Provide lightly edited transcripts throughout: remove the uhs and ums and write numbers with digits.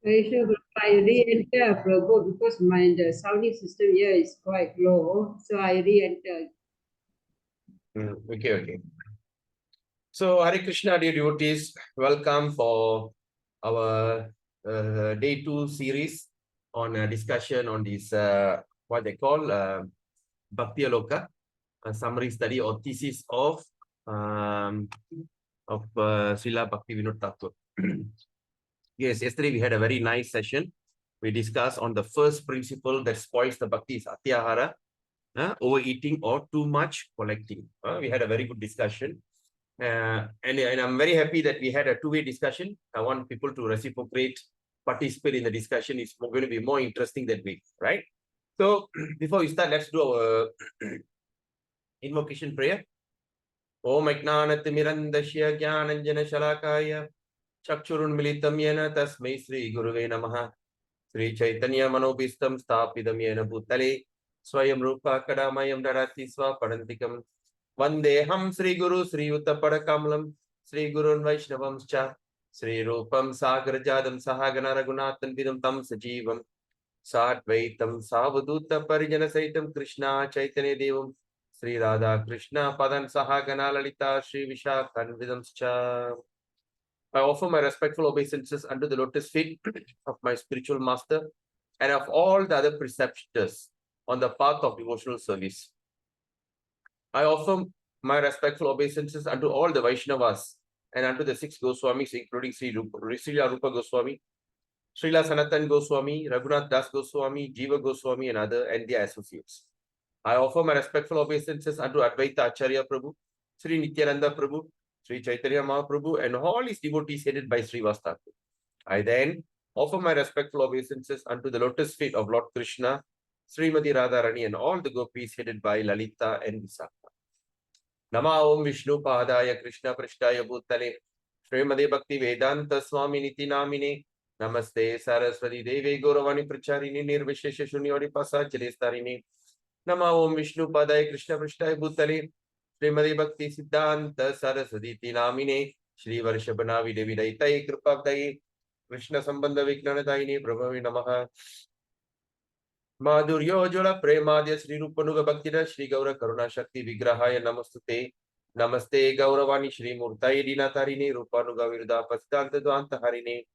I should re-enter Prabhu because the sounding system here is quite low. So I re-enter. Okay. So, Hare Krishna, dear devotees, welcome for our day 2 series on a discussion on this, what they call Bhaktiyaloka, a summary study or thesis of Srila Bhaktivinoda Thakur. Yes, yesterday we had a very nice session. We discussed on the first principle that spoils the bhakti is atyahara, overeating or too much collecting. We had a very good discussion. And I'm very happy that we had a two-way discussion. I want people to reciprocate, participate in the discussion. It's going to be more interesting that way, right? So before we start, let's do our invocation prayer. Om Ajnanatirandasya Jnananjana Shalakaya Chakshurunmilitam Yena Tasmai Sri Guruve Namaha Sri Chaitanya Manobistam Stapidam Yena Bhutale Swayam Rupa Kadamayam Darati Swa Parantikam Vandeham Sri Guru Sri Uttapadakamalam Sri Gurun Vaishnavam Cha Sri Rupam Sagarajadam Sahagana Raghunathan Vidam Tam Sajivam Satvaitam Savaduta Parijana Saitam Krishna Chaitanya Devam Sri Radha Krishna Padan Sahagana Lalita Sri Vishakhan Vidam Cha. I offer my respectful obeisances unto the lotus feet of my spiritual master and of all the other preceptors on the path of devotional service. I offer my respectful obeisances unto all the Vaishnavas and unto the 6 Goswamis, including Srila Rupa Goswami, Srila Sanatan Goswami, Raghunath Das Goswami, Jiva Goswami, and their associates. I offer my respectful obeisances unto Advaita Acharya Prabhu, Sri Nityananda Prabhu, Sri Chaitanya Mahaprabhu, and all his devotees headed by Sri Thakur. I then offer my respectful obeisances unto the lotus feet of Lord Krishna, Srimati Radharani, and all the gopis headed by Lalita and Visakha. Nama Om Vishnu Padaya Krishna Prishtaya Bhutale Srimati Bhakti Vedanta Swami Niti Namine Namaste Saraswati Devi Gauravani Pracharini Nirvishesha Shunyori Pasachare Starini Nama Om Vishnu Padaya Krishna Prishtaya Bhutale Srimati Bhakti Siddhanta Saraswati Namine Shri Varshabhanavi Devi Daitai Kripavdai Krishna Sambandha Viknanadaini Prabhavi Namaha Madhuryojola Premadya Sri Rupanuga Bhaktida Shri Gaura Karuna Shakti Vigrahaya Namastute Namaste Gauravani Shri Murtai Dinatarini Rupanuga Virda Pasitanta Dvanta Harini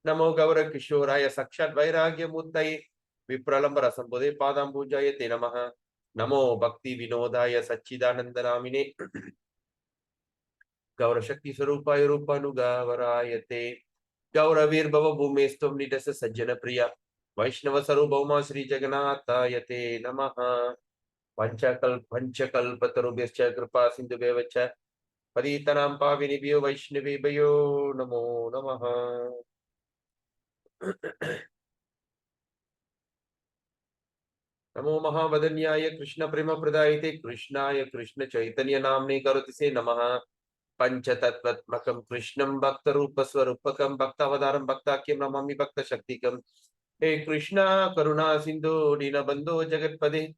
Namo Gaura Kishoraya Sakshat Vairagya Muttai Vipralambara Sambode Padam Pujaya Te Namaha Namo Bhaktivinodaya Sachidanandanamine Gaura Shakti Sarupaya Rupanuga Varayate Gaura Vir Bhava Bhumestum Nidasa Sajjana Priya Vaishnava Sarubhauma Sri Jagannatayate Namaha Panchakalpatarubhyascha Kripa Sindhubhyacha Paditanam Pavinibhyo Vaishnavibhyo Namo Namaha. Namo Mahavadanyaya Krishna Prema Pradayate Krishnaya Krishna Chaitanya Namne Karoti Se Namaha Panchatattvatmakam Krishnam Bhakta Rupa Swarupakam Bhaktavadaram Bhaktakyam Namami Bhakta Shaktikam. Hey Krishna Karuna Sindhu Dina Bandhu Jagatpade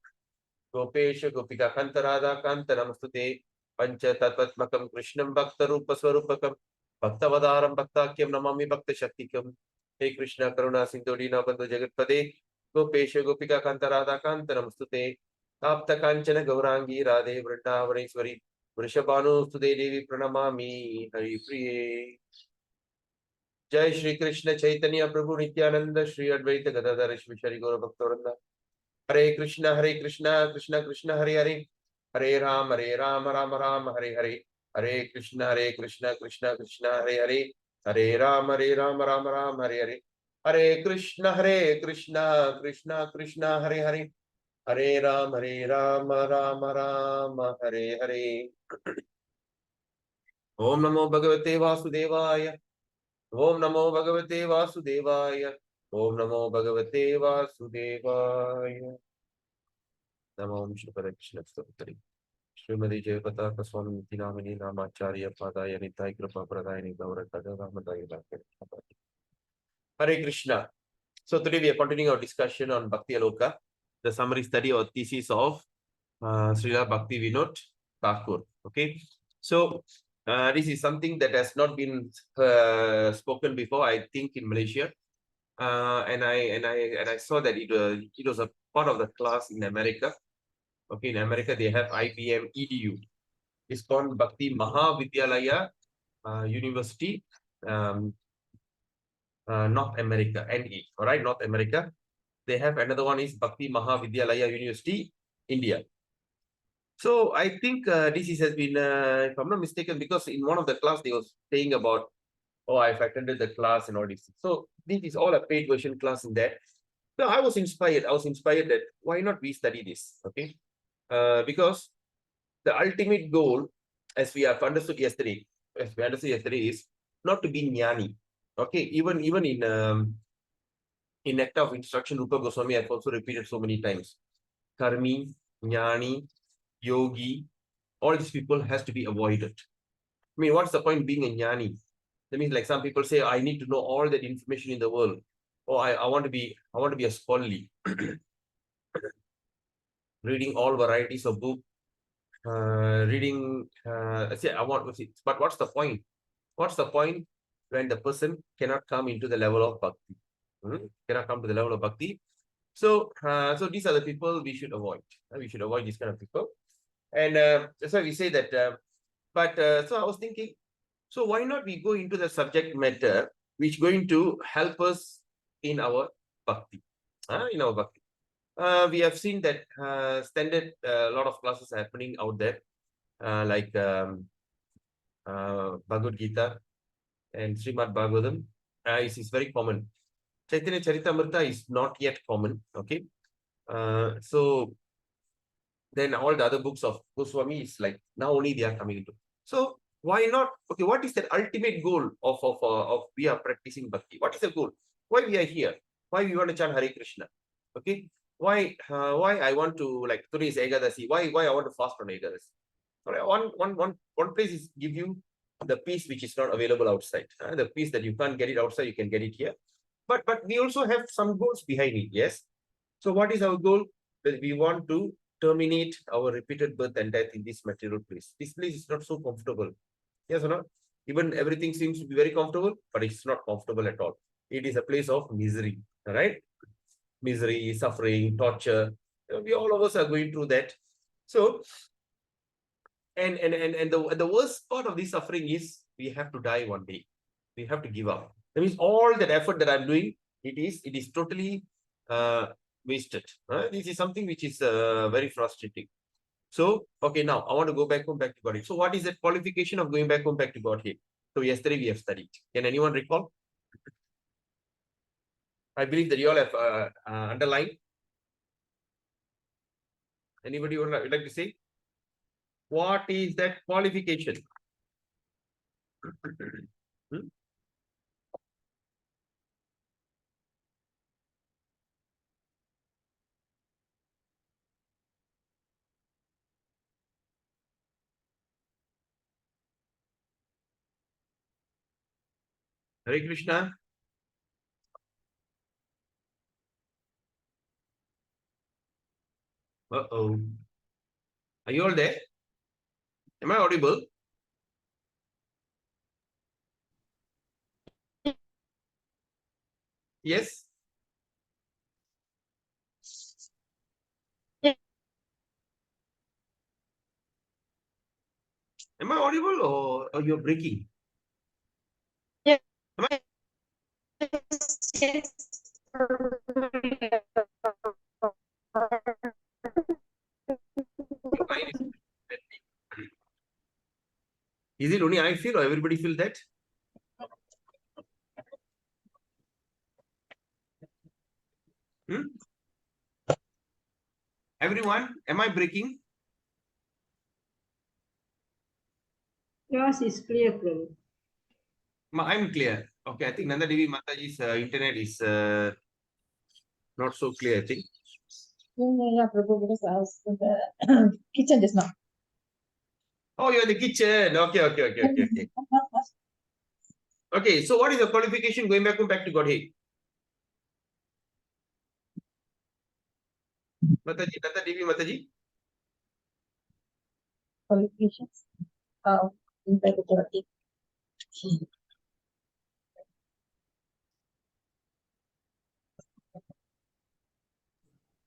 Gopesha Gopika Kanta Radha Kanta Namastute Pancha Tattvatmakam Krishnam Bhakta Rupa Swarupakam Bhaktavadaram Bhaktakyam Namami Bhakta Shaktikam. Hey Krishna Karuna Sindhu Dina Bandhu Jagatpade Gopesha Gopika Kanta Radha Kanta Namastute Apta Kanchana Gaurangi Radhe Vrindavaneshwari Vrishabhanu Stude Devi Pranamami Hari Priye. Jai Shri Krishna Chaitanya Prabhu Nityananda Shri Advaita Gadadhar Shri Gaura Bhaktavranda. Hare Krishna Krishna Krishna Hare Hare Hare Ram Ram Hare Hare Hare Krishna Krishna Krishna Hare Hare Hare Ram Ram Hare Hare Hare Krishna Krishna Krishna Hare Hare Hare Ram Ram Hare Hare. Om Namo Bhagavate Vasudevaya. Om Namo Bhagavate Vasudevaya. Om Namo Bhagavate Vasudevaya. Namo Vishnu Krishna Stotri. Srimati Jayapataka Swami Nitinamini Namacharya Padaya Nitai Kripa Pradayani Gaura Kadavamadaya. Hare Krishna. So today we are continuing our discussion on Bhaktiyaloka, the summary study or thesis of Srila Bhaktivinoda Thakur. Okay. So this is something that has not been spoken before, I think, in Malaysia. and I saw that it was a part of the class in America. Okay, in America they have IBM EDU. It's called Bhakti Mahavidyalaya University, North America, NE. All right, North America. They have another one is Bhakti Mahavidyalaya University, India. So I think this has been, if I'm not mistaken, because in one of the class they was saying about, oh, I've attended the class and all this. So this is all a paid version class in that. So I was inspired. I was inspired that why not we study this? Okay, because the ultimate goal, as we have understood yesterday, is not to be jnani. Okay, even in Nectar of Instruction, Rupa Goswami have also repeated so many times. Karmi, jnani, yogi, all these people has to be avoided. I mean, what's the point being a jnani? That means like some people say, I need to know all that information in the world. Or I want to be a scholarly. Reading all varieties of books, reading, say I want to see, but what's the point? What's the point when the person cannot come into the level of bhakti? Cannot come to the level of bhakti. So, so these are the people we should avoid. We should avoid these kind of people. And that's why we say that. So I was thinking, so why not we go into the subject matter which is going to help us in our bhakti, in our bhakti. We have seen that standard a lot of classes are happening out there, like Bhagavad Gita and Srimad Bhagavatam. Is very common. Chaitanya Charitamrita is not yet common. Okay, so then all the other books of Goswami is like now only they are coming into. So why not? Okay, what is the ultimate goal of we are practicing bhakti? What is the goal? Why we are here? Why we want to chant Hare Krishna? Okay, why I want to, like, today is Ekadasi. Why I want to fast on Ekadasi? All right, one place is give you the peace which is not available outside. The peace that you can't get it outside, you can get it here. But we also have some goals behind it. Yes. So what is our goal? That we want to terminate our repeated birth and death in this material place. This place is not so comfortable. Yes or not? Even everything seems to be very comfortable, but it's not comfortable at all. It is a place of misery. All right? Misery, suffering, torture. We all of us are going through that. So, and the worst part of this suffering is we have to die one day. We have to give up. That means all that effort that I'm doing, it is totally wasted. This is something which is very frustrating. So, okay, now I want to go back home, back to Godhead. So, what is the qualification of going back home, back to Godhead? So, yesterday we have studied. Can anyone recall? I believe that you all have underlined. Anybody would like to say? What is that qualification? Hmm? Hare Krishna. Uh-oh. Are you all there? Am I audible? Yes. Am I audible or you're breaking? Yeah. Am I? Yes. Is it only I feel or everybody feel that? Hmm? Everyone, am I breaking? Yours is clear, Prabhu. I'm clear. Okay, I think Nanda Devi Mataji's internet is not so clear, I think. Yeah, Prabhu, because I was in the kitchen just now. Oh, you're in the kitchen. Okay. Okay, so what is the qualification going back to Godhead? Mataji, Nanda Devi Mataji? Qualifications. In the authority.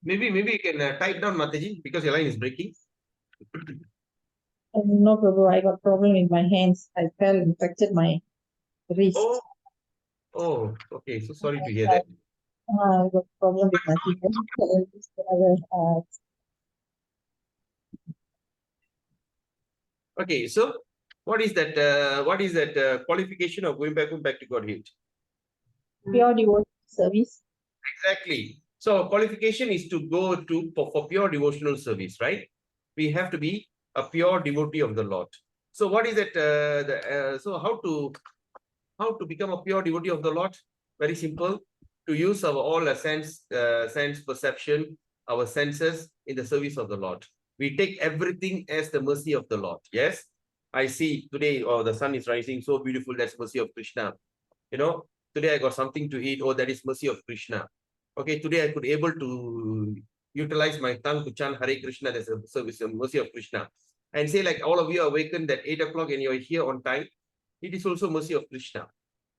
Maybe you can type down Mataji because your line is breaking. No, Prabhu, I got problem in my hands. I fell and fractured my wrist. Okay. So sorry to hear that. I got problem with my finger. Okay, so what is that? Qualification of going back to Godhead? Pure devotional service. Exactly. So qualification is to go to for pure devotional service, right? We have to be a pure devotee of the Lord. So what is it? So how to become a pure devotee of the Lord? Very simple. To use our all sense perception, our senses in the service of the Lord. We take everything as the mercy of the Lord. Yes, I see today. Oh, the sun is rising, so beautiful. That's mercy of Krishna. You know, today I got something to eat. Oh, that is mercy of Krishna. Okay, today I could able to utilize my tongue to chant Hare Krishna. That's a service, of mercy of Krishna. And say like all of you are awakened at 8 o'clock and you are here on time. It is also mercy of Krishna.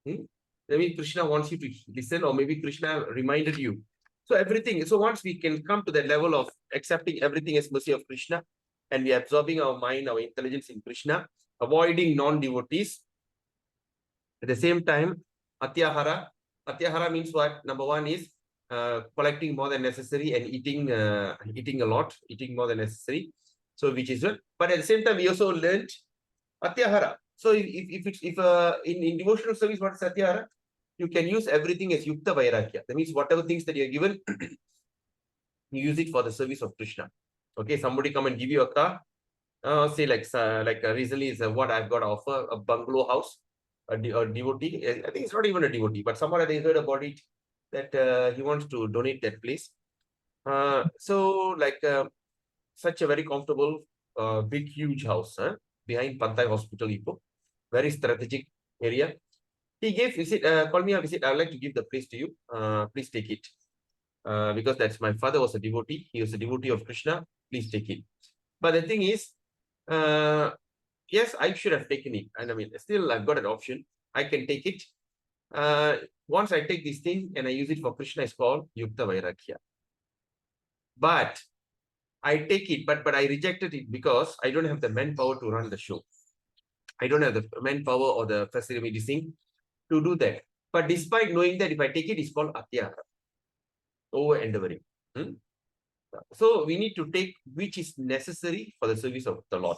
Maybe Krishna wants you to listen, or maybe Krishna reminded you. So everything. So once we can come to that level of accepting everything as mercy of Krishna, and we are absorbing our mind, our intelligence in Krishna, avoiding non-devotees. At the same time, atyahara. Atyahara means what? Number one is collecting more than necessary and eating a lot, eating more than necessary. So which is good. But at the same time, we also learned atyahara. So if in devotional service, what is atyahara? You can use everything as yukta vairagya. That means whatever things that you are given, you use it for the service of Krishna. Okay, somebody come and give you a car. Say like recently is what I've got to offer, a bungalow house, a devotee. I think it's not even a devotee, but someone I heard about it that he wants to donate that place. So like such a very comfortable, big, huge house behind Pantai Hospital, Ipoh. Very strategic area. He gave, call me up, I would like to give the place to you. Please take it. Because that's my father was a devotee. He was a devotee of Krishna. Please take it. But the thing is, yes, I should have taken it. And I mean, still I've got an option. I can take it. Once I take this thing and I use it for Krishna, it's called Yukta Vairagya. But I take it, but I rejected it because I don't have the manpower to run the show. I don't have the manpower or the facility to do that. But despite knowing that if I take it, it's called atyahara, over endeavoring. So we need to take which is necessary for the service of the Lord.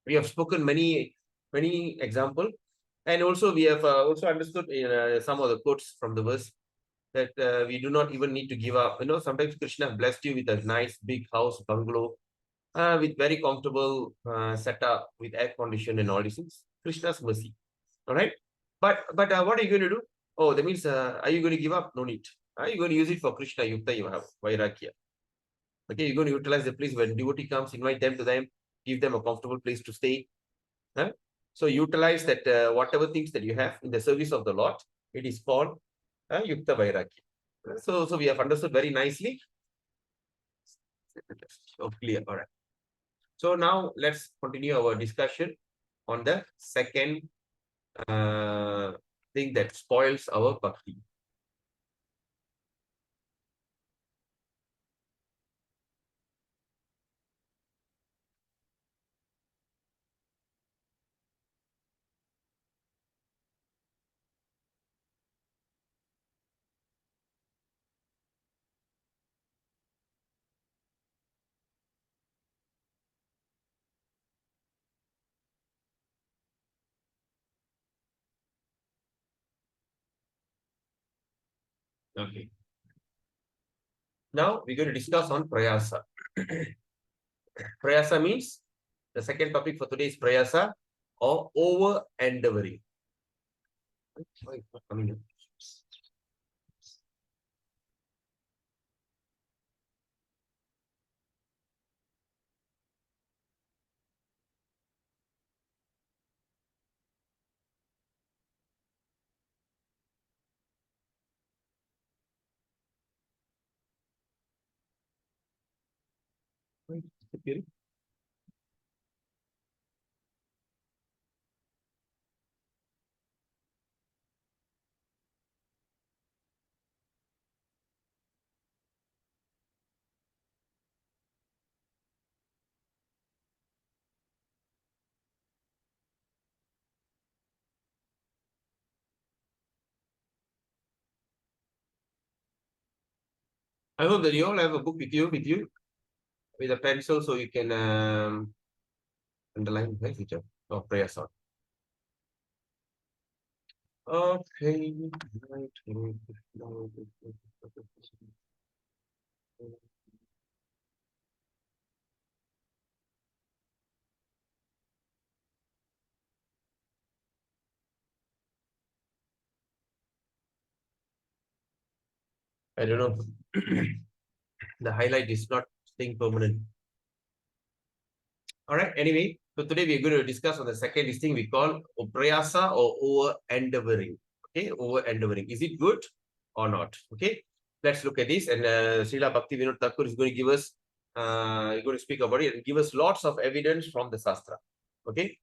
We have spoken many examples, and also we have also understood in some of the quotes from the verse that we do not even need to give up. You know, sometimes Krishna blessed you with a nice big house, bungalow, with very comfortable setup, with air condition and all these things. Krishna's mercy. All right. But what are you going to do? Oh, that means are you going to give up? No need. Are you going to use it for Krishna Yukta you have Vairagya? Okay, you're going to utilize the place when devotee comes, invite them to them, give them a comfortable place to stay. Huh? So utilize that whatever things that you have in the service of the Lord. It is called Yukta Vairagya. So we have understood very nicely. So clear. All right. So now let's continue our discussion on the second thing that spoils our bhakti. Okay. Now we're going to discuss on prayasa. Prayasa means the second topic for today is prayasa or over endeavoring. Sorry, it's not coming in. Why is it disappearing? I hope that you all have a book with you with a pencil so you can underline, right, teacher? Or prayer song. Okay. I don't know. The highlight is not staying permanent. All right. Anyway, so today we're going to discuss on the second thing we call prayasa or over endeavoring. Okay, over endeavoring. Is it good or not? Okay, let's look at this. And Srila Bhaktivinoda Thakur is going to give us, going to speak about it and give us lots of evidence from the Sastra. Okay.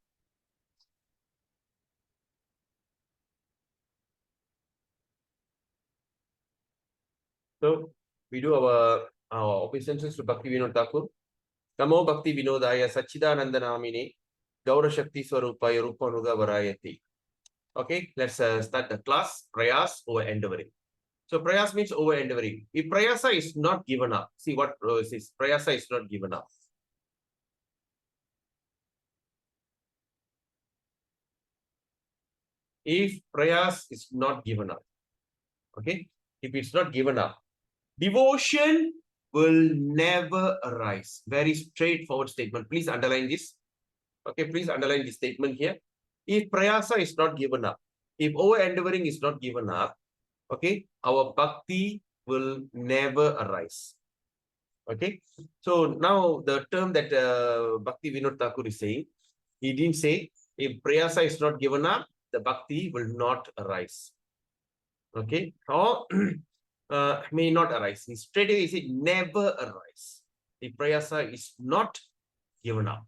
So we do our obeisances to Bhaktivinoda Thakur. Namo Bhaktivinodaya Sachidananda Namine Gaura Shakti Swarupaya Rupanuga Varayati. Okay, let's start the class. Prayas over endeavoring. So prayas means over endeavoring. If prayasa is not given up, see what is prayasa is not given up. If prayas is not given up, okay, if it's not given up, devotion will never arise. Very straightforward statement. Please underline this. Okay, please underline this statement here. If prayasa is not given up, if over endeavoring is not given up, okay, our bhakti will never arise. Okay, so now the term that Bhaktivinoda Thakur is saying, he didn't say if prayasa is not given up, the bhakti will not arise. Okay, or may not arise. He straight away said never arise. If prayasa is not given up.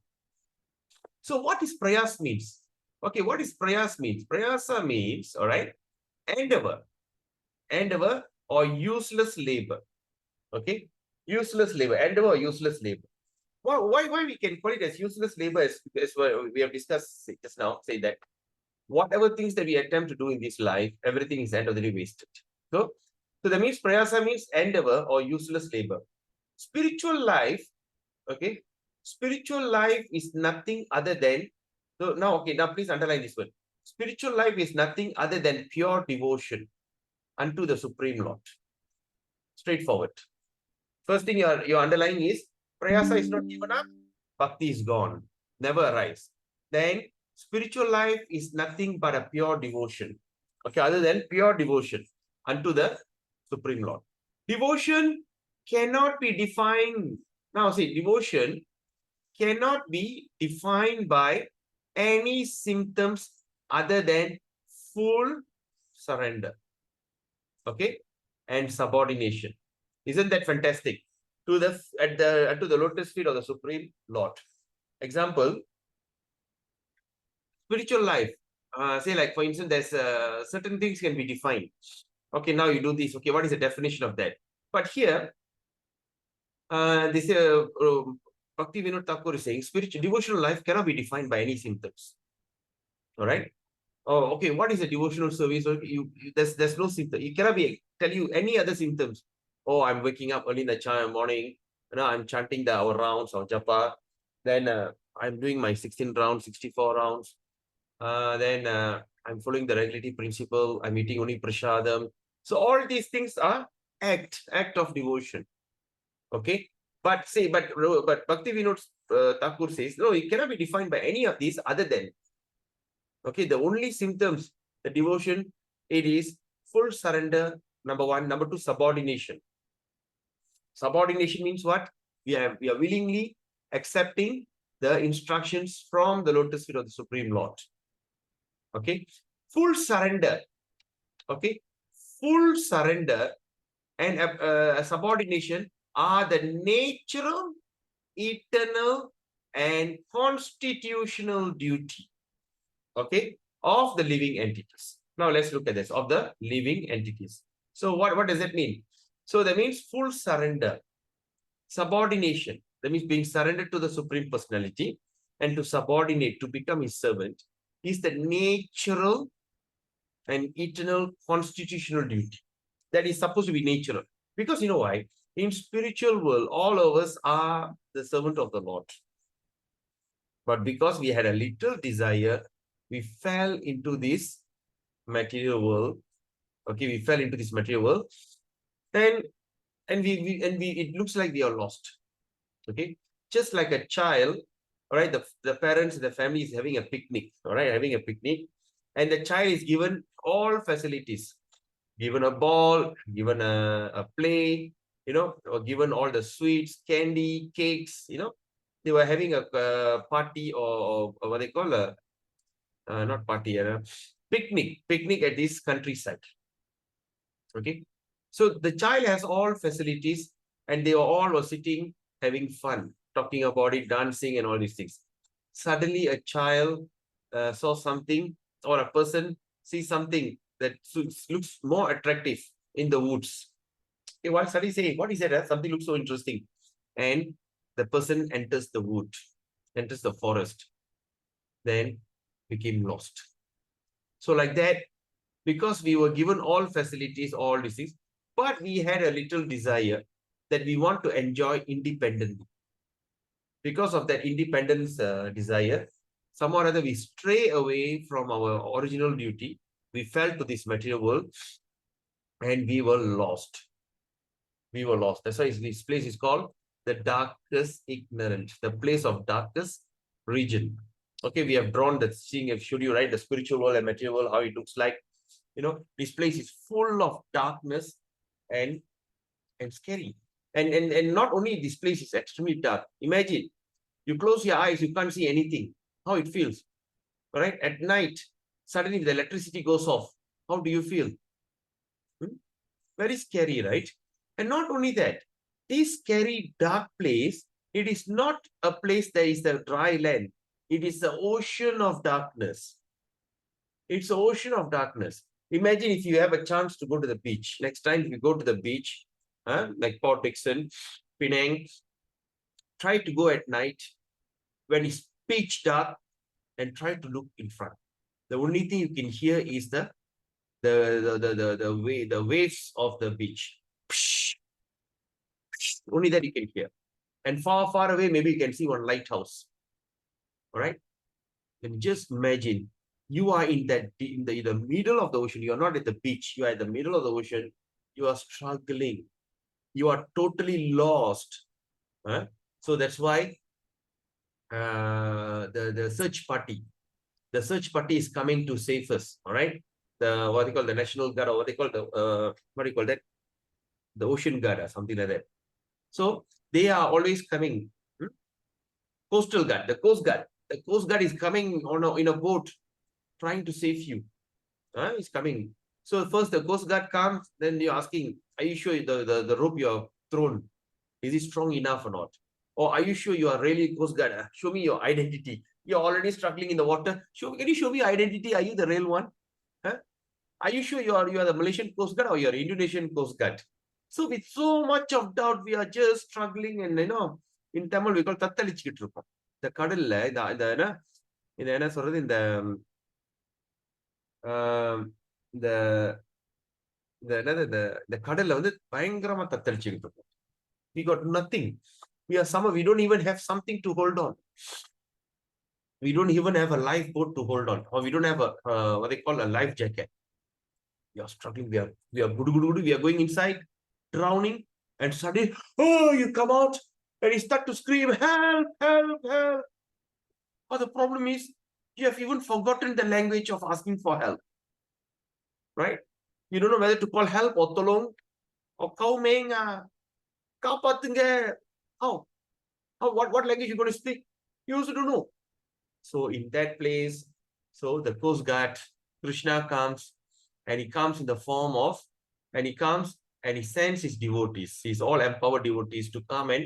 So what is prayas means? Okay, what is prayas means? Prayasa means, all right, endeavor or useless labor. Okay, useless labor, endeavor or useless labor. Why we can call it as useless labor is because we have discussed just now, say that whatever things that we attempt to do in this life, everything is end of the day wasted. So that means prayasa means endeavor or useless labor. Spiritual life, okay, spiritual life is nothing other than, so now, okay, now please underline this word. Spiritual life is nothing other than pure devotion unto the Supreme Lord. Straightforward. First thing you're underlining is prayasa is not given up, bhakti is gone, never arise. Then spiritual life is nothing but a pure devotion. Okay, other than pure devotion unto the Supreme Lord. Devotion cannot be defined. Now see, devotion cannot be defined by any symptoms other than full surrender. Okay, and subordination. Isn't that fantastic? To the lotus feet of the Supreme Lord. Example, spiritual life. Say like, for instance, there's certain things can be defined. Okay, now you do this. Okay, what is the definition of that? But here, this Bhaktivinoda Thakur is saying spiritual devotional life cannot be defined by any symptoms. All right. Oh, okay. What is a devotional service? There's no symptom. You cannot tell you any other symptoms. Oh, I'm waking up early in the morning. I'm chanting our rounds of japa. Then I'm doing my 16 rounds, 64 rounds. Then I'm following the regularity principle. I'm eating only prashadam. So all these things are act of devotion. Okay. But Bhaktivinoda Thakur says, no, it cannot be defined by any of these other than, okay, the only symptoms, the devotion, it is full surrender, number one. Number two, subordination. Subordination means what? We are willingly accepting the instructions from the lotus feet of the Supreme Lord. Okay, full surrender. Okay, full surrender and subordination are the natural, eternal, and constitutional duty, okay, of the living entities. Now let's look at this, of the living entities. So what does that mean? So that means full surrender, subordination, that means being surrendered to the Supreme Personality and to subordinate, to become his servant, is the natural and eternal constitutional duty. That is supposed to be natural. Because you know why? In spiritual world, all of us are the servant of the Lord. But because we had a little desire, we fell into this material world. Okay, we fell into this material world. Then, it looks like we are lost. Okay, just like a child, all right, the parents, the family is having a picnic, all right, having a picnic, and the child is given all facilities, given a ball, given a play, or given all the sweets, candy, cakes, they were having a party, or what they call not party, picnic at this countryside. Okay, so the child has all facilities, and they all were sitting having fun, talking about it, dancing, and all these things. Suddenly, a child saw something, or a person sees something that looks more attractive in the woods. Okay, what study say? What is that? Something looks so interesting, and the person enters the wood, enters the forest, then became lost. So like that, because we were given all facilities, all these things, but we had a little desire that we want to enjoy independently. Because of that independence desire, somehow or other we stray away from our original duty. We fell to this material world, and we were lost. We were lost. That's why this place is called the darkest ignorance, the place of darkest region. Okay, we have drawn that seeing, I've showed you, right, the spiritual world and material world, how it looks like. This place is full of darkness and scary. And not only this place is extremely dark. Imagine, you close your eyes, you can't see anything. How it feels. All right, at night, suddenly the electricity goes off. How do you feel? Very scary, right? And not only that, this scary dark place, it is not a place that is the dry land. It is the ocean of darkness. It's the ocean of darkness. Imagine if you have a chance to go to the beach. Next time, if you go to the beach, like Port Dickson, Penang, try to go at night when it's pitch dark and try to look in front. The only thing you can hear is the waves of the beach. Only that you can hear. And far, far away, maybe you can see one lighthouse. All right. And just imagine you are in the middle of the ocean. You are not at the beach. You are at the middle of the ocean. You are struggling. You are totally lost. So that's why the search party is coming to save us. All right. What they call the National Guard, or what they call the Ocean Guard, or something like that. So they are always coming. Coastal Guard, the Coast Guard. The Coast Guard is coming in a boat, trying to save you. It's coming. So first the Coast Guard comes, then you're asking, are you sure the rope you have thrown, is it strong enough or not? Or are you sure you are really Coast Guard? Show me your identity. You're already struggling in the water. Can you show me your identity? Are you the real one? Are you sure you are the Malaysian Coast Guard or you are Indonesian Coast Guard? So with so much of doubt, we are just struggling, and in Tamil we call தத்தளிச்சுக்கிட்டு இருப்போம். இந்த கடல்ல இந்த என்ன சொல்றது, இந்த கடல்ல வந்து பயங்கரமா தத்தளிச்சுக்கிட்டு இருப்போம். We got nothing. We don't even have something to hold on. We don't even have a lifeboat to hold on, or we don't have what they call a life jacket. We are struggling. We are we are going inside, drowning, and suddenly, you come out and you start to scream, help, help, help. But the problem is, you have even forgotten the language of asking for help. Right? You don't know whether to call help or tolong or kau menga, kapatunga. How? What language you going to speak? You also don't know. So in that place, so the Coast Guard, Krishna comes, and he comes in the form of, and he sends his devotees, his all empowered devotees, to come and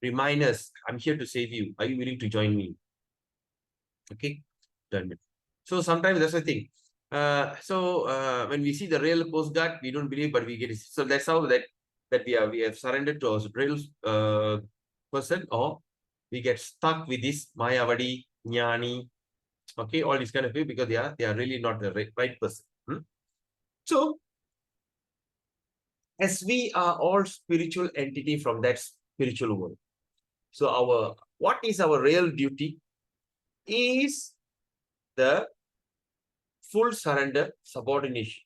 remind us, I'm here to save you. Are you willing to join me? Okay, done. So sometimes that's the thing. When we see the real Coast Guard, we don't believe, but we get it. So that's how that we have surrendered to a real person, or we get stuck with this Mayavadi, Jnani, okay, all these kind of people, because they are really not the right person. So as we are all spiritual entity from that spiritual world. So what is our real duty is the full surrender, subordination.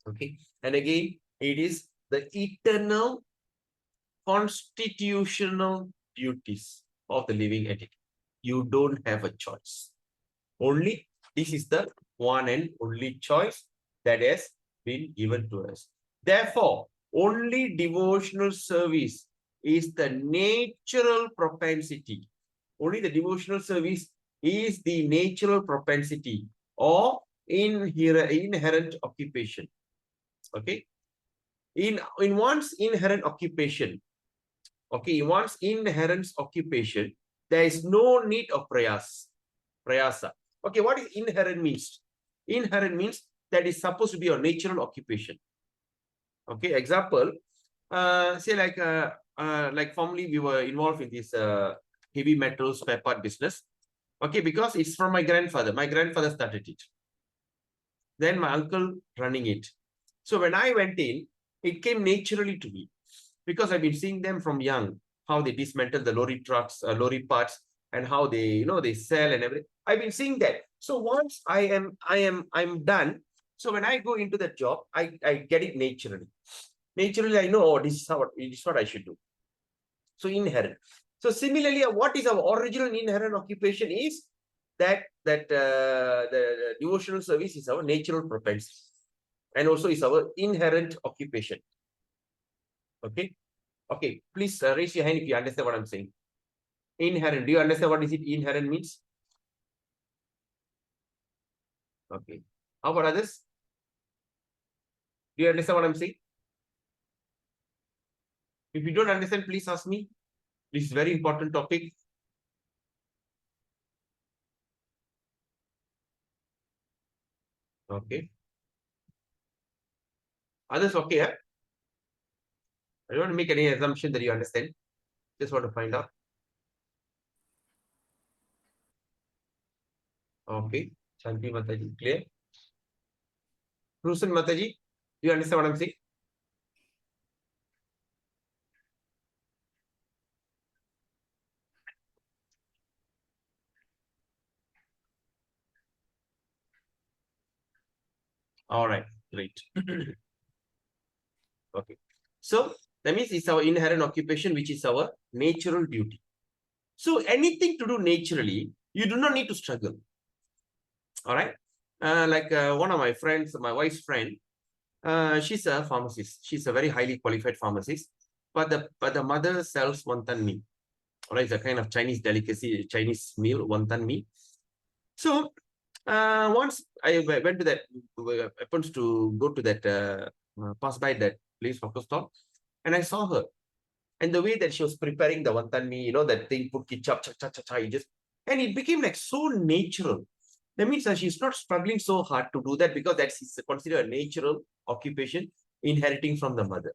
Okay. And again, it is the eternal constitutional duties of the living entity. You don't have a choice. Only this is the one and only choice that has been given to us. Therefore, only devotional service is the natural propensity. Only the devotional service is the natural propensity or inherent occupation. Okay. In one's inherent occupation, okay, in one's inherent occupation, there is no need of prayasa. Okay, what is inherent means? Inherent means that is supposed to be your natural occupation. Okay, example, say like formerly we were involved in this heavy metal spare part business. Okay, because it's from my grandfather. My grandfather started it. Then my uncle running it. So when I went in, it came naturally to me because I've been seeing them from young, how they dismantle the lorry trucks, lorry parts, and how they, they sell and everything. I've been seeing that. So once I'm done. So when I go into that job, I get it naturally. Naturally, I know, oh, this is what I should do. So inherent. So similarly, what is our original inherent occupation is that the devotional service is our natural propensity, and also is our inherent occupation. Okay. Okay. Please raise your hand if you understand what I'm saying. Inherent. Do you understand what is it inherent means? Okay. How about others? Do you understand what I'm saying? If you don't understand, please ask me. This is a very important topic. Okay. Others, okay, yeah? I don't want to make any assumption that you understand. Just want to find out. Okay. Shanti Mataji, clear? Rusan Mataji, do you understand what I'm saying? All right, great. Okay. So that means it's our inherent occupation, which is our natural duty. So anything to do naturally, you do not need to struggle. All right. One of my friends, my wife's friend, she's a pharmacist. She's a very highly qualified pharmacist. But the mother sells wonton mee. All right, it's a kind of Chinese delicacy, Chinese meal, wonton mee. So once I went to that, happens to go to that, pass by that place, focus stall, and I saw her. And the way that she was preparing the wonton mee, that thing, put ketchup, and it became like so natural. That means that she's not struggling so hard to do that because that's considered a natural occupation inheriting from the mother.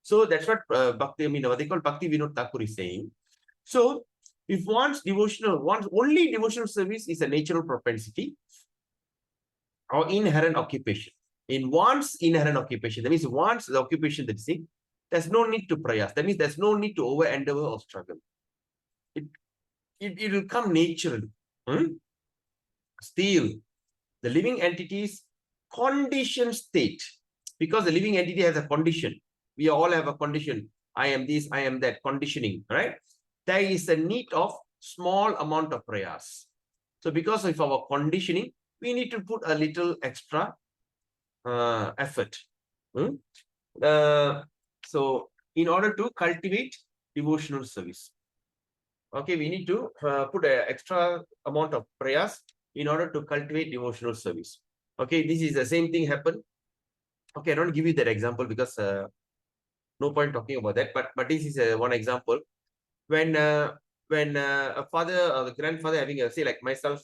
So that's what what they call Bhaktivinoda Thakura is saying. So if one's only devotional service is a natural propensity or inherent occupation. In one's inherent occupation, that means once the occupation that is in, there's no need to prayas. That means there's no need to over endeavor or struggle. It will come naturally. Still, the living entity's conditioned state, because the living entity has a condition. We all have a condition. I am this, I am that, conditioning, right? There is a need of small amount of prayas. So because of our conditioning, we need to put a little extra effort. So in order to cultivate devotional service, okay, we need to put an extra amount of prayas in order to cultivate devotional service. Okay, this is the same thing happen. Okay, I don't give you that example because no point talking about that. But this is one example. When a father or the grandfather having say like myself,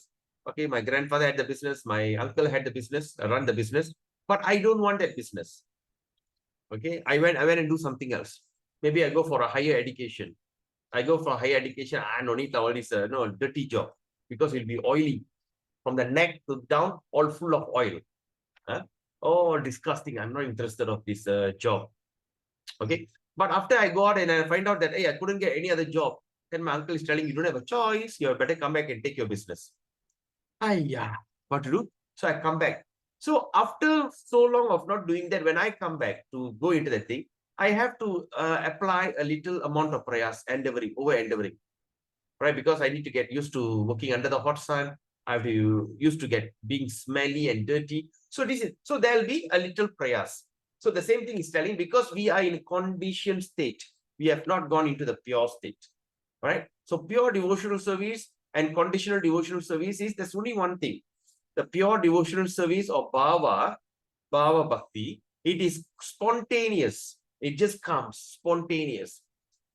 okay, my grandfather had the business, my uncle had the business, run the business, but I don't want that business. Okay, I went and do something else. Maybe I go for a higher education. I go for higher education. I don't need all this dirty job because it'll be oily from the neck to down, all full of oil. Huh? oh, disgusting, I'm not interested of this job. Okay. But after I go out and I find out that, hey, I couldn't get any other job, then my uncle is telling you don't have a choice. You better come back and take your business. Yeah, what to do? So I come back. So after so long of not doing that, when I come back to go into that thing, I have to apply a little amount of prayas, over endeavoring, right? Because I need to get used to working under the hot sun. I have to used to get being smelly and dirty. So there'll be a little prayas. So the same thing is telling, because we are in a conditioned state, we have not gone into the pure state, right? So pure devotional service and conditional devotional service is, there's only one thing. The pure devotional service or bhava bhakti, it is spontaneous. It just comes spontaneous.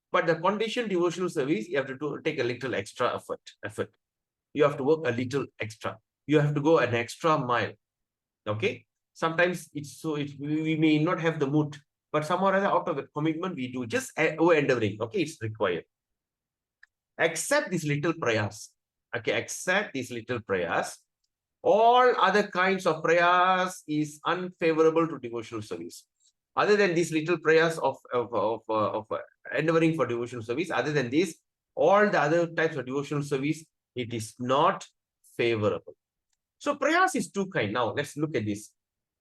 But the conditioned devotional service, you have to take a little extra effort. You have to work a little extra. You have to go an extra mile. Okay. Sometimes we may not have the mood, but somehow or other out of a commitment, we do just over endeavoring. Okay, it's required. Accept these little prayers. Okay, accept these little prayers. All other kinds of prayers is unfavorable to devotional service. Other than these little prayers of endeavoring for devotional service, other than this, all the other types of devotional service, it is not favorable. So prayers is two kinds. Now let's look at this.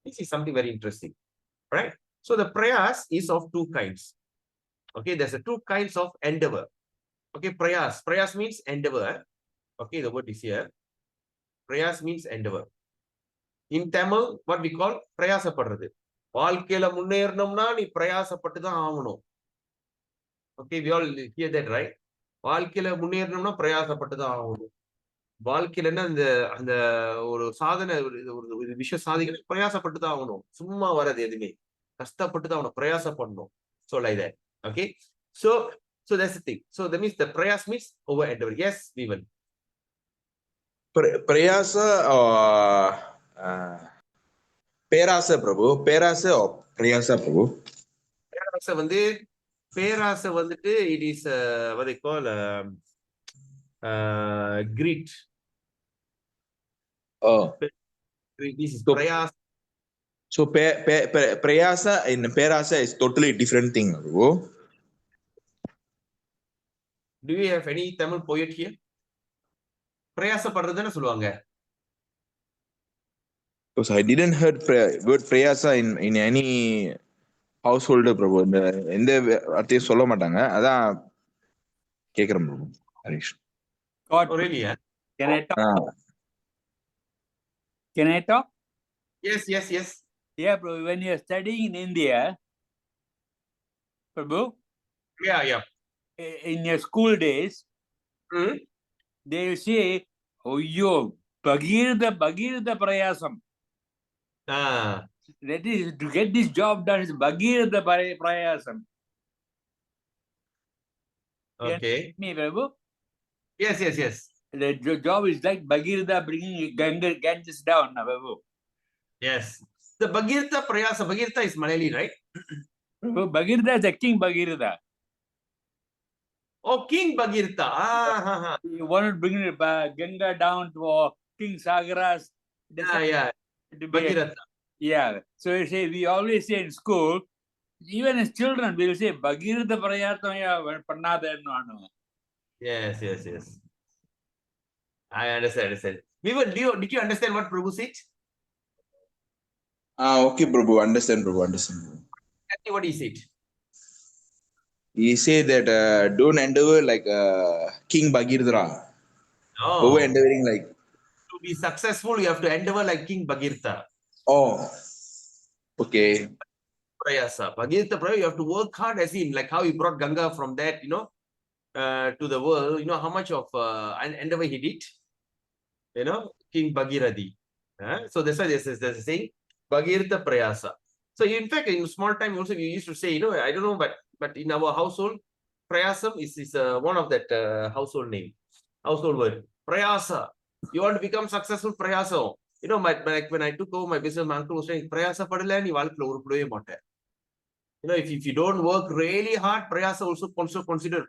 This is something very interesting, right? So the prayers is of two kinds. Okay, there's a two kinds of endeavor. Okay, prayers means endeavor. Okay, the word is here. Prayas means endeavor. In Tamil, what we call பிரயாசப்படுறது. வாழ்க்கையில முன்னேறணும்னா நீ பிரயாசப்பட்டு தான் ஆகணும். Okay, we all hear that, right? வாழ்க்கையில முன்னேறணும்னா பிரயாசப்பட்டு தான் ஆகணும். வாழ்க்கையில என்ன அந்த ஒரு சாதனை ஒரு விஷயம் சாதிக்கணும், பிரயாசப்பட்டு தான் ஆகணும். சும்மா வராது எதுவுமே. கஷ்டப்பட்டு தான் ஆகணும், பிரயாசப்படணும். So like that. Okay. So that's the thing. So that means the prayas means over endeavor. Yes, we will. Prayasa or Perasa Prabhu? Perasa or Prayasa Prabhu? Perasa வந்துட்டு it is what they call greed. Oh. This is So, prayasa. So Prayasa and Perasa is totally different thing, Prabhu. Do you have any Tamil poet here? பிரயாச படுறதுன்னு சொல்லுவாங்க. Because I didn't heard word Prayasa in any household, Prabhu. எந்த அர்த்தத்தையும் சொல்ல மாட்டாங்க. அதான் கேக்குறேன் Prabhu. Harish. Oh, really? Yeah? Can I talk? Can I talk? Yes. Yeah, Prabhu. When you're studying in India, Prabhu. Yeah. In your school days, they will say, "Oh, yo, Bhagirda Prayasam." That is, to get this job done is Bhagirda Prayasam. Okay. Me, Prabhu? Yes. The job is like Bhagirda bringing Ganges down, Prabhu. Yes. The Bhagirda Prayasa. Bhagirda is Malayali, right? Prabhu, Bhagirda is the King Bhagirda. Oh, King Bhagirta. You want to bring Ganga down to King Sagaras. Yeah. Bhagirata. Yeah. So you say, we always say in school, even as children, we will say Bhagirata Prayatmaya Pannadanu. Yes. I understand. Did you understand what Prabhu said? Okay, Prabhu. Understand, Prabhu. Exactly what he said. He said that don't endeavor like King Bhagirata. Oh. Over endeavoring like. To be successful, you have to endeavor like King Bhagirata. Oh. Okay. Prayasa. Bhagirata Prayasa, you have to work hard as in, like how he brought Ganga from that, to the world. You know how much of endeavor he did? King Bhagirati. So that's why there's a saying, Bhagirata Prayasa. So in fact, in small time also, we used to say, I don't know, but in our household, Prayasam is one of that household word. Prayasa. You want to become successful, Prayasa. When I took over my business, my uncle was saying, Prayasa padala ni வாழ்க்கையில உருப்படவே மாட்டே. If you don't work really hard, Prayasa also considered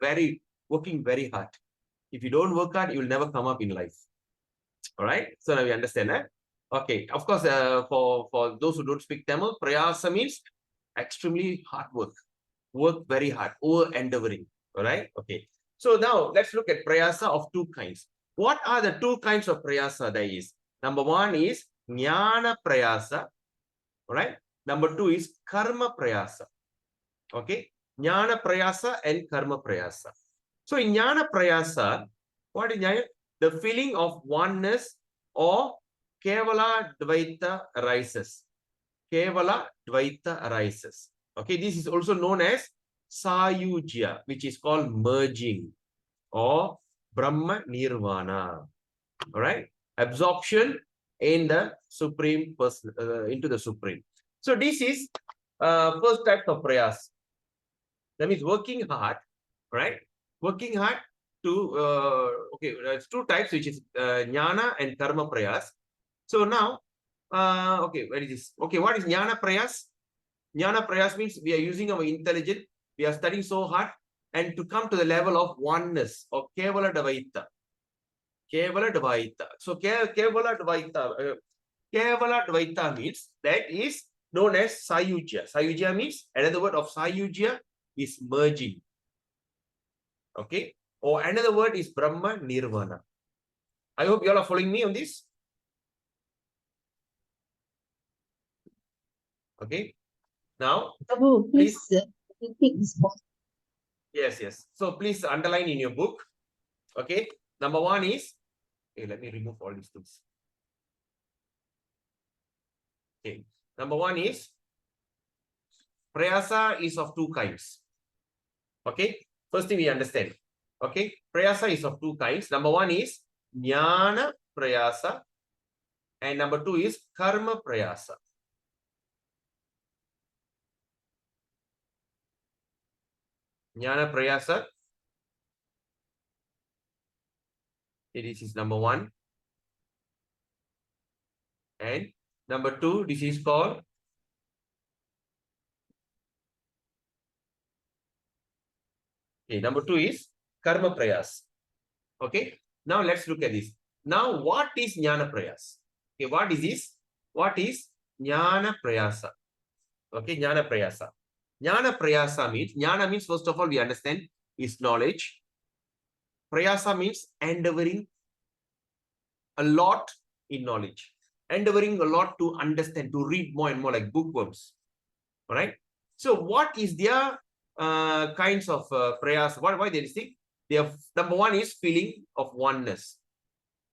working very hard. If you don't work hard, you will never come up in life. All right? So now we understand that. Okay, of course, for those who don't speak Tamil, prayasa means extremely hard work very hard, over endeavoring. All right. Okay. So now let's look at prayasa of two kinds. What are the two kinds of prayasa there is? Number one is jnana prayasa. All right. Number two is karma prayasa. Okay. Jnana prayasa and karma prayasa. So in jnana prayasa, what is jnana? The feeling of oneness or kevala dvaita arises. Kevala dvaita arises. Okay, this is also known as sayujya, which is called merging or Brahma Nirvana. All right, absorption in the supreme person, into the supreme. So this is first type of prayas. That means working hard, right? Working hard to okay, it's two types, which is jnana and karma prayas. So now, okay, where is this? Okay, what is jnana prayas? Jnana prayas means we are using our intelligence, we are studying so hard, and to come to the level of oneness or kevala dvaita. Kevala dvaita. So kevala dvaita means that is known as sayujya. Sayujya means another word of sayujya is merging. Okay, or another word is Brahma Nirvana. I hope you all are following me on this. Okay. Now, Prabhu, please repeat this point. yes. So please underline in your book. Okay. Number one is, okay, let me remove all these things. Okay. Number one is, prayasa is of two kinds. Okay. First thing we understand. Okay. Prayasa is of two kinds. Number one is jnana prayasa. And number two is karma prayasa. Jnana prayasa. This is number one. And number two, this is called okay, number two is karma prayas. Okay. Now let's look at this. Now, what is jnana prayas? Okay, what is this? What is jnana prayasa? Okay, jnana prayasa. Jnana prayasa means first of all we understand is knowledge. Prayasa means endeavoring a lot in knowledge, endeavoring a lot to understand, to read more and more, like bookworms. All right. So what is their kinds of prayas? Why they think? Number one is feeling of oneness.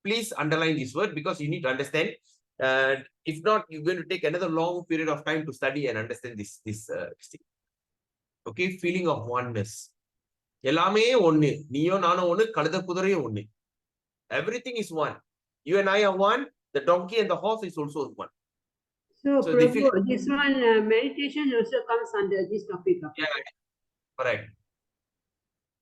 Please underline this word because you need to understand. If not, you're going to take another long period of time to study and understand this thing. Okay, feeling of oneness. Everything is one. You and I are one. The donkey and the horse is also one. So, So they feel- Prabhu, this one meditation also comes under this topic. Yeah, correct.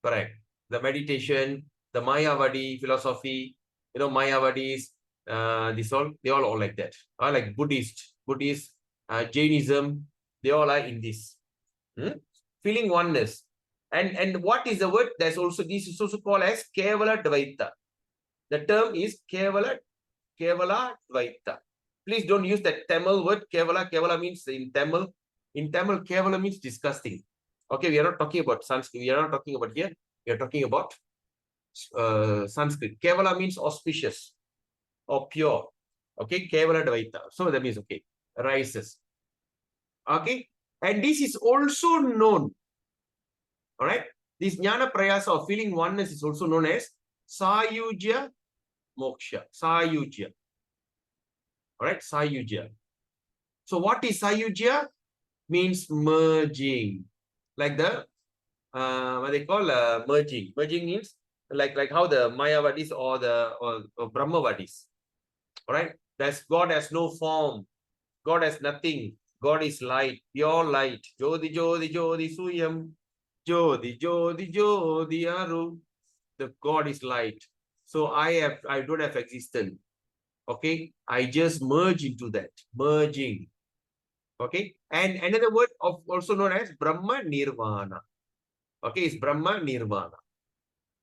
Correct. The meditation, the Mayavadi philosophy, Mayavadis, they all like that. Like Buddhist, Jainism, they all are in this. Feeling oneness. And what is the word? This is also called as Kevala Dvaita. The term is Kevala Dvaita. Please don't use that Tamil word Kevala. Kevala means in Tamil, Kevala means disgusting. Okay, we are not talking about Sanskrit. We are not talking about here. We are talking about Sanskrit. Kevala means auspicious or pure. Okay, Kevala Dvaita. So that means, okay, rises. Okay, and this is also known. All right, this jnana prayasa or feeling oneness is also known as sayujya moksha. Sayujya. All right, sayujya. So what is sayujya? Means merging. Like the what they call merging. Merging means like how the Mayavadis or Brahmavadis. All right, God has no form. God has nothing. God is light, pure light. Jodi Jodi Jodi Suyam. Jodi Jodi Jodi Aru. The God is light. So I don't have existence. Okay, I just merge into that. Merging. Okay, and another word of also known as Brahma Nirvana. Okay, it's Brahma Nirvana.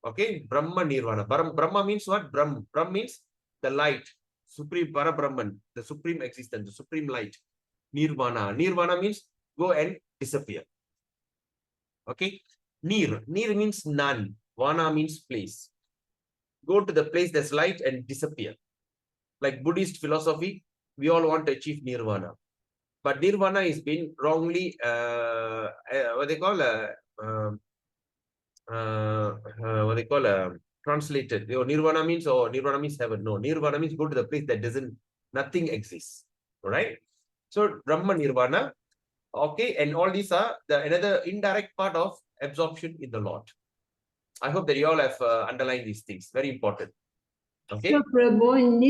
Okay, Brahma Nirvana. Brahma means what? Brahm means the light. Supreme Parabrahman, the supreme existence, the supreme light. Nirvana. Nirvana means go and disappear. Okay. Nir means none. Vana means place. Go to the place that's light and disappear. Like Buddhist philosophy, we all want to achieve nirvana. But nirvana is been wrongly, what they call, translated. Nirvana means, nirvana means heaven. No, nirvana means go to the place that nothing exists. All right. So Brahma Nirvana. Okay, and all these are another indirect part of absorption in the Lord. I hope that you all have underlined these things. Very important. Okay. So Prabhu, in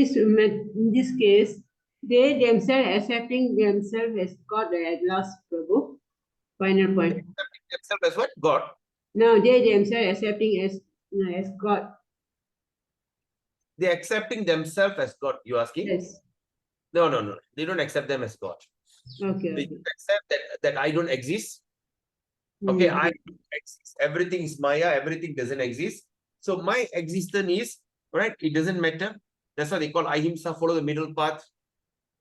this case, they themselves accepting themselves as God at last, Prabhu. Final point. Accepting themselves as what? God. No, they themselves accepting as God. They're accepting themselves as God. You asking? Yes. No. They don't accept them as God. Okay. They accept that I don't exist. Mm. Okay, I don't exist. Everything is Maya. Everything doesn't exist. So my existence is, right? It doesn't matter. That's why they call ahimsa, follow the middle path.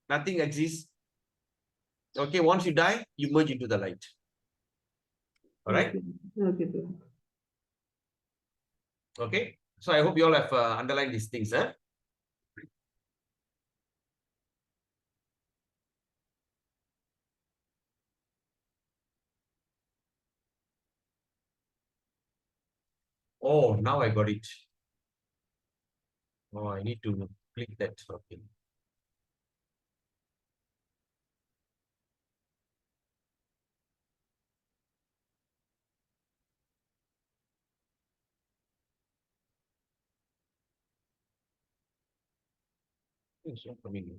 Nothing exists. Okay, once you die, you merge into the light. All right? Okay. Okay. So I hope you all have underlined these things. Huh? Oh, now I got it. Oh, I need to click that. Okay. It's not coming in.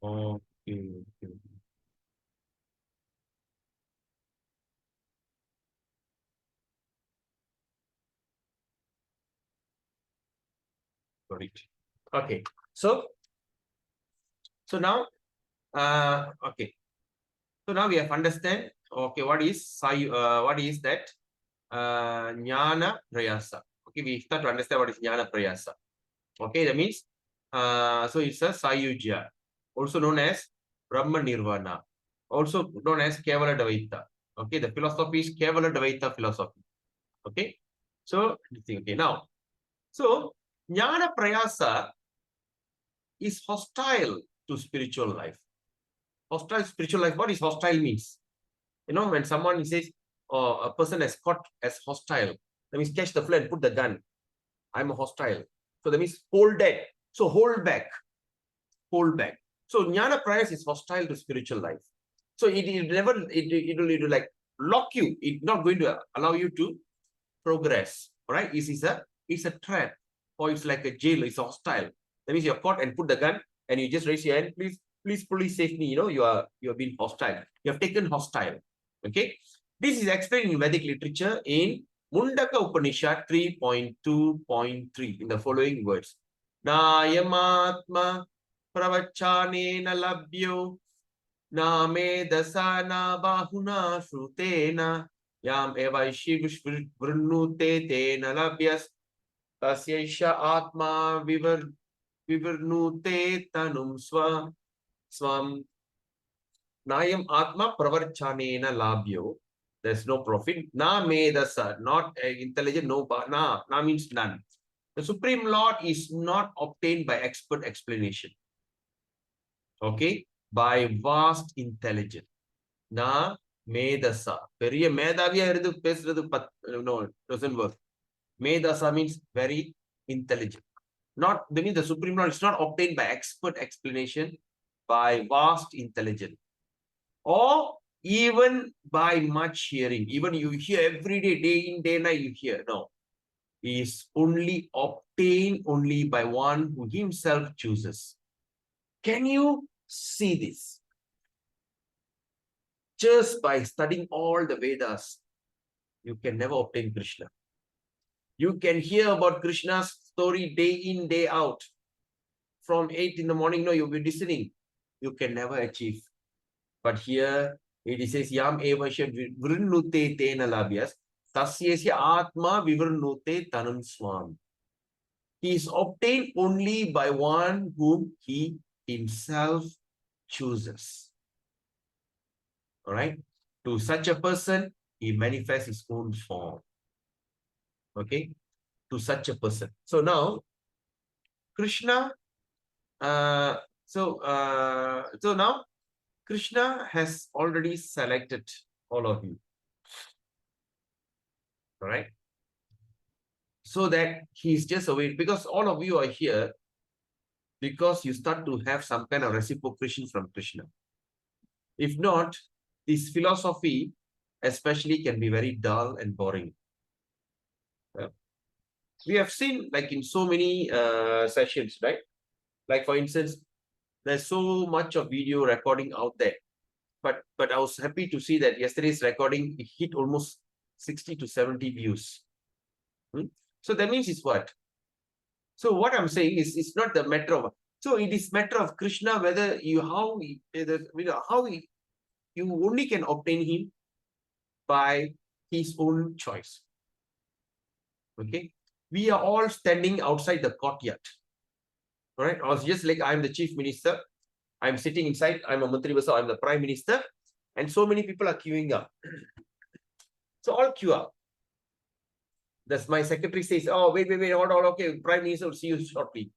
Okay. Got it. Okay. So now, okay. So now we have understand. Okay, what is that? Jnana prayasa. Okay, we start to understand what is jnana prayasa. Okay, that means so it's a sayujya, also known as Brahma Nirvana, also known as Kevala Dvaita. Okay, the philosophy is Kevala Dvaita philosophy. Okay, so okay now, so jnana prayasa is hostile to spiritual life. Hostile spiritual life. What is hostile means? When someone says, oh, a person is caught as hostile, that means catch the flame and put the gun. I'm a hostile. So that means hold that. So hold back. Hold back. So jnana prayas is hostile to spiritual life. So it will like lock you. It's not going to allow you to progress. All right? It's a trap, or it's like a jail. It's hostile. That means you're caught and put the gun, and you just raise your hand. Please save me. You have been hostile. You have taken hostile. Okay. This is explained in Vedic literature in Mundaka Upanishad 3.2.3 in the following words. Nayamatma pravachanena labhyo name dasana bahuna shrutena yam evaishi vrnute tena labhyas tasyaisha atma vivarnute tanum swam Nayam Atma Pravarchanena Labhyo. There's no profit. Na Medasa, not intelligent, no na means none. The Supreme Lord is not obtained by expert explanation. Okay? By vast intelligence. Na Medasa. Periya Medavya irudhu pesradhu no, doesn't work. Medasa means very intelligent. That means the Supreme Lord is not obtained by expert explanation, by vast intelligence. Or even by much hearing. Even you hear every day, day in, day night, you hear. No. He is only obtained only by one who himself chooses. Can you see this? Just by studying all the Vedas, you can never obtain Krishna. You can hear about Krishna's story day in, day out. From 8 in the morning, no, you'll be listening. You can never achieve. But here it says, Yam evasya vrinute tena labhyas, tasyasya atma vivrnute tanam swam. He is obtained only by one whom he himself chooses. All right? To such a person, he manifests his own form. Okay? To such a person. So now, Krishna, so now, Krishna has already selected all of you. All right? So that he's just away, because all of you are here because you start to have some kind of reciprocation from Krishna. If not, this philosophy especially can be very dull and boring. We have seen, like in so many sessions, right? Like for instance, there's so much of video recording out there. But I was happy to see that yesterday's recording hit almost 60 to 70 views. So that means it's what? So what I'm saying is, it's not the matter of, so it is matter of Krishna, whether you, you only can obtain him by his own choice. Okay? We are all standing outside the courtyard. All right? Or just like I'm the chief minister, I'm sitting inside, I'm a Mantri Vasa, I'm the prime minister, and so many people are queuing up. So all queue up. That's my secretary says, oh, wait, hold on, okay, prime minister will see you shortly.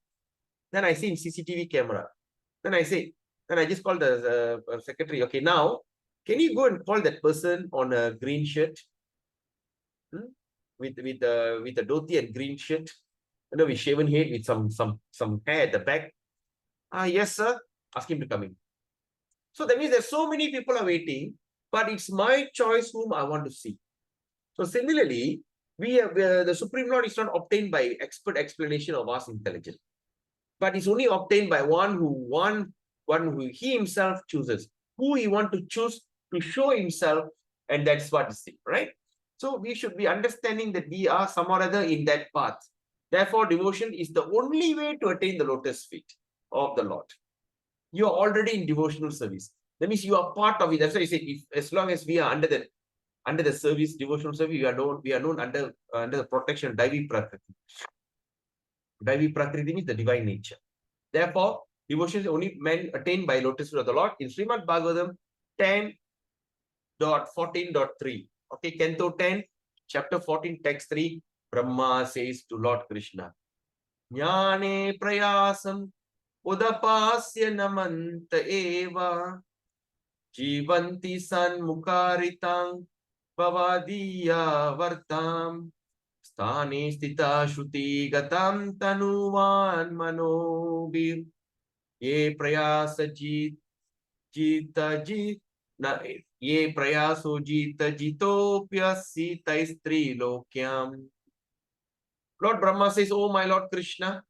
Then I see in CCTV camera. Then I just call the secretary, okay, now, can you go and call that person on a green shirt? With a dhoti and green shirt, with shaven head, with some hair at the back. Yes, sir. Ask him to come in. So that means there's so many people are waiting, but it's my choice whom I want to see. So similarly, we have the Supreme Lord is not obtained by expert explanation of vast intelligence, but it's only obtained by one who he himself chooses, who he want to choose to show himself, and that's what is it, right? So we should be understanding that we are some or other in that path. Therefore, devotion is the only way to attain the lotus feet of the Lord. You are already in devotional service. That means you are part of it. That's why I say, as long as we are under the service, devotional service, we are known under the protection of Daivi Prakriti. Daivi Prakriti means the divine nature. Therefore, devotion is only attained by lotus feet of the Lord. In Srimad Bhagavatam 10.14.3. Okay, Canto 10, chapter 14, text 3, Brahma says to Lord Krishna, Jnane prayasam udapasya namanta eva jivanti sanmukaritang bhavadiya vartam sthane stita shruti gatam tanuvan manobir ye prayasa jita ye prayaso jita jitopya sitastri lokyam. Lord Brahma says, oh my Lord Krishna,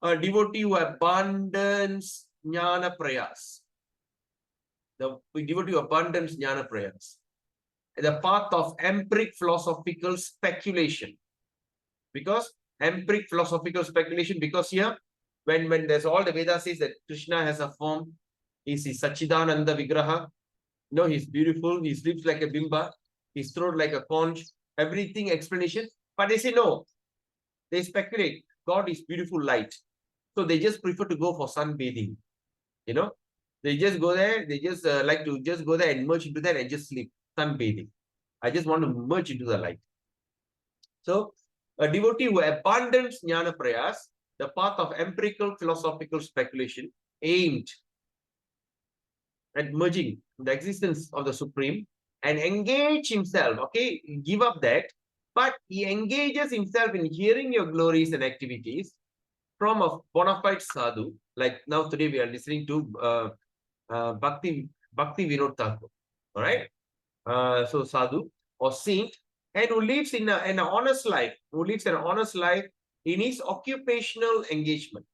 a devotee who abandons jnana prayas. The devotee who abandons jnana prayas. The path of empiric philosophical speculation. Because empiric philosophical speculation, because here, when there's all the Vedas says that Krishna has a form, he's Sachidananda Vigraha. No, he's beautiful, he sleeps like a bimba, his throat like a conch, everything explanation. But they say no. They speculate. God is beautiful light. So they just prefer to go for sunbathing. They just go there, they just like to just go there and merge into that and just sleep. Sunbathing. I just want to merge into the light. So a devotee who abandons jnana prayas, the path of empirical philosophical speculation aimed at merging the existence of the Supreme and engage himself, okay, give up that, but he engages himself in hearing your glories and activities from a bona fide sadhu, like now today we are listening to Bhaktivinoda Thakura, all right? So sadhu or saint, and who lives in an honest life, in his occupational engagement.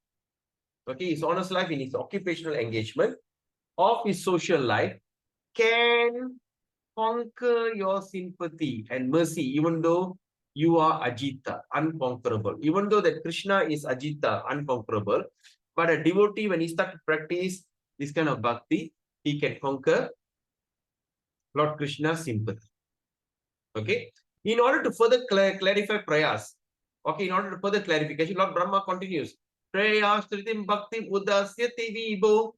Okay, his honest life in his occupational engagement of his social life can conquer your sympathy and mercy, even though you are Ajita, unconquerable. Even though that Krishna is Ajita, unconquerable, but a devotee, when he starts to practice this kind of bhakti, he can conquer Lord Krishna's sympathy. Okay. In order to further clarify prayas, okay, in order to further clarification, Lord Brahma continues. Prayas tritim bhakti udasyati vibo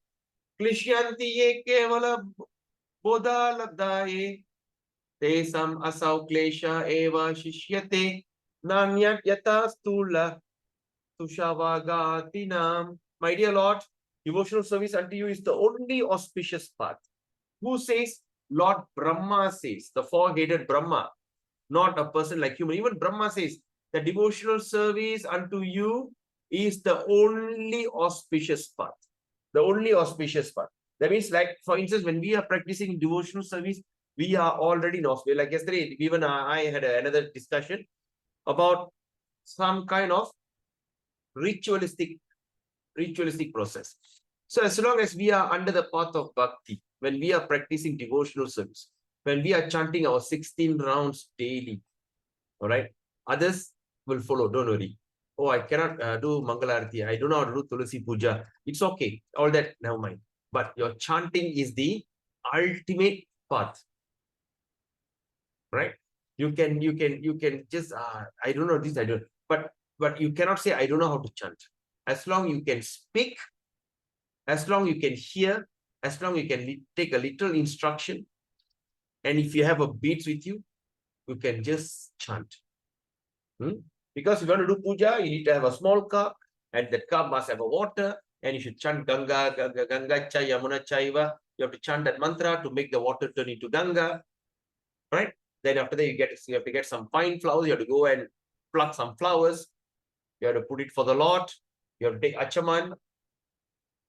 klishyanti ye kevala bodha labdaye tesam asau klesha eva shishyate nanyat yata stula tushavagadinam. My dear Lord, devotional service unto you is the only auspicious path. Who says? Lord Brahma says, the four-headed Brahma, not a person like human. Even Brahma says, the devotional service unto you is the only auspicious path. The only auspicious path. That means, like, for instance, when we are practicing devotional service, we are already in auspicious. Like yesterday, even I had another discussion about some kind of ritualistic process. So as long as we are under the path of bhakti, when we are practicing devotional service, when we are chanting our 16 rounds daily, all right, others will follow, don't worry. Oh, I cannot do Mangalarati, I don't know how to do Tulasi Puja. It's okay, all that, never mind. But your chanting is the ultimate path, right? You can just, I don't know this, I don't, but you cannot say, I don't know how to chant. As long you can speak, as long you can hear, as long you can take a little instruction, and if you have a beats with you, you can just chant. Because if you want to do puja, you need to have a small cup, and that cup must have a water, and you should chant Ganga, Ganga, Ganga, Chai, Yamuna, Chaiva. You have to chant that mantra to make the water turn into Ganga, right? Then after that, you have to get some fine flowers. You have to go and pluck some flowers. You have to put it for the Lord. You have to take achaman,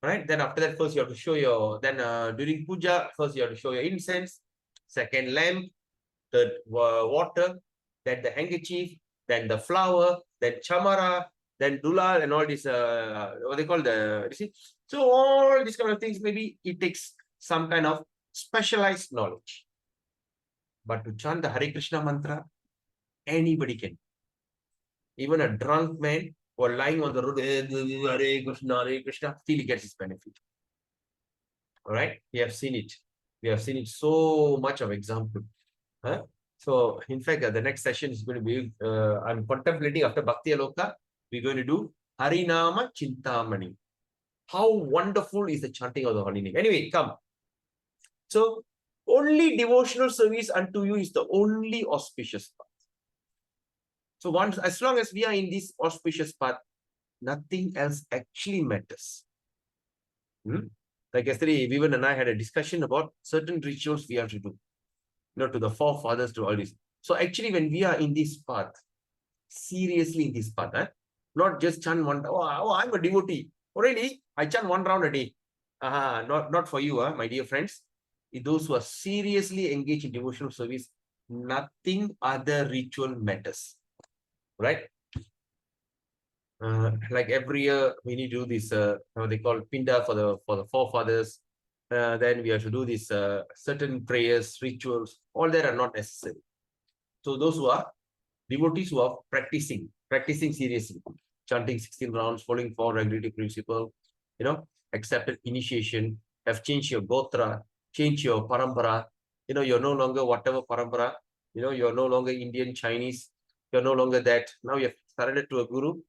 right? Then after that, first you have to show your, then during puja, first you have to show your incense, second lamp, third water, then the handkerchief, then the flower, then chamara, then dulal, and all this, what they call the, you see? So all these kind of things, maybe it takes some kind of specialized knowledge. But to chant the Hare Krishna mantra, anybody can. Even a drunk man or lying on the road, Hare Krishna, still he gets his benefit. All right, we have seen it. We have seen it so much of example. Huh? So, in fact, the next session is going to be, I'm contemplating after Bhaktiyaloka, we're going to do Harinama Chintamani. How wonderful is the chanting of the holy name. Anyway, come. So, only devotional service unto you is the only auspicious path. So, once, as long as we are in this auspicious path, nothing else actually matters. Like yesterday, Vivian and I had a discussion about certain rituals we have to do. To the forefathers, to all this. So actually, when we are in this path, seriously in this path, not just chant one, oh, I'm a devotee. Already, I chant one round a day. Not for you, my dear friends. Those who are seriously engaged in devotional service, nothing other ritual matters. Right? Like every year, we need to do this, what they call Pinda for the forefathers. Then we have to do these certain prayers, rituals, all that are not necessary. So those who are devotees who are practicing seriously, chanting 16 rounds, following 4 regulative principles, accepted initiation, have changed your gotra, changed your parampara, you're no longer whatever parampara, you're no longer Indian, Chinese, you're no longer that. Now you have surrendered to a guru.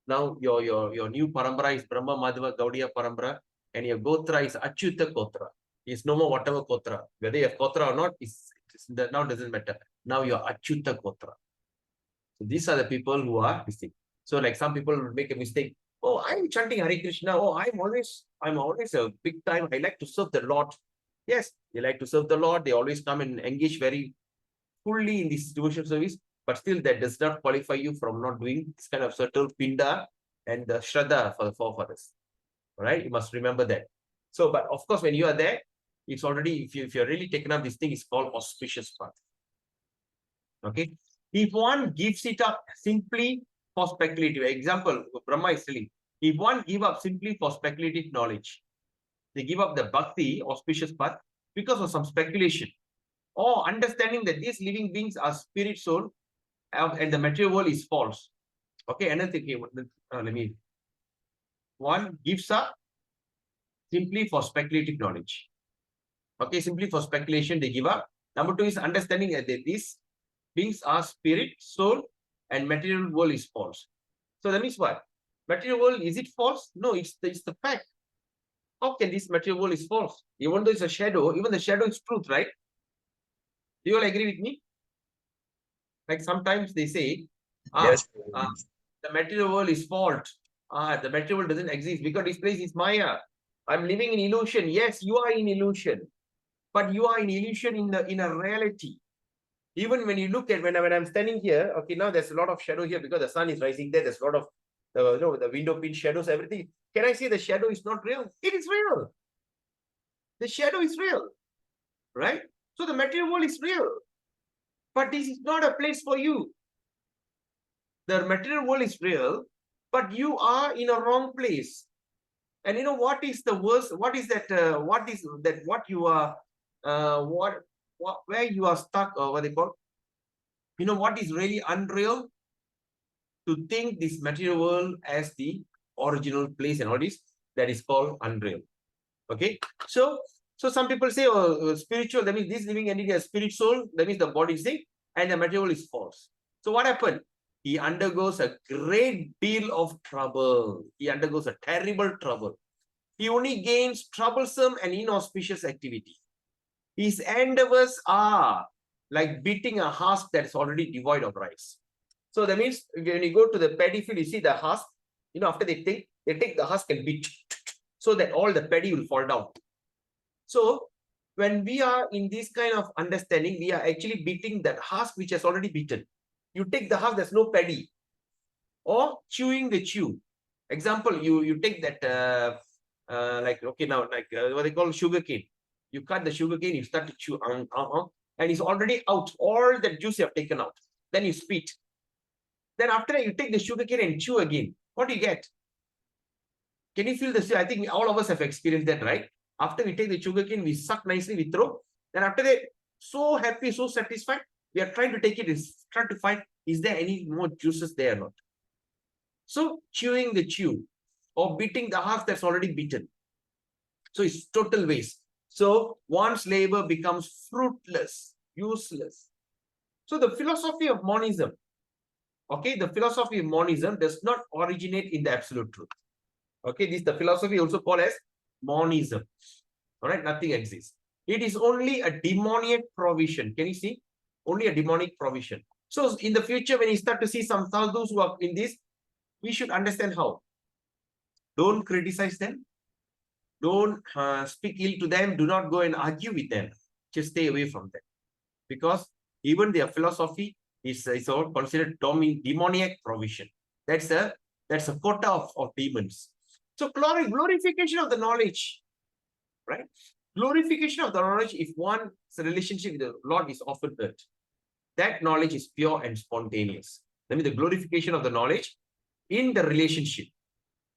Now your new parampara is Brahma Madhava Gaudiya parampara. And your gotra is Achyuta Gotra. It's no more whatever Gotra. Whether you have Gotra or not, now doesn't matter. Now you're Achyuta Gotra. So these are the people who are mistake. So like some people will make a mistake. Oh, I'm chanting Hare Krishna. Oh, I'm always a big time. I like to serve the Lord. Yes, they like to serve the Lord. They always come and engage very fully in this devotional service. But still, that does not qualify you from not doing this kind of subtle pinda and the shraddha for the forefathers. Right? You must remember that. So, but of course, when you are there, it's already, if you're really taken up, this thing is called auspicious path. Okay. If one gives it up simply for speculative, example, Brahma is telling, if one give up simply for speculative knowledge, they give up the bhakti, auspicious path, because of some speculation or understanding that these living beings are spirit soul and the material world is false. Okay, another thing, let me. One gives up simply for speculative knowledge. Okay, simply for speculation, they give up. Number two is understanding that these beings are spirit, soul, and material world is false. So that means what? Material world, is it false? No, it's the fact. How can this material world is false? Even though it's a shadow, even the shadow is truth, right? Do you all agree with me? Like sometimes they say, Yes. the material world is false. The material world doesn't exist because this place is Maya. I'm living in illusion. Yes, you are in illusion, but you are in illusion in a reality. Even when you look at when I'm standing here, okay, now there's a lot of shadow here because the sun is rising there. There's a lot of the window pin shadows, everything. Can I say the shadow is not real? It is real. The shadow is real, right? So the material world is real, but this is not a place for you. The material world is real, but you are in a wrong place. And you know what is the worst? What is that? What is that? What you are? Where you are stuck, or what they call? You know what is really unreal? To think this material world as the original place and all this, that is called unreal. Okay, so some people say, oh, spiritual, that means this living entity has spirit soul, that means the body is sick, and the material is false. So what happened? He undergoes a great deal of trouble. He undergoes a terrible trouble. He only gains troublesome and inauspicious activity. His endeavors are like beating a husk that's already devoid of rice. So that means when you go to the paddy field, you see the husk, you know, after they take the husk and beat so that all the paddy will fall down. So when we are in this kind of understanding, we are actually beating that husk which has already beaten. You take the husk, there's no paddy, or chewing the chew. Example, you take that like, okay, now like what they call sugar cane. You cut the sugar cane, you start to chew, and it's already out. All the juice you have taken out. Then you spit. Then after that, you take the sugar cane and chew again. What do you get? Can you feel this? I think all of us have experienced that, right? After we take the sugar cane, we suck nicely, we throw. Then after that, so happy, so satisfied, we are trying to take it, trying to find, is there any more juices there or not? So chewing the chew or beating the husk that's already beaten. So it's total waste. So one's labor becomes fruitless, useless. So the philosophy of monism, okay, the philosophy of monism does not originate in the absolute truth. Okay, this the philosophy also called as monism. All right, nothing exists. It is only a demoniac provision. Can you see? Only a demonic provision. So in the future, when you start to see some sadhus who are in this, we should understand how. Don't criticize them. Don't speak ill to them. Do not go and argue with them. Just stay away from them. Because even their philosophy is all considered demoniac provision. That's a quota of demons. So glorification of the knowledge, right? Glorification of the knowledge, if one's relationship with the Lord is often hurt, that knowledge is pure and spontaneous. That means the glorification of the knowledge in the relationship,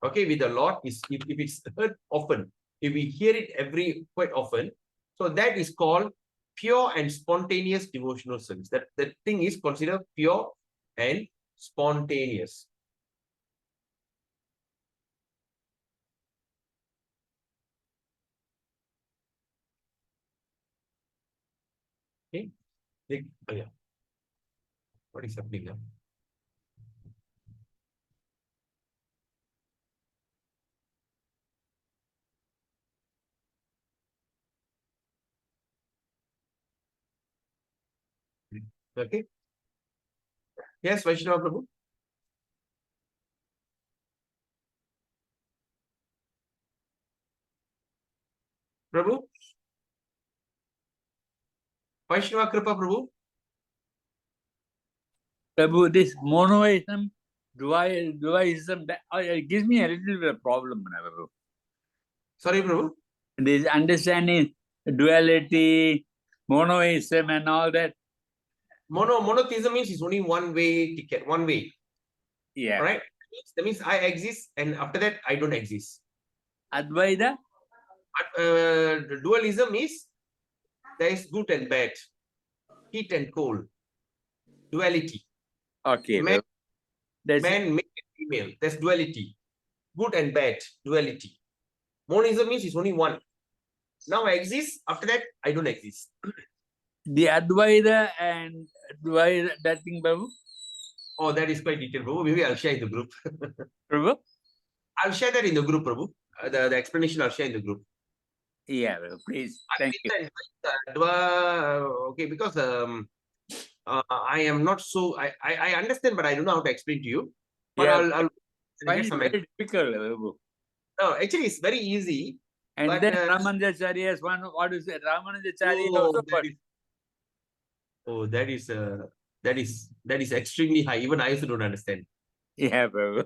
okay, with the Lord is, if it's heard often, if we hear it quite often, so that is called pure and spontaneous devotional service. That thing is considered pure and spontaneous. Okay. Oh yeah. What is happening now? Okay. Yes, Vaishnava Prabhu. Prabhu. Vaishnava Kripa Prabhu. Prabhu, this monoism, dualism, it gives me a little bit of problem, Prabhu. Sorry, Prabhu. This understanding duality, monoism and all that. Monotheism means it's only one way ticket, one way. Yeah. Right? That means I exist and after that I don't exist. Advaita? Dualism is there is good and bad, heat and cold, duality. Okay. Man, That's man, male and female. There's duality. Good and bad, duality. Monism means it's only one. Now I exist, after that, I don't exist. the Advaita and Advaita, that thing, Babu. Oh, that is quite detailed, Prabhu. Maybe I'll share in the group. Prabhu? I'll share that in the group, Prabhu. The explanation I'll share in the group. Yeah, Babu, please. Thank you. Okay, because I am not so I understand, but I don't know how to explain to you. But Yeah, I'll find get it some. very difficult, Babu. No, actually, it's very easy. And But, then Ramanujacharya's one, what is it? Ramanujacharya oh, also got. that is extremely high. Even I also don't understand. Yeah, Babu.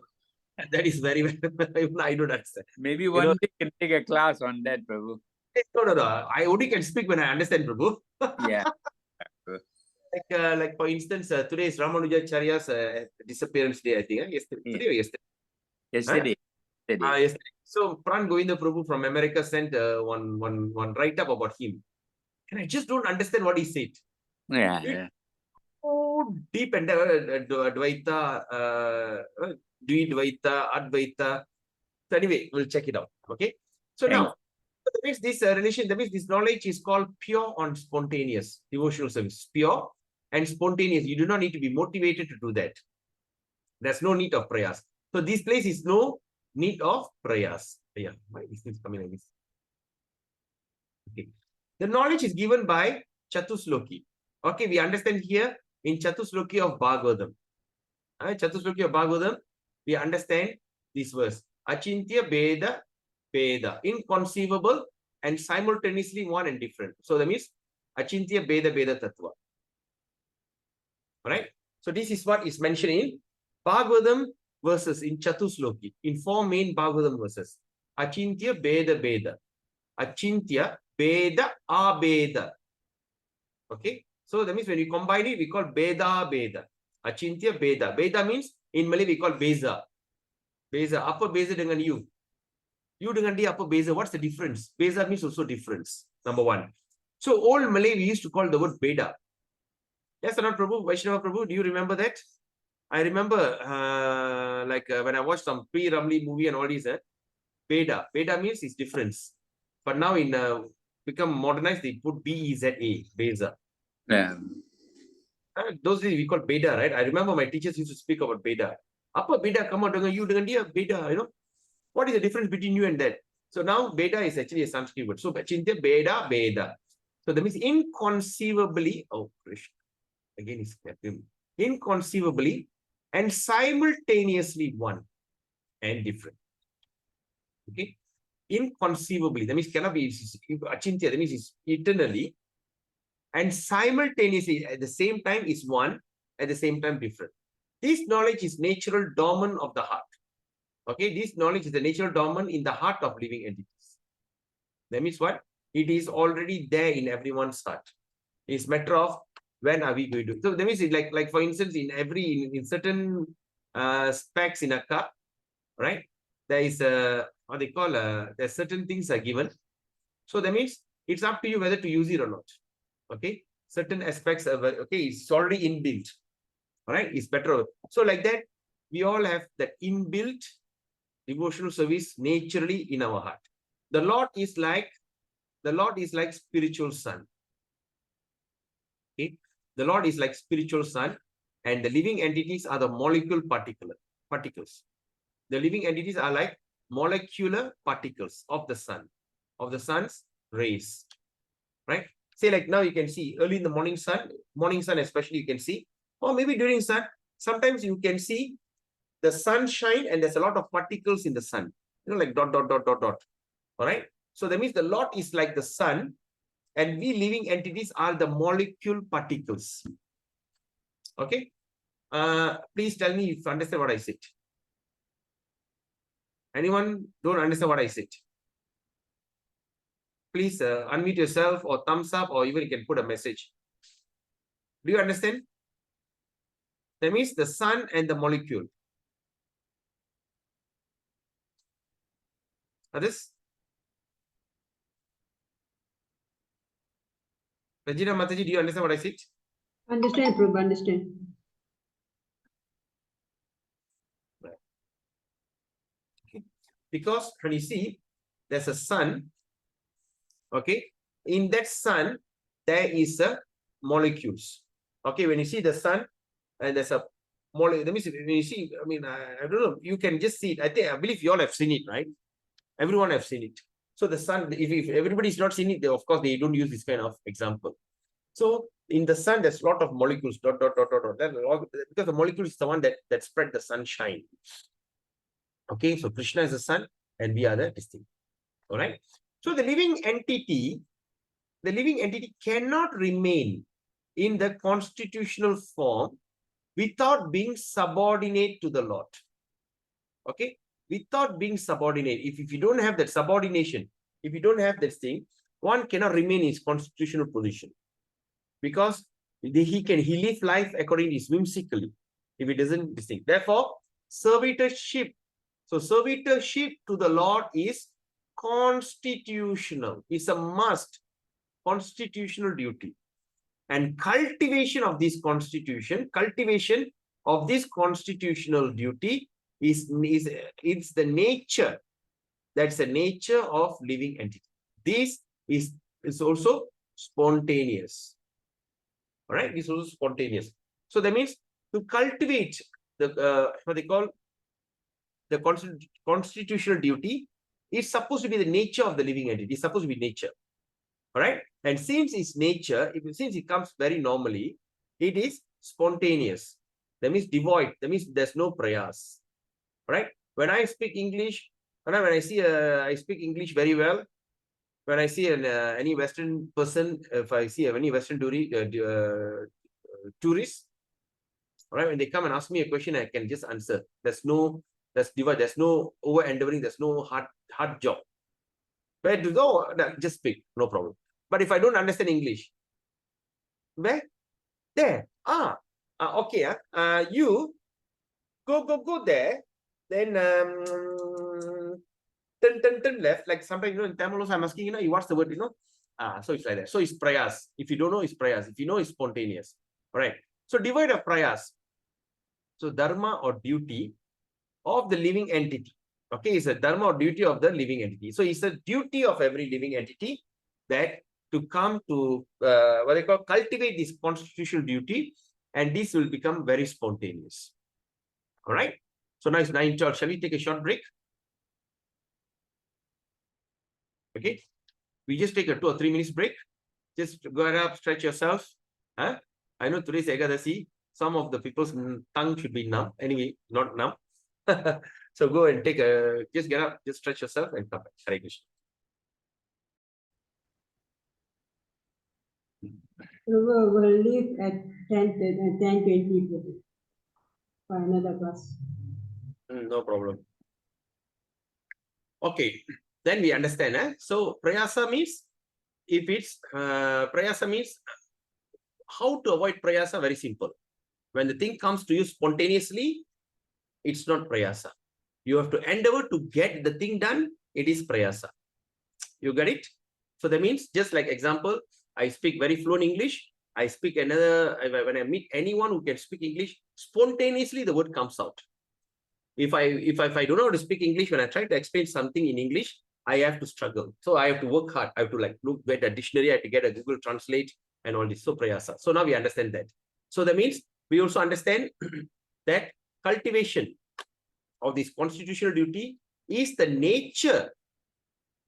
That is very even I don't understand. Maybe You one know, day you can take a class on that, Babu. no. I only can speak when I understand, Prabhu. Yeah. Like for instance, today is Ramanujacharya's disappearance day, I think. Yesterday, Yeah. today or yesterday? Yesterday. Yesterday. Yesterday. So Pran Govinda Prabhu from America sent one write-up about him. And I just don't understand what he said. Yeah. It's so deep and Dvaita, Dvaita, Advaita. So anyway, we'll check it out. Okay. So Thank now, that means this relation, that means this knowledge is called pure and spontaneous devotional service. Pure and spontaneous. You do not need to be motivated to do that. There's no need of prayers. So this place is no need of prayers. Yeah, why is this coming like this? Okay. The knowledge is given by Chatusloki. Okay, we understand here in Chatusloki of Bhagavatam. Chatusloki of Bhagavatam, we understand this verse. Achintya Beda Beda. Inconceivable and simultaneously one and different. So that means Achintya Beda Beda Tattva. Right? So this is what is mentioned in Bhagavatam verses in Chatusloki, in 4 main Bhagavatam verses. Achintya Beda Beda. Achintya Beda Abeda. Okay. So that means when we combine it, we call Beda Beda. Achintya Beda. Beda means in Malay we call Beza. Beza. Apa beza dengan you? You dengan dia apa beza? What's the difference? Beza means also difference. Number one. So old Malay we used to call the word Beda. Yes or not, Prabhu? Vaishnava Prabhu, do you remember that? I remember when I watched some pre-Ramli movie and all these, Beda. Beda means it's difference. But now in become modernized, they put B-E-Z-A, Beza. Yeah. Those days we call Beda, right? I remember my teachers used to speak about Beda. Apa Beda, come on, dengan you, dengan dia, Beda, you know? What is the difference between you and that? So now Beda is actually a Sanskrit word. So Achintya Beda, Beda. So that means inconceivably, oh Krishna, again is inconceivably and simultaneously one and different. Okay? Inconceivably, that means cannot be Achintya, that means it's eternally and simultaneously at the same time is one, at the same time different. This knowledge is natural dormant of the heart. Okay, this knowledge is the natural dormant in the heart of living entities. That means what? It is already there in everyone's heart. It's matter of when are we going to. So that means it like for instance, in certain specs in a cup, right? There is what they call there's certain things are given. So that means it's up to you whether to use it or not. Okay, certain aspects of okay, it's already inbuilt. All right, it's better. So like that, we all have that inbuilt devotional service naturally in our heart. The Lord is like spiritual sun. Okay, the Lord is like spiritual sun, and the living entities are the molecule particles. The living entities are like molecular particles of the sun, of the sun's rays. Right? Say like now you can see early in the morning sun especially you can see, or maybe during sun, sometimes you can see the sunshine and there's a lot of particles in the sun, you know, like dot. All right. So that means the Lord is like the sun and we living entities are the molecule particles. Okay. Please tell me if you understand what I said. Anyone don't understand what I said? Please unmute yourself or thumbs up, or even you can put a message. Do you understand? That means the sun and the molecule. Others? Regina Mataji, do you understand what I said? Understand, Prabhu, understand. Because when you see, there's a sun, okay? In that sun, there is a molecules. Okay, when you see the sun, and there's a molecule, that means when you see, I mean, I don't know, you can just see it. I believe you all have seen it, right? Everyone have seen it. So the sun, if everybody's not seen it, they, of course, they don't use this kind of example. So in the sun, there's a lot of molecules, dot, dot, dot, dot, dot. Because the molecule is the one that spread the sunshine. Okay, so Krishna is the sun and we are the distinct. All right. So the living entity cannot remain in the constitutional form without being subordinate to the Lord. Okay, without being subordinate. If you don't have that subordination, if you don't have this thing, one cannot remain in his constitutional position. Because he live life according to his whimsically, if he doesn't distinct. Therefore, servitorship. So servitorship to the Lord is constitutional. It's a must. Constitutional duty. And cultivation of this constitutional duty is it's the nature. That's the nature of living entity. This is also spontaneous. All right, this is also spontaneous. So that means to cultivate the what they call the constitutional duty is supposed to be the nature of the living entity. It's supposed to be nature. All right, and since it's nature, since it comes very normally, it is spontaneous. That means devoid. That means there's no prayas. All right. When I speak English, when I speak English very well. When I see any Western person, if I see any Western tourist, all right, when they come and ask me a question, I can just answer. There's no over endeavoring. There's no hard job. Where to go? Just speak, no problem. But if I don't understand English, where? There. Okay. You go there. Then turn left. Like sometimes, in Tamil also I'm asking, what's the word, so it's like that. So it's prayas. If you don't know, it's prayas. If you know, it's spontaneous. All right. So divide of prayas. So dharma or duty of the living entity. Okay, it's a dharma or duty of the living entity. So it's a duty of every living entity that to come to what they call cultivate this constitutional duty, and this will become very spontaneous. All right. So now it's 9:12. Shall we take a short break? Okay. We just take a 2 or 3 minutes break. Just go up, stretch yourself. I know today's Ekadasi. Some of the people's tongue should be numb. Anyway, not numb. So go and just get up, just stretch yourself and come back. Hare Krishna. We'll leave at 10:20 for another class. No problem. Okay, then we understand. So prayasa means, if it's prayasa means how to avoid prayasa. Very simple. When the thing comes to you spontaneously, it's not prayasa. You have to endeavor to get the thing done. It is prayasa. You get it? So that means, just like example, I speak very fluent English. I speak another, when I meet anyone who can speak English, spontaneously the word comes out. If I don't know how to speak English, when I try to explain something in English, I have to struggle. So I have to work hard. I have to look at a dictionary. I have to get a Google Translate and all this. So prayasa. So now we understand that. So that means we also understand that cultivation of this constitutional duty is the nature.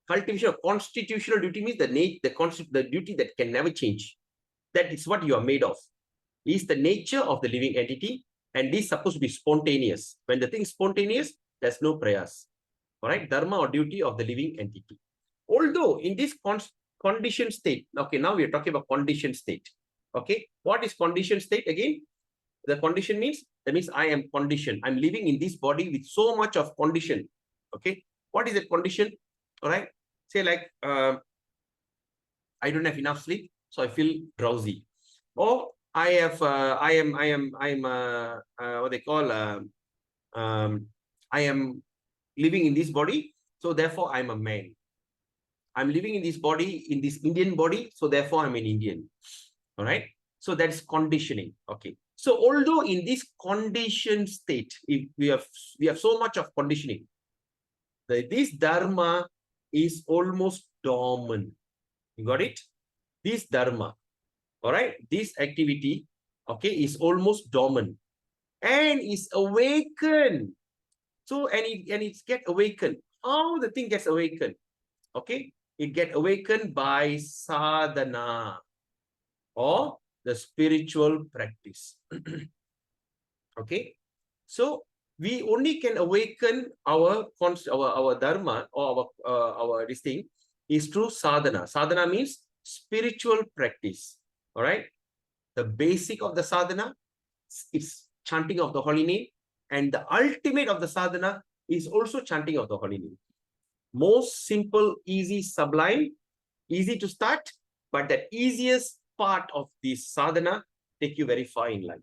Cultivation of constitutional duty means the duty that can never change. That is what you are made of. Is the nature of the living entity, and this is supposed to be spontaneous. When the thing is spontaneous, there's no prayas. All right, dharma or duty of the living entity. Although in this conditioned state, okay, now we are talking about conditioned state. Okay, what is conditioned state again? The condition means, that means I am conditioned. I'm living in this body with so much of condition. Okay, what is the condition? All right, say like I don't have enough sleep, so I feel drowsy. Or I am what they call I am living in this body, so therefore I'm a man. I'm living in this body, in this Indian body, so therefore I'm an Indian. All right. So that's conditioning. Okay. So although in this conditioned state, if we have so much of conditioning, This dharma is almost dormant. You got it? This dharma, all right, this activity, okay, is almost dormant and is awakened. So, and it get awakened. How the thing gets awakened? Okay, it get awakened by sadhana or the spiritual practice. Okay, so we only can awaken our dharma or our this thing is through sadhana. Sadhana means spiritual practice. All right, the basic of the sadhana is chanting of the holy name, and the ultimate of the sadhana is also chanting of the holy name. Most simple, easy, sublime, easy to start, but the easiest part of this sadhana take you very far in life.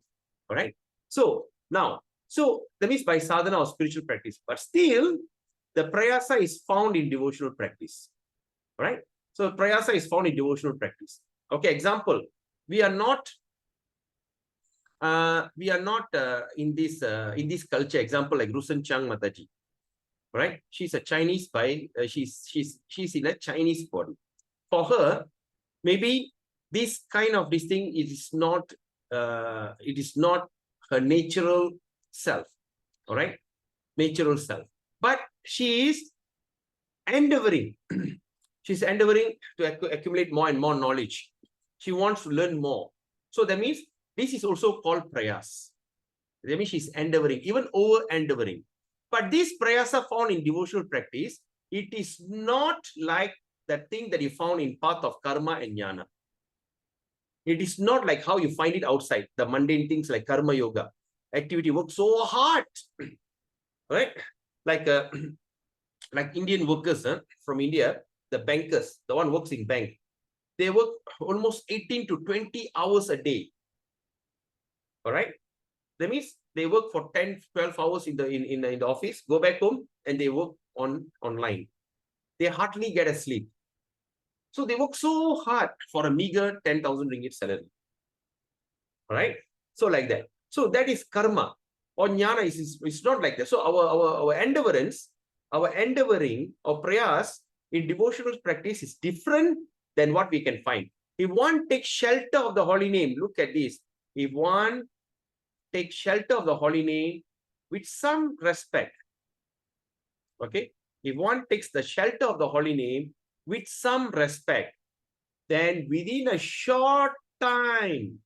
All right. So now, so that means by sadhana or spiritual practice, but still the prayasa is found in devotional practice. All right. So prayasa is found in devotional practice. Okay. Example: we are not in this culture. Example like Rusan Chang Mataji. Right? She's a Chinese she's in a Chinese body. For her, maybe this kind of this thing is not her natural self. All right, natural self. But she is endeavoring. She's endeavoring to accumulate more and more knowledge. She wants to learn more. So that means this is also called prayas. That means she's endeavoring, even over endeavoring. But this prayasa found in devotional practice, it is not like that thing that you found in path of karma and jnana. It is not like how you find it outside, the mundane things like karma yoga. Activity works so hard, right? Like Indian workers from India, the bankers, the one works in bank, they work almost 18 to 20 hours a day. All right? That means they work for 10, 12 hours in the office, go back home, and they work online. They hardly get a sleep. So they work so hard for a meager 10,000 ringgit salary. All right? So like that. So that is karma. Or jnana is not like that. So our endeavoring or prayas in devotional practice is different than what we can find. If one takes shelter of the holy name, look at this. If one takes shelter of the holy name with some respect, okay? If one takes the shelter of the holy name with some respect, then within a short time,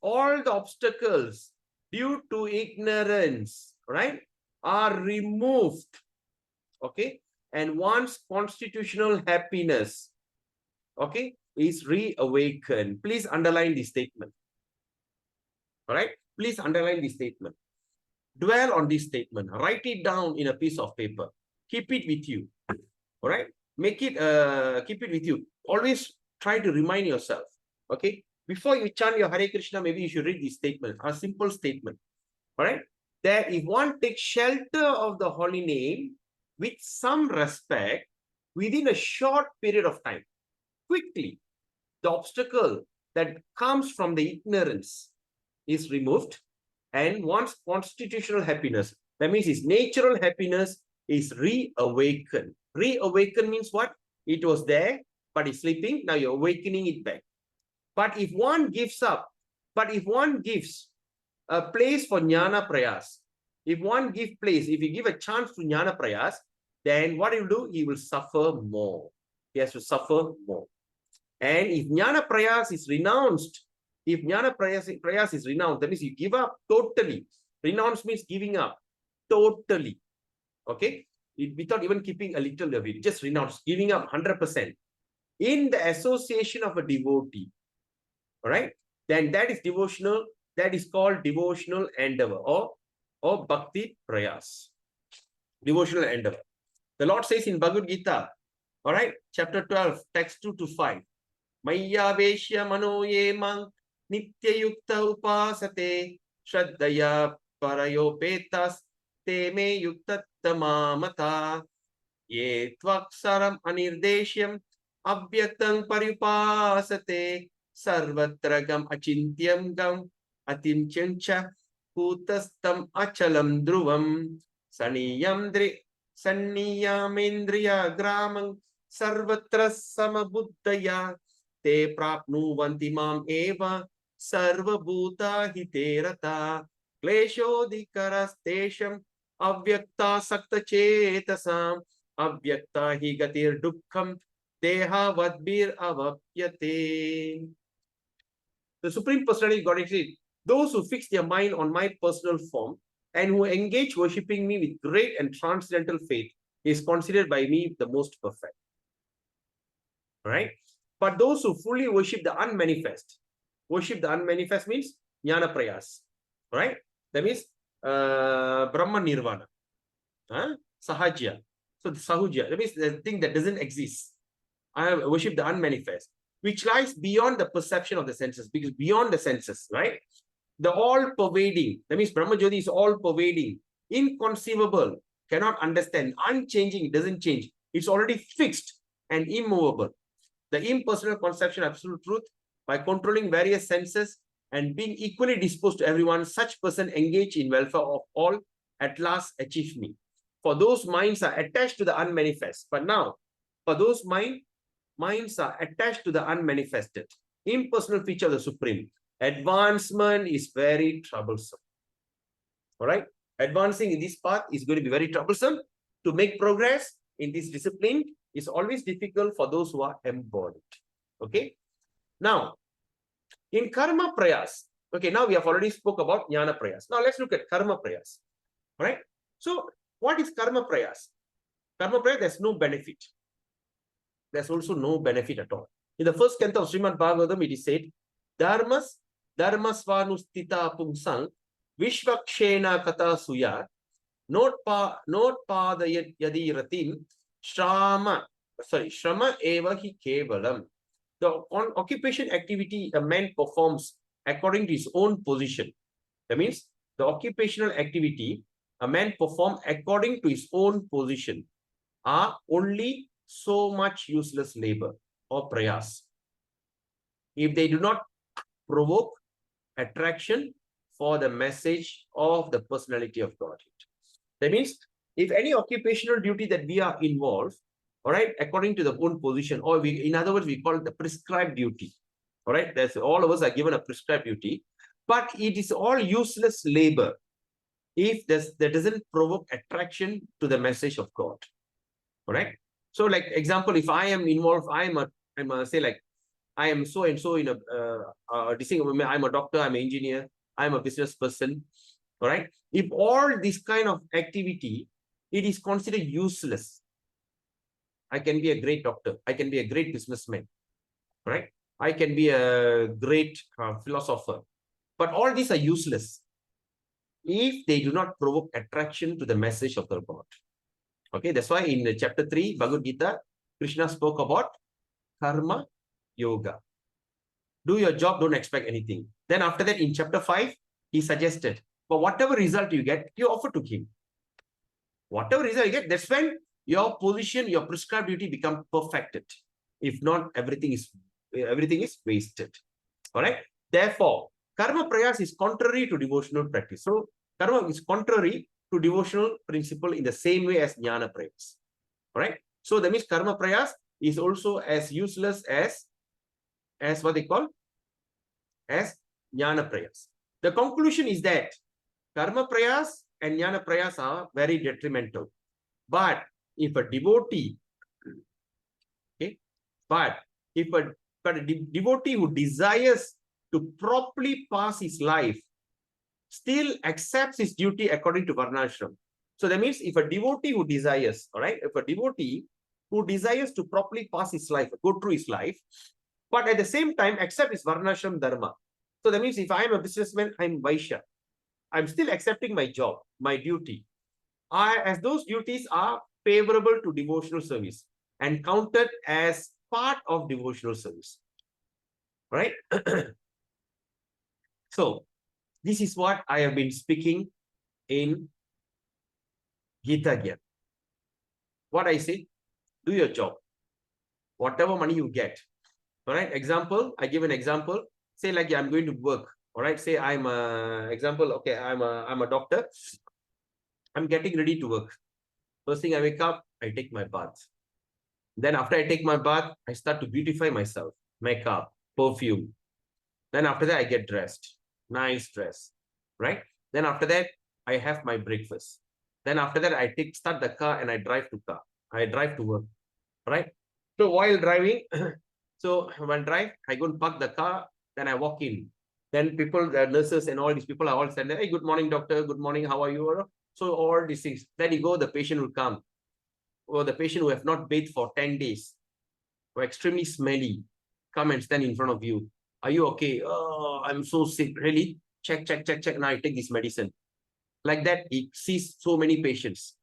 all the obstacles due to ignorance, right, are removed, okay? And one's constitutional happiness, okay, is reawakened. Please underline this statement. All right? Please underline this statement. Dwell on this statement. Write it down in a piece of paper. Keep it with you. All right? Keep it with you. Always try to remind yourself. Okay? Before you chant your Hare Krishna, maybe you should read this statement, a simple statement. All right? That if one takes shelter of the holy name with some respect, within a short period of time, quickly, the obstacle that comes from the ignorance is removed, and one's constitutional happiness, that means his natural happiness, is reawakened. Reawakened means what? It was there, but it's sleeping. Now you're awakening it back. But if one gives up, if one gives a place for jnana prayas, if one gives place, if you give a chance to jnana prayas, then what he will do? He will suffer more. He has to suffer more. And if jnana prayas is renounced, if jnana prayas is renounced, that means you give up totally. Renounce means giving up totally. Okay? Without even keeping a little of it. Just renounce, giving up 100%. In the association of a devotee. All right? Then that is devotional. That is called devotional endeavor or bhakti prayas. Devotional endeavor. The Lord says in Bhagavad Gita, all right, chapter 12, text 2 to 5. Maya Veshya Mano Ye Mang Nitya Yukta Upasate Shraddaya Parayopetas Te Me Yukta Tamamata Ye Tvaksaram Anirdeshyam Abhyaktam Paripasate Sarvatragam Achintyam Gam Atinchyancha Kutastam Achalam Dhruvam Saniyam Sanniyamendriya Gramang Sarvatra Samabuddhaya Te Prapnuvanti Mam Eva Sarva Bhuta Hiterata Kleshodikaras Tesham Avyakta Sakta Chetasam Avyakta Hi Gatir Dukkham Deha Vadbir Avapyate. The Supreme Personality of Godhead says, those who fix their mind on my personal form and who engage worshipping me with great and transcendental faith is considered by me the most perfect. Right? But those who fully worship the unmanifest means jnana prayas. Right? That means Brahma Nirvana. Sahajya. So the Sahujya, that means the thing that doesn't exist. I worship the unmanifest, which lies beyond the perception of the senses, because beyond the senses, right? The all-pervading, that means Brahma Jyoti is all-pervading, inconceivable, cannot understand, unchanging, it doesn't change. It's already fixed and immovable. The impersonal conception of absolute truth, by controlling various senses and being equally disposed to everyone, such person engaged in welfare of all, at last achieve me. For those minds are attached to the unmanifest. But now, for those minds are attached to the unmanifested, impersonal feature of the Supreme, advancement is very troublesome. All right? Advancing in this path is going to be very troublesome. To make progress in this discipline is always difficult for those who are embodied. Okay? Now, in karma prayas, okay, now we have already spoke about jnana prayas. Now let's look at karma prayas. All right? So, what is karma prayas? Karma prayas, there's no benefit. There's also no benefit at all. In the first canto of Srimad Bhagavatam, it is said, Dharmasvanustita pungsang Vishvakshena kata suya Notpadayat yadi ratim Shrama eva hi kevalam. The occupation activity a man performs according to his own position. That means the occupational activity a man performs according to his own position are only so much useless labor or prayas, if they do not provoke attraction for the message of the personality of Godhead. That means, if any occupational duty that we are involved, all right, according to the own position, or in other words, we call it the prescribed duty. All right, that's all of us are given a prescribed duty, but it is all useless labor if that doesn't provoke attraction to the message of God. All right. So, like example, if I am involved, I'm say like I am so and so in I'm a doctor, I'm an engineer, I'm a business person. All right. If all this kind of activity, it is considered useless. I can be a great doctor. I can be a great businessman. Right. I can be a great philosopher. But all these are useless if they do not provoke attraction to the message of the God. Okay, that's why in chapter 3, Bhagavad Gita, Krishna spoke about karma yoga. Do your job, don't expect anything. Then after that, in chapter 5, he suggested, for whatever result you get, you offer to him. Whatever result you get, that's when your position, your prescribed duty become perfected. If not, everything is wasted. All right. Therefore, karma prayas is contrary to devotional practice. So, karma is contrary to devotional principle in the same way as jnana prayas. All right. So, that means karma prayas is also as useless as what they call as jnana prayas. The conclusion is that karma prayas and jnana prayas are very detrimental. But if a devotee, devotee who desires to properly pass his life still accepts his duty according to varnashram. So that means if a devotee who desires, all right, if a devotee who desires to properly pass his life, go through his life, but at the same time accept his varnashram dharma. So that means if I am a businessman, I'm Vaishya. I'm still accepting my job, my duty. As those duties are favorable to devotional service and counted as part of devotional service. Right? So, this is what I have been speaking in Gita Gyan. What I say, do your job. Whatever money you get. All right, example, I give an example. Say like I'm going to work. All right, say I'm a example. Okay, I'm a doctor. I'm getting ready to work. First thing I wake up, I take my bath. Then after I take my bath, I start to beautify myself. Makeup, perfume. Then after that, I get dressed. Nice dress, right? Then after that, I have my breakfast. Then after that, I start the car and I drive to work, right? So while driving, so when drive, I go and park the car, then I walk in. Then people, the nurses and all these people are all standing, hey, good morning, doctor, good morning, how are you? So all these things. Then you go, the patient will come. Or the patient who have not bathed for 10 days, who are extremely smelly, come and stand in front of you. Are you okay? Oh, I'm so sick. Really? Check. Now I take this medicine. Like that, he sees so many patients.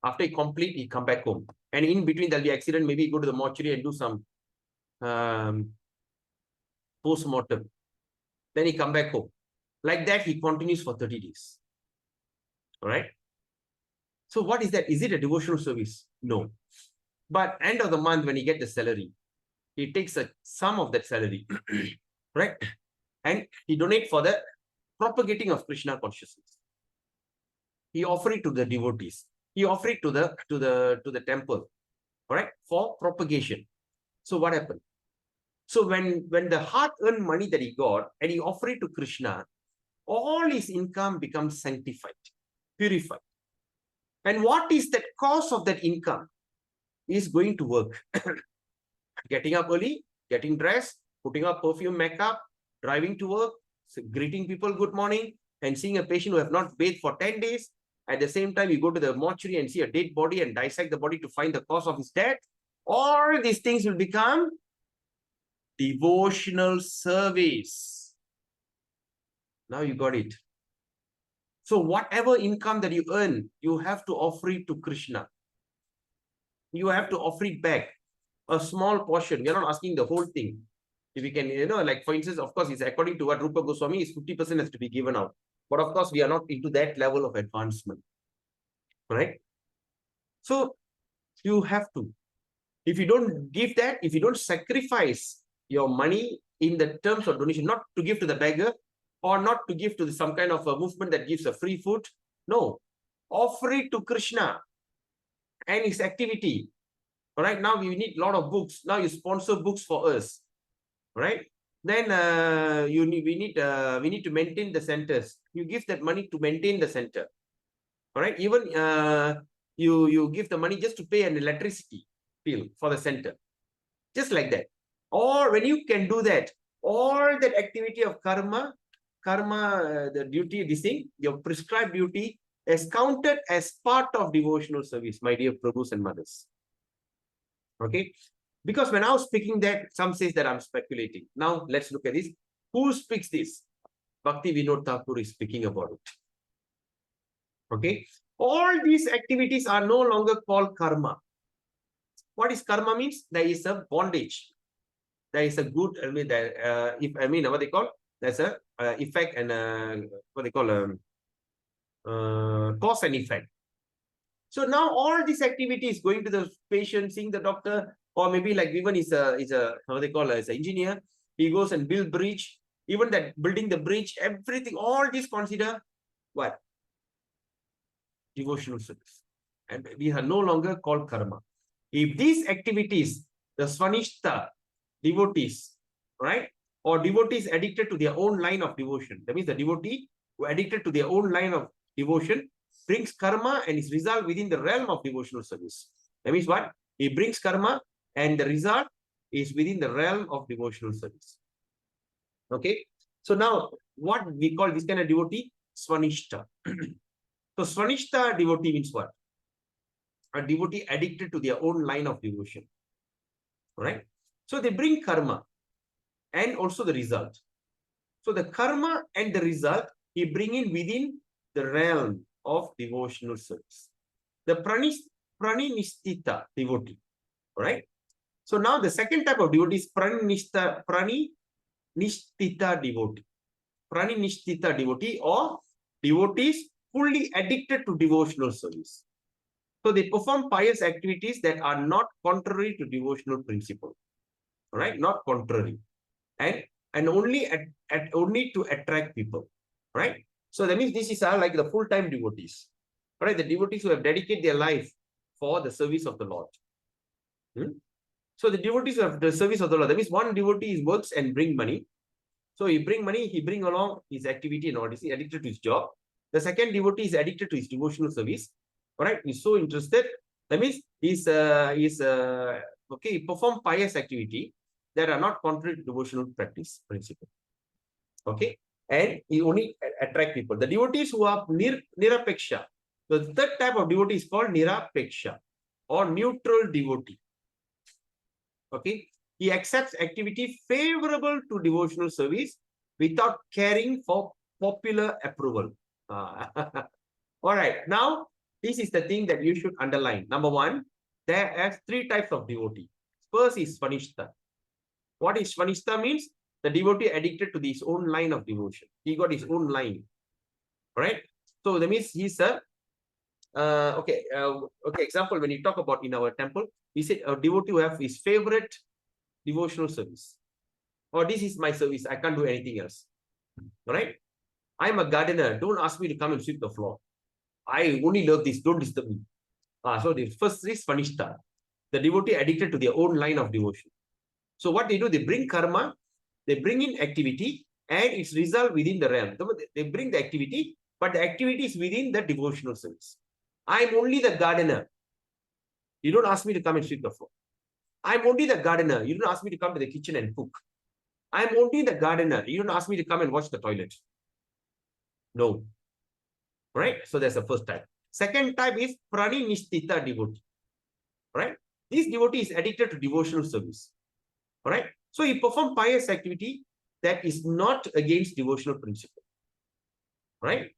After he complete, he come back home. And in between, there'll be accident. Maybe he go to the mortuary and do some post-mortem. Then he come back home. Like that, he continues for 30 days. All right? So what is that? Is it a devotional service? No. But end of the month, when he get the salary, he takes a sum of that salary, right? And he donate for the propagating of Krishna consciousness. He offer it to the devotees. He offer it to the temple, all right, for propagation. So what happened? So when the hard-earned money that he got and he offer it to Krishna, all his income becomes sanctified, purified. And what is that cause of that income? Is going to work. Getting up early, getting dressed, putting up perfume, makeup, driving to work, greeting people good morning, and seeing a patient who have not bathed for 10 days. At the same time, you go to the mortuary and see a dead body and dissect the body to find the cause of his death. All these things will become devotional service. Now you got it. So whatever income that you earn, you have to offer it to Krishna. You have to offer it back. A small portion. We are not asking the whole thing. If we can, like for instance, of course, it's according to what Rupa Goswami is 50% has to be given out. But of course, we are not into that level of advancement. Right? So you have to. If you don't give that, if you don't sacrifice your money in the terms of donation, not to give to the beggar or not to give to some kind of a movement that gives a free food. No. Offer it to Krishna and his activity. All right, now we need a lot of books. Now you sponsor books for us, right? Then we need to maintain the centers. You give that money to maintain the center. All right, even you give the money just to pay an electricity bill for the center, just like that. Or when you can do that, all that activity of karma, the duty, this thing, your prescribed duty is counted as part of devotional service, my dear Prabhus and mothers. Okay, because when I was speaking that, some says that I'm speculating. Now let's look at this. Who speaks this? Bhaktivinoda Thakura is speaking about it. Okay, all these activities are no longer called karma. What is karma means? There is a bondage. There is a good. What they call? There's a effect and what they call cause and effect. So now all these activities, going to the patient, seeing the doctor, or maybe like even is a how they call as an engineer, he goes and build bridge. Even that building the bridge, everything, all these consider what? Devotional service. And these are no longer called karma. If these activities, the svanishta, devotees, right? Or devotees addicted to their own line of devotion. That means the devotee who addicted to their own line of devotion brings karma and is result within the realm of devotional service. That means what? He brings karma and the result is within the realm of devotional service. Okay. So now what we call this kind of devotee? Svanishta. So Svanishta devotee means what? A devotee addicted to their own line of devotion. Right? So they bring karma and also the result. So the karma and the result, he bring in within the realm of devotional service. The praninistita devotee. Right? So now the second type of devotee is praninistita devotee. Praninistita devotee or devotees fully addicted to devotional service. So they perform pious activities that are not contrary to devotional principle. Right? Not contrary. And only only to attract people. Right? So that means this is like the full-time devotees. Right? The devotees who have dedicated their life for the service of the Lord. So the devotees of the service of the Lord, that means one devotee works and bring money. So he bring money, he bring along his activity and all this, he addicted to his job. The second devotee is addicted to his devotional service. All right, he's so interested. That means he perform pious activity that are not contrary to devotional practice principle. Okay, and he only attract people. The devotees who are nirapeksha. The third type of devotee is called nirapeksha or neutral devotee. Okay, he accepts activity favorable to devotional service without caring for popular approval. All right, now this is the thing that you should underline. Number one, there are three types of devotee. First is Svanishta. What is Svanishta means? The devotee addicted to his own line of devotion. He got his own line. All right. So that means he's a okay. Example, when you talk about in our temple, we said a devotee who have his favorite devotional service. Or this is my service. I can't do anything else. All right. I'm a gardener. Don't ask me to come and sweep the floor. I only love this. Don't disturb me. So the first is Svanishta. The devotee addicted to their own line of devotion. So what they do, they bring karma, they bring in activity, and it's resolved within the realm. They bring the activity, but the activity is within the devotional service. I'm only the gardener. You don't ask me to come and sweep the floor. I'm only the gardener. You don't ask me to come to the kitchen and cook. I'm only the gardener. You don't ask me to come and wash the toilet. No. Right? So that's the first type. Second type is Praninistita devotee. Right? This devotee is addicted to devotional service. All right. So he performs pious activity that is not against devotional principle. Right?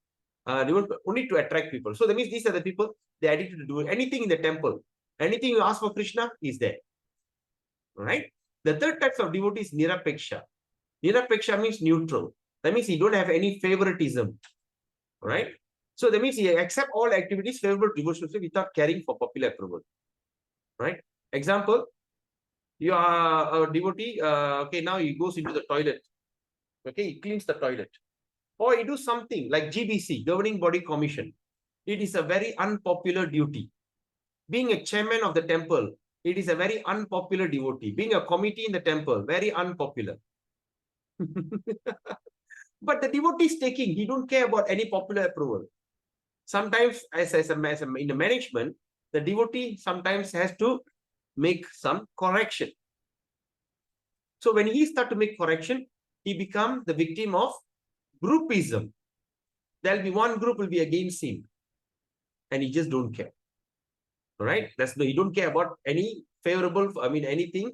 Only to attract people. So that means these are the people, they are addicted to do anything in the temple. Anything you ask for Krishna is there. All right. The third type of devotee is Nirapeksha. Nirapeksha means neutral. That means he don't have any favoritism. All right. So that means he accepts all activities favorable to devotional without caring for popular approval. Right? Example, you are a devotee, okay, now he goes into the toilet. Okay, he cleans the toilet. Or he do something like GBC, Governing Body Commission. It is a very unpopular duty. Being a chairman of the temple, it is a very unpopular devotee. Being a committee in the temple, very unpopular. But the devotee is taking, he don't care about any popular approval. Sometimes, as in the management, the devotee sometimes has to make some correction. So when he starts to make correction, he becomes the victim of groupism. There'll be one group will be against him, and he just don't care. All right, that's no, he don't care about any favorable, anything.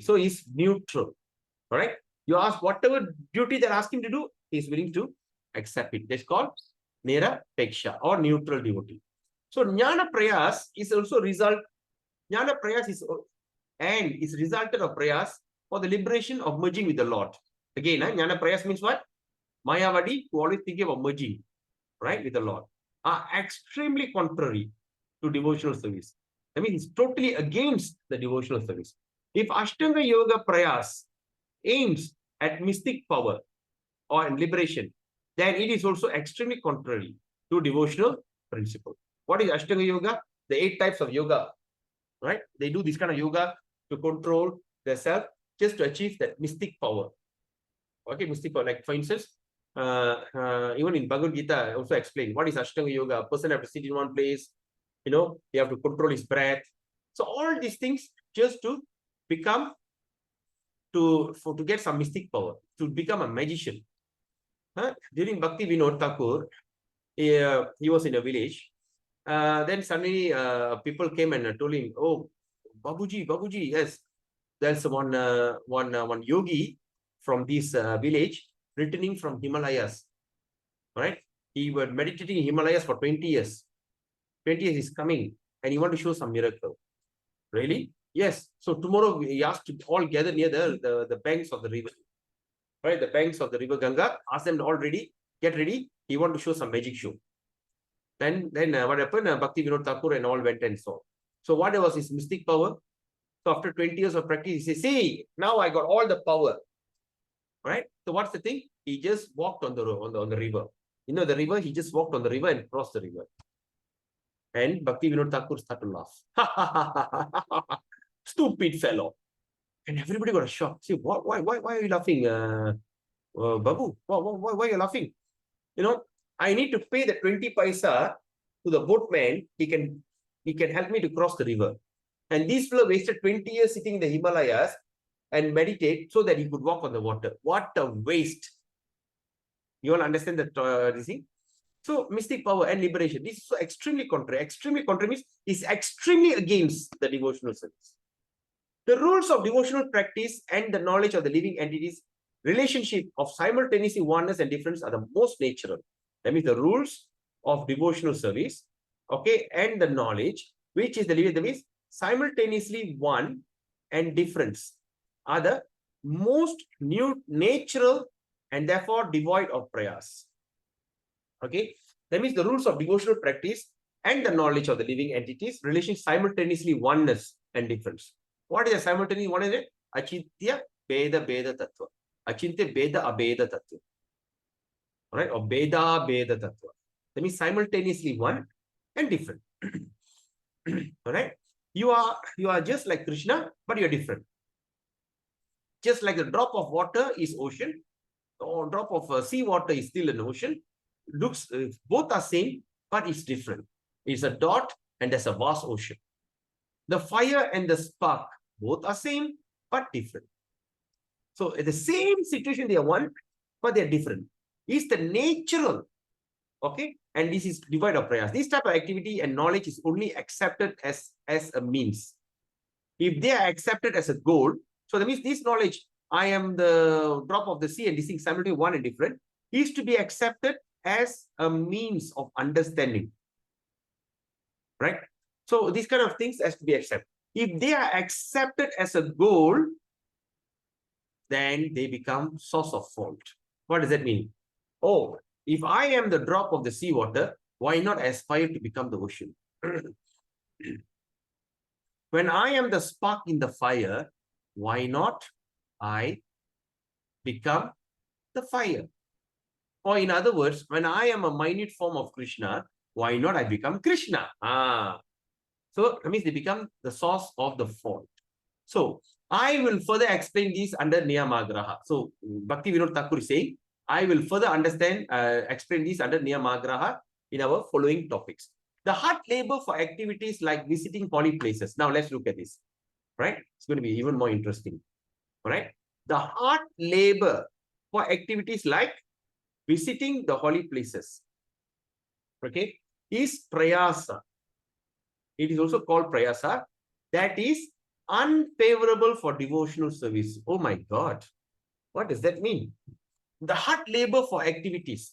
So he's neutral. All right, you ask whatever duty they're asking to do, he's willing to accept it. That's called Nirapeksha or neutral devotee. So Jnana Prayas is also result. Jnana Prayas is resulted of Prayas for the liberation of merging with the Lord. Again, Jnana Prayas means what? Mayavadi, who always think about merging, right, with the Lord, are extremely contrary to devotional service. I mean, it's totally against the devotional service. If Ashtanga Yoga Prayas aims at mystic power or liberation, then it is also extremely contrary to devotional principle. What is Ashtanga Yoga? The 8 types of yoga, right? They do this kind of yoga to control their self, just to achieve that mystic power. Okay, mystic power. Like for instance, even in Bhagavad Gita, I also explain what is Ashtanga Yoga. A person have to sit in one place, you have to control his breath. So all these things just to become, to get some mystic power, to become a magician. During Bhaktivinoda Thakur, he was in a village. Then suddenly people came and told him, "Oh, Babuji, yes, there's one yogi from this village returning from Himalayas. Right? He was meditating in Himalayas for 20 years. 20 years is coming, and he want to show some miracle." Really? Yes. So tomorrow he asked to all gather near the banks of the river. Right? The banks of the river Ganga. Ask them all ready, get ready. He want to show some magic show. Then what happened? Bhaktivinoda Thakur and all went and saw. So what was his mystic power? So after 20 years of practice, he says, "See, now I got all the power." Right? So what's the thing? He just walked on the river. The river. He just walked on the river and crossed the river. And Bhaktivinoda Thakur started to laugh. Stupid fellow. And everybody got a shock. See, why are you laughing, Babu? Why are you laughing? You know, I need to pay the 20 paisa to the boatman. He can help me to cross the river. And this fellow wasted 20 years sitting in the Himalayas and meditate so that he could walk on the water. What a waste. You all understand that this thing? So mystic power and liberation. This is so extremely contrary. Extremely contrary means is extremely against the devotional service. The rules of devotional practice and the knowledge of the living entities, relationship of simultaneously oneness and difference are the most natural. That means the rules of devotional service, okay, and the knowledge, which is the living, that means simultaneously one and difference, are the most natural and therefore devoid of prayas. Okay, that means the rules of devotional practice and the knowledge of the living entities, relation simultaneously oneness and difference. What is a simultaneous one? Is it? Achintya Beda Beda Tattva. Achintya Beda Abeda Tattva. All right, or Beda Beda Tattva. That means simultaneously one and different. All right, you are just like Krishna, but you are different. Just like a drop of water is ocean, or drop of sea water is still an ocean. Looks both are same, but it's different. It's a dot and there's a vast ocean. The fire and the spark both are same but different. So in the same situation they are one, but they are different. It's the natural, okay, and this is divide of prayers. This type of activity and knowledge is only accepted as a means. If they are accepted as a goal, so that means this knowledge, I am the drop of the sea and this thing simultaneously one and different, is to be accepted as a means of understanding, right? So these kind of things has to be accepted. If they are accepted as a goal, then they become source of fault. What does that mean? Oh, if I am the drop of the seawater, why not aspire to become the ocean? When I am the spark in the fire, why not I become the fire? Or in other words, when I am a minute form of Krishna, why not I become Krishna? So that means they become the source of the fault. So I will further explain this under Niyamagraha. So Bhaktivinoda Thakur is saying, I will further explain this under Niyamagraha in our following topics. The hard labor for activities like visiting holy places. Now let's look at this, right? It's going to be even more interesting, all right? The hard labor for activities like visiting the holy places, okay, is prayasa. It is also called prayasa. That is unfavorable for devotional service. Oh my God. What does that mean? The hard labor for activities.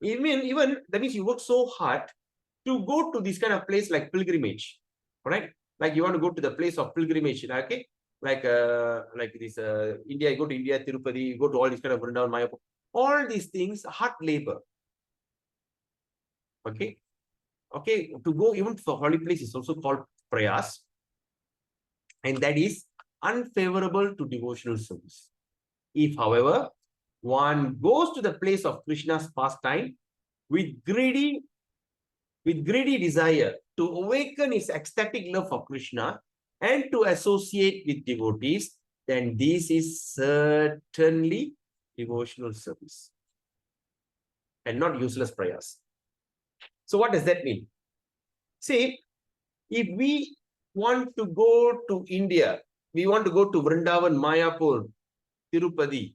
Even that means you work so hard to go to this kind of place like pilgrimage, right? Like you want to go to the place of pilgrimage, okay? Like this India, you go to India, Tirupati, you go to all these kind of Vrindavan, Mayapur. All these things, hard labor. Okay. Okay, to go even for holy place is also called prayas. And that is unfavorable to devotional service. If, however, one goes to the place of Krishna's pastime with greedy desire to awaken his ecstatic love for Krishna and to associate with devotees, then this is certainly devotional service and not useless prayers. So what does that mean? See, if we want to go to India, we want to go to Vrindavan, Mayapur, Tirupati,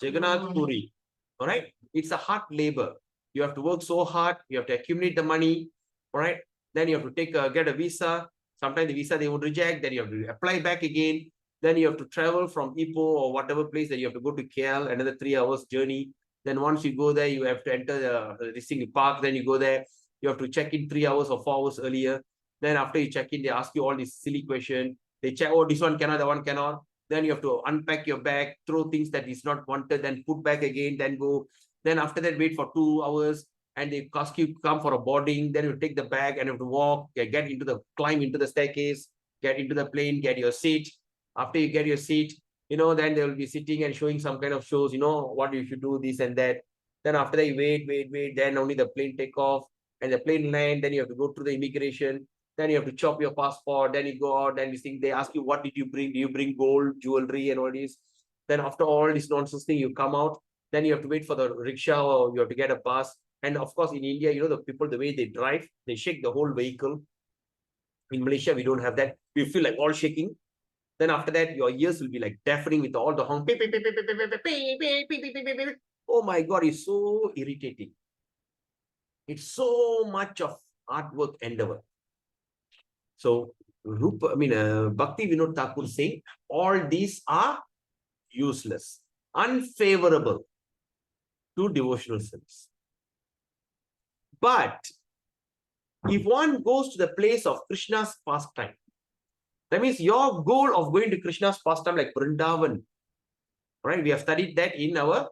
Jagannath Puri, all right? It's a hard labor. You have to work so hard. You have to accumulate the money, all right? Then you have to get a visa. Sometimes the visa they would reject. Then you have to apply back again. Then you have to travel from Ipoh or whatever place that you have to go to KL, another 3 hours journey. Then once you go there, you have to enter the park. Then you go there. You have to check in 3 hours or 4 hours earlier. Then after you check in, they ask you all these silly questions. They check, oh, this one cannot, that one cannot. Then you have to unpack your bag, throw things that is not wanted, then put back again, then go. Then after that, wait for 2 hours. And they ask you to come for a boarding. Then you take the bag and you have to walk, climb into the staircase, get into the plane, get your seat. After you get your seat, then they will be sitting and showing some kind of shows, what you should do, this and that. Then after that, you wait. Then only the plane take off. and the plane land, then you have to go through the immigration, then you have to chop your passport, then you go out, then you think they ask you, what did you bring? Do you bring gold, jewelry, and all this? Then after all this nonsense thing, you come out, then you have to wait for the rickshaw, or you have to get a bus. And of course, in India, you know, the people, the way they drive, they shake the whole vehicle. In Malaysia, we don't have that. We feel like all shaking. Then after that, your ears will be like deafening with all the honk. Oh my God, it's so irritating. It's so much of artwork endeavor. So, Bhaktivinoda Thakur saying, all these are useless, unfavorable to devotional service. But if one goes to the place of Krishna's pastime, that means your goal of going to Krishna's pastime like Vrindavan, right? We have studied that in our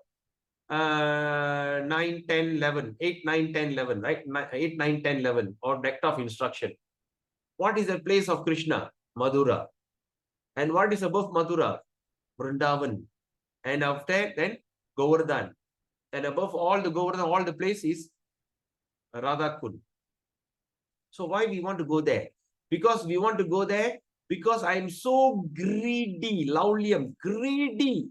9, 10, 11, 8, 9, 10, 11, right? 8, 9, 10, 11, or Nectar of instruction. What is the place of Krishna? Madhura. And what is above Madhura? Vrindavan. And after then, Govardhan. And above all the Govardhan, all the place is Radha Kund. So why we want to go there? Because we want to go there because I am so greedy, lauliam, greedy.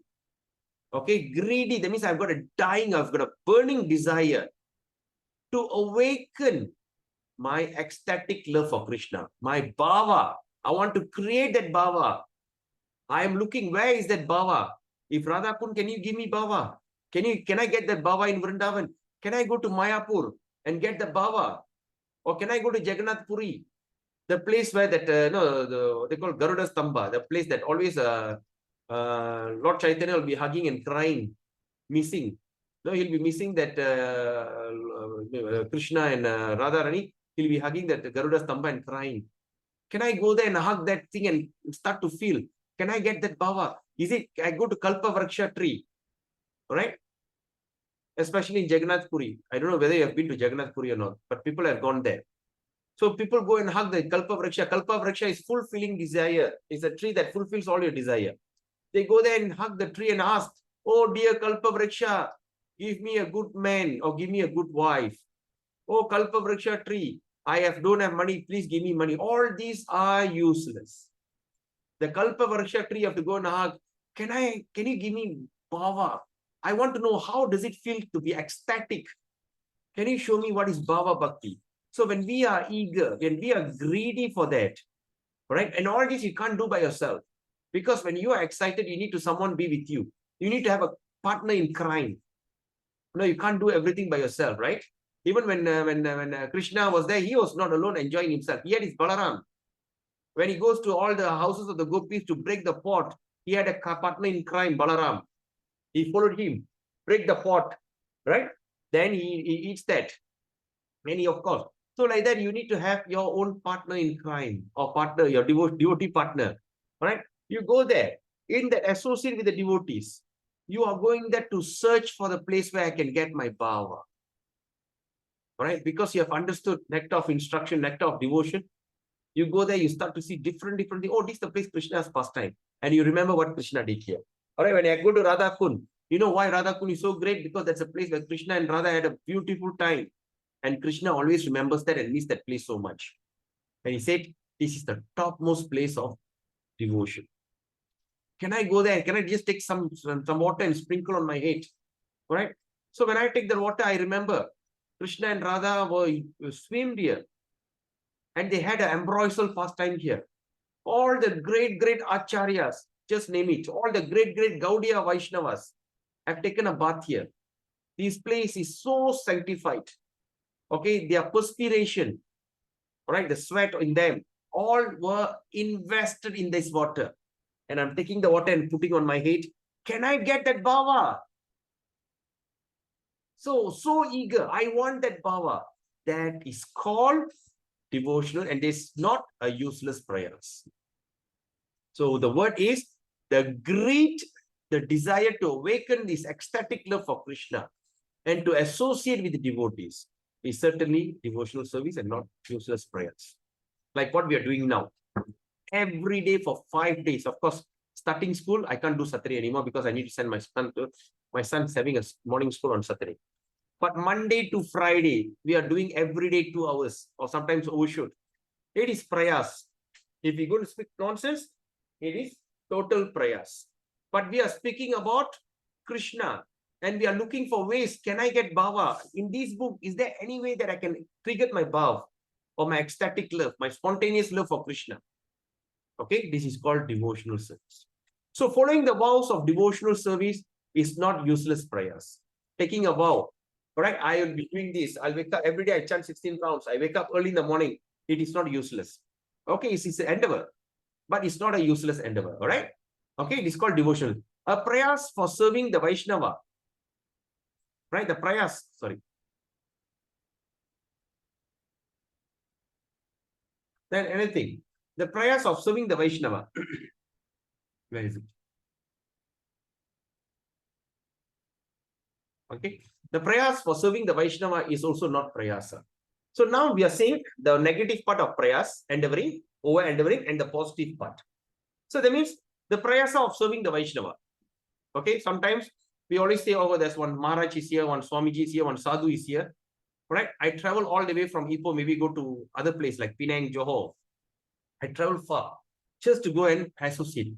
Okay, greedy. That means I've got a burning desire to awaken my ecstatic love for Krishna, my bhava. I want to create that bhava. I am looking, where is that bhava? If Radha Kund, can you give me bhava? Can I get that bhava in Vrindavan? Can I go to Mayapur and get the bhava? Or can I go to Jagannath Puri, the place where that they call Garuda Stamba, the place that always Lord Chaitanya will be hugging and crying, missing. No, he'll be missing that Krishna and Radharani. He'll be hugging that Garuda Stamba and crying. Can I go there and hug that thing and start to feel? Can I get that bhava? Is it, I go to Kalpa Vraksha tree, right? Especially in Jagannath Puri. I don't know whether you have been to Jagannath Puri or not, but people have gone there. So people go and hug the Kalpa Vraksha. Kalpa Vraksha is fulfilling desire. It's a tree that fulfills all your desire. They go there and hug the tree and ask, oh dear Kalpa Vraksha, give me a good man or give me a good wife. Oh Kalpa Vraksha tree, don't have money, please give me money. All these are useless. The Kalpa Vraksha tree, you have to go and hug. Can you give me bhava? I want to know, how does it feel to be ecstatic? Can you show me what is bhava bhakti? So when we are eager, when we are greedy for that, right? And all this you can't do by yourself. Because when you are excited, you need to someone be with you. You need to have a partner in crime. No, you can't do everything by yourself, right? Even when Krishna was there, he was not alone enjoying himself. He had his Balaram. When he goes to all the houses of the gopis to break the pot, he had a partner in crime, Balaram. He followed him, break the pot, right? Then he eats that. And he, of course. So like that, you need to have your own partner in crime, or partner, your devotee partner, right? You go there, in that associate with the devotees. You are going there to search for the place where I can get my bhava. Right? Because you have understood nectar of instruction, nectar of devotion. You go there, you start to see different things. Oh, this is the place Krishna's pastime. And you remember what Krishna did here. All right, when I go to Radha Kund, you know why Radha Kund is so great? Because that's a place where Krishna and Radha had a beautiful time. And Krishna always remembers that and misses that place so much. And he said, this is the topmost place of devotion. Can I go there? Can I just take some water and sprinkle on my head? All right. So when I take the water, I remember Krishna and Radha were swimmed here. And they had an ambrosial pastime here. All the great acharyas, just name it, all the great Gaudiya Vaishnavas have taken a bath here. This place is so sanctified. Okay, their perspiration, right, the sweat in them, all were invested in this water. And I'm taking the water and putting on my head. Can I get that bhava? So eager. I want that bhava. That is called devotional, and it's not a useless prayers. So the word is the desire to awaken this ecstatic love for Krishna and to associate with the devotees is certainly devotional service and not useless prayers. Like what we are doing now. Every day for 5 days. Of course, starting school, I can't do Saturday anymore because I need to send my son to, my son's having a morning school on Saturday. But Monday to Friday, we are doing every day 2 hours or sometimes overshoot. It is prayas. If we go to speak nonsense, it is total prayas. But we are speaking about Krishna and we are looking for ways. Can I get bhava? In this book, is there any way that I can trigger my bhava or my ecstatic love, my spontaneous love for Krishna? Okay, this is called devotional service. So following the vows of devotional service is not useless prayers. Taking a vow, all right, I will be doing this. I'll wake up every day, I chant 16 rounds. I wake up early in the morning. It is not useless. Okay, it's an endeavor, but it's not a useless endeavor, all right? Okay, it is called devotional. A prayers for serving the Vaishnava, right? The prayers, sorry. Then anything. The prayers of serving the Vaishnava. Where is it? Okay. The prayers for serving the Vaishnava is also not prayasa. So now we are saying the negative part of prayas, endeavoring, over endeavoring, and the positive part. So that means the prayasa of serving the Vaishnava. Okay. Sometimes we always say, oh, there's one Maharaj is here, one Swamiji is here, one Sadhu is here. Right. I travel all the way from Ipoh, maybe go to other place like Penang, Johor. I travel far just to go and associate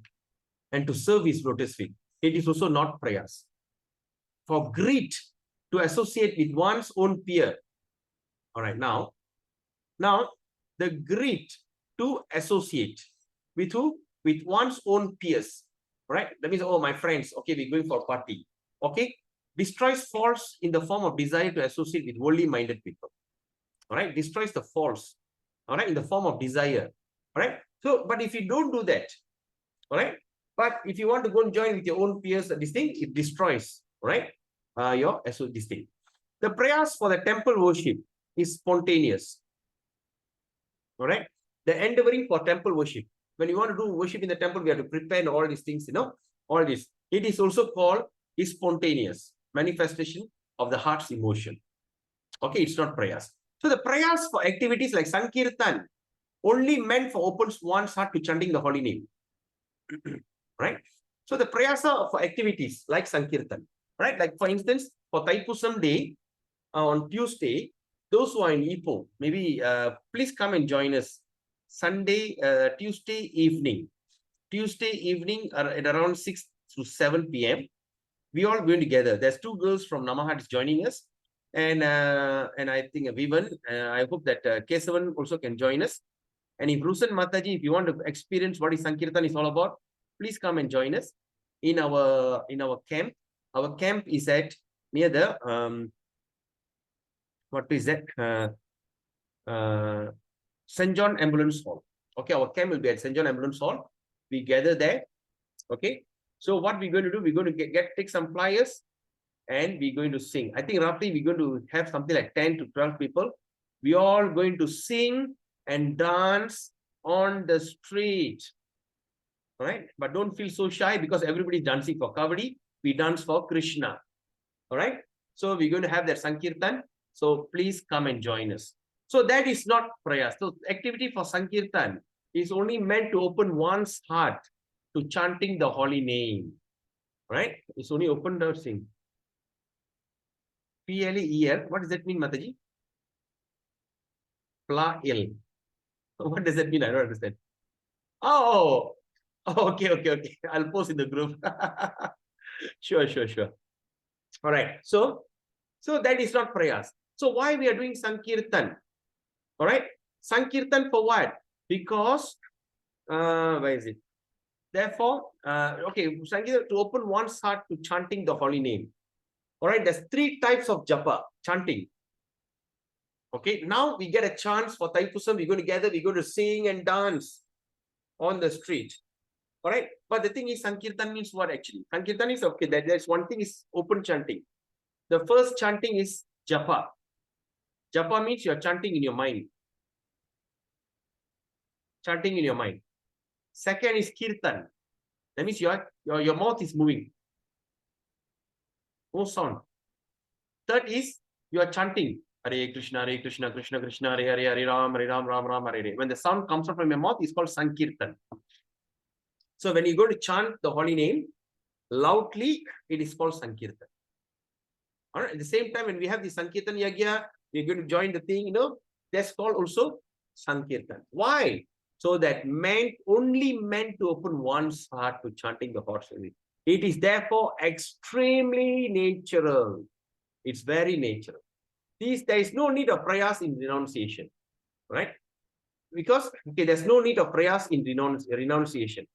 and to serve his lotus feet. It is also not prayas. For greed to associate with one's own peer. All right, now the greed to associate with who? With one's own peers. All right, that means, oh, my friends, okay, we're going for a party. Okay, destroys false in the form of desire to associate with worldly minded people. All right, destroys the false. All right, in the form of desire. All right, so, but if you don't do that, all right, but if you want to go and join with your own peers, this thing, it destroys, right? This thing. The prayers for the temple worship is spontaneous. All right. The endeavoring for temple worship. When you want to do worship in the temple, we have to prepare all these things, all this. It is also called is spontaneous manifestation of the heart's emotion. Okay, it's not prayers. So the prayers for activities like Sankirtan only meant for opens one's heart to chanting the holy name. Right? So the prayers are for activities like Sankirtan. Right? Like for instance, for Thaipusam Day on Tuesday, those who are in Ipoh, maybe please come and join us. Tuesday evening at around 6 to 7 p.m. We all going together. There's 2 girls from Namahat joining us, and I think Vivan. I hope that Kesavan also can join us. And if Rusan Mataji, if you want to experience what is Sankirtan is all about, please come and join us in our camp. Our camp is at near the what is that? St. John Ambulance Hall. Okay, our camp will be at St. John Ambulance Hall. We gather there. Okay. So what we're going to do, we're going to take some flyers and we're going to sing. I think roughly we're going to have something like 10 to 12 people. We all going to sing and dance on the street. All right. But don't feel so shy because everybody's dancing for Kavadi. We dance for Krishna. All right. So we're going to have that Sankirtan. So please come and join us. So that is not prayas. So activity for Sankirtan is only meant to open one's heart to chanting the holy name. Right? It's only open the thing. P-L-E-E-L. What does that mean, Mataji? Pla-il. What does that mean? I don't understand. Oh, okay. I'll post in the group. Sure. All right. So that is not prayas. So why we are doing Sankirtan? All right. Sankirtan for what? Because, where is it? Therefore, okay, Sankirtan to open one's heart to chanting the holy name. All right. There's 3 types of japa, chanting. Okay. Now we get a chance for Thaipusam. We're going to gather. We're going to sing and dance on the street. All right. But the thing is, Sankirtan means what actually? Sankirtan is okay. There's one thing is open chanting. The first chanting is japa. Japa means you are chanting in your mind. Chanting in your mind. Second is kirtan. That means your mouth is moving. No sound. Third is you are chanting. Hare Krishna, Krishna Krishna, Hare Ram, Ram Ram, Hare Hare. When the sound comes out from your mouth, it's called Sankirtan. So when you go to chant the holy name loudly, it is called Sankirtan. All right. At the same time, when we have the Sankirtan Yagya, we're going to join the thing, that's called also Sankirtan. Why? So that only meant to open one's heart to chanting the Lord's name. It is therefore extremely natural. It's very natural. There is no need of prayers in renunciation, right? Because there's no need of prayers in renunciation.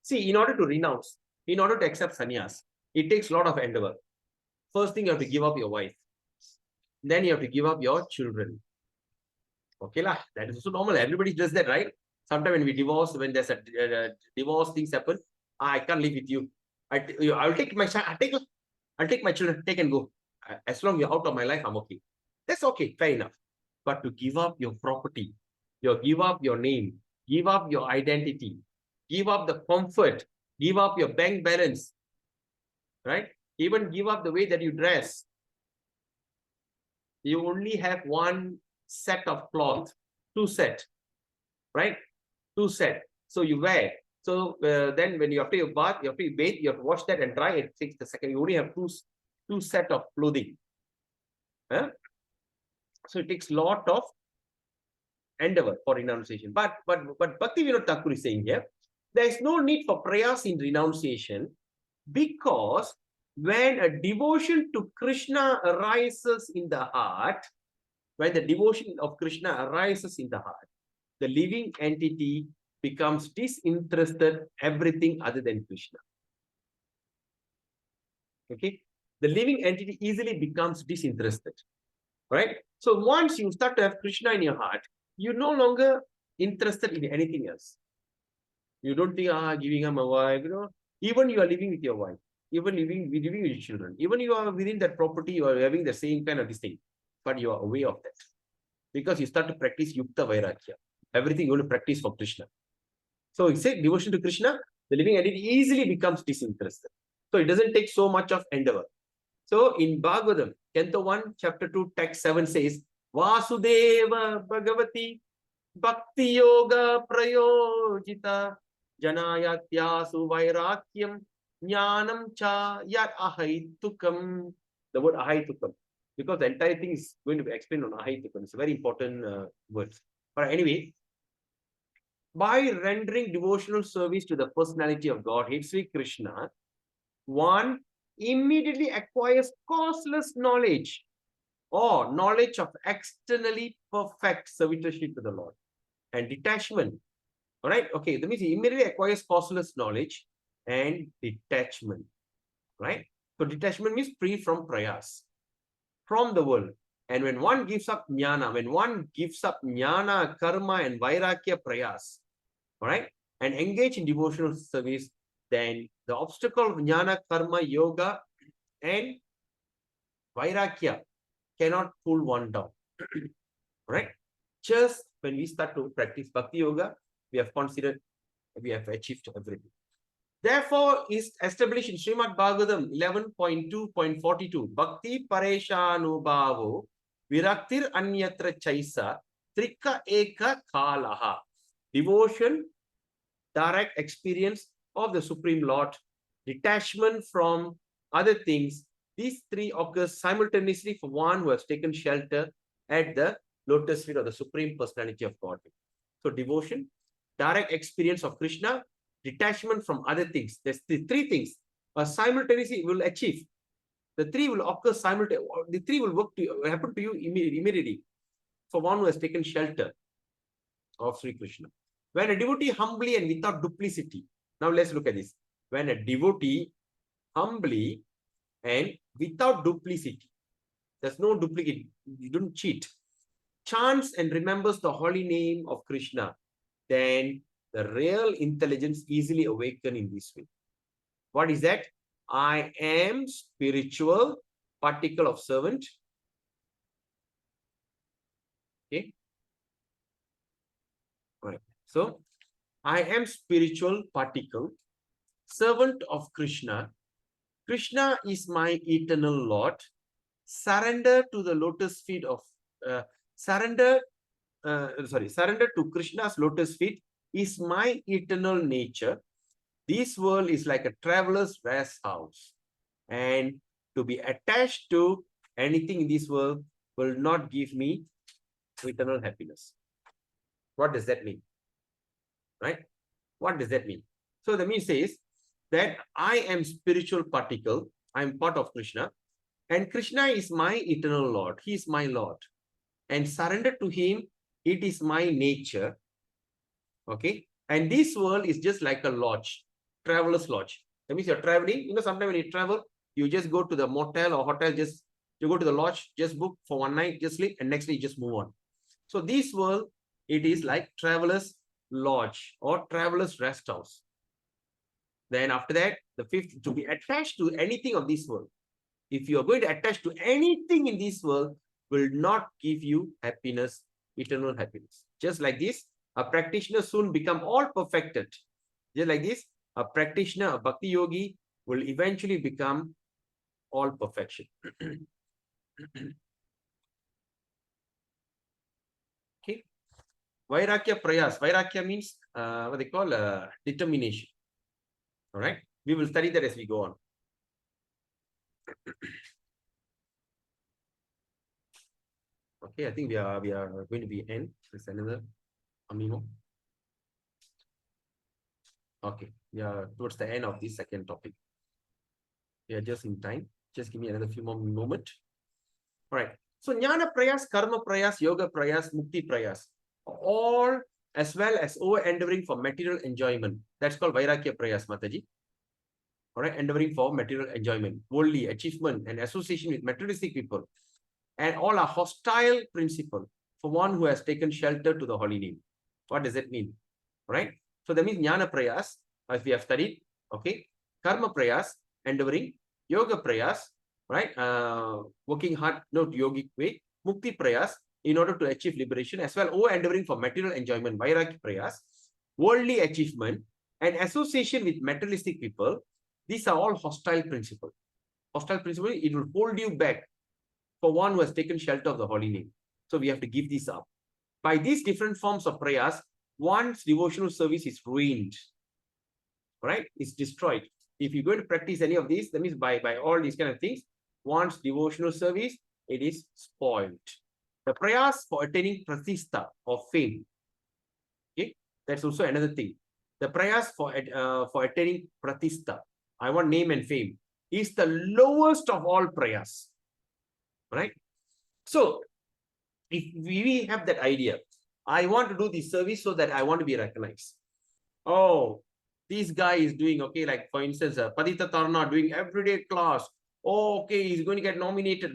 See, in order to renounce, in order to accept sannyas, it takes a lot of endeavor. First thing, you have to give up your wife. Then you have to give up your children. Okay, lah. That is also normal. Everybody does that, right? Sometimes when we divorce, when there's a divorce, things happen. I can't live with you. I'll take my child. I'll take my children. Take and go. As long as you're out of my life, I'm okay. That's okay. Fair enough. But to give up your property, give up your name, give up your identity, give up the comfort, give up your bank balance, right? Even give up the way that you dress. You only have one set of cloth, 2 set, right? 2 set. So you wear. So then when you have to your bath, you have to bathe, you have to wash that and dry. It takes the second. You only have two set of clothing. Huh? So it takes a lot of endeavor for renunciation. But Bhaktivinoda Thakur is saying here, there is no need for prayers in renunciation, because when a devotion to Krishna arises in the heart, when the devotion of Krishna arises in the heart, the living entity becomes disinterested everything other than Krishna. Okay, the living entity easily becomes disinterested, right? So once you start to have Krishna in your heart, you're no longer interested in anything else. You don't think, giving her my wife, even you are living with your wife, even living with your children, even you are within that property, you are having the same kind of this thing, but you are aware of that. Because you start to practice Yukta Vairagya. Everything you want to practice for Krishna. So you say devotion to Krishna, the living entity easily becomes disinterested. So it doesn't take so much of endeavor. So in Bhagavatam, Canto 1, Chapter 2, Text 7 says, Vasudeva Bhagavati Bhaktiyoga Prayojita Janayatyasu Vairakyam Jnanam Cha Yat Ahaitukam. The word Ahaitukam. Because the entire thing is going to be explained on Ahaitukam. It's a very important word. But anyway, by rendering devotional service to the personality of God, Sri Krishna, one immediately acquires causeless knowledge or knowledge of externally perfect servitorship to the Lord and detachment. All right. Okay. That means he immediately acquires causeless knowledge and detachment. Right. So detachment means free from prayas, from the world. And when one gives up jnana, karma, and vairagya prayas, all right, and engage in devotional service, then the obstacle of jnana, karma, yoga, and vairagya cannot pull one down. Right? Just when we start to practice Bhakti Yoga, we have achieved everything. Therefore, is established in Srimad Bhagavatam 11.2.42. Bhakti Pareshanubhavo Viraktir Anyatra Chaisa Trika Eka Kalaha. Devotion, direct experience of the Supreme Lord, detachment from other things. These three occurs simultaneously for one who has taken shelter at the lotus feet of the Supreme Personality of God. So devotion, direct experience of Krishna, detachment from other things. There's the three things simultaneously will achieve. The three will occur simultaneously. The three will happen to you immediately for one who has taken shelter of Sri Krishna. When a devotee humbly and without duplicity. Now let's look at this. When a devotee humbly and without duplicity, there's no duplicate, you don't cheat, chants and remembers the holy name of Krishna, then the real intelligence easily awaken in this way. What is that? I am spiritual, particle of servant. Okay. All right. So, I am spiritual particle, servant of Krishna. Krishna is my eternal Lord. Surrender to the lotus feet of surrender to Krishna's lotus feet is my eternal nature. This world is like a traveler's warehouse, and to be attached to anything in this world will not give me eternal happiness. What does that mean? Right? What does that mean? So the meaning says that I am spiritual particle. I am part of Krishna. And Krishna is my eternal Lord. He is my Lord. And surrender to him, it is my nature. Okay. And this world is just like a lodge, traveler's lodge. That means you're traveling. Sometimes when you travel, you just go to the motel or hotel, you go to the lodge, just book for one night, just sleep, and next day you just move on. So this world, it is like traveler's lodge or traveler's rest house. Then after that, the fifth, to be attached to anything of this world. If you are going to attach to anything in this world, will not give you happiness, eternal happiness. Just like this, a practitioner soon become all perfected. Just like this, a practitioner, a bhakti yogi, will eventually become all perfection. Okay. Vairagya prayas. Vairagya means what they call determination. All right. We will study that as we go on. Okay, I think we are going to be end. There's another more. Okay, we are towards the end of this second topic. We are just in time. Just give me another few more moments. All right. So jnana prayas, karma prayas, yoga prayas, mukti prayas, all as well as over endeavoring for material enjoyment. That's called vairagya prayas, Mataji. All right, endeavoring for material enjoyment, worldly achievement, and association with materialistic people, and all are hostile principle for one who has taken shelter to the holy name. What does that mean? Right? So that means jnana prayas, as we have studied. Okay, karma prayas, endeavoring, yoga prayas, right? Working hard, not yogic way, mukti prayas, in order to achieve liberation, as well over endeavoring for material enjoyment, vairagya prayas, worldly achievement, and association with materialistic people. These are all hostile principle. Hostile principle, it will hold you back for one who has taken shelter of the holy name. So we have to give this up. By these different forms of prayers, one's devotional service is ruined. Right? It's destroyed. If you're going to practice any of these, that means by all these kind of things, one's devotional service, it is spoiled. The prayers for attaining pratistha or fame. Okay, that's also another thing. The prayers for attaining pratistha, I want name and fame, is the lowest of all prayers. Right? So, if we have that idea, I want to do this service so that I want to be recognized. Oh, this guy is doing, okay, like for instance, Padita Tarna doing everyday class. Oh, okay, he's going to get nominated.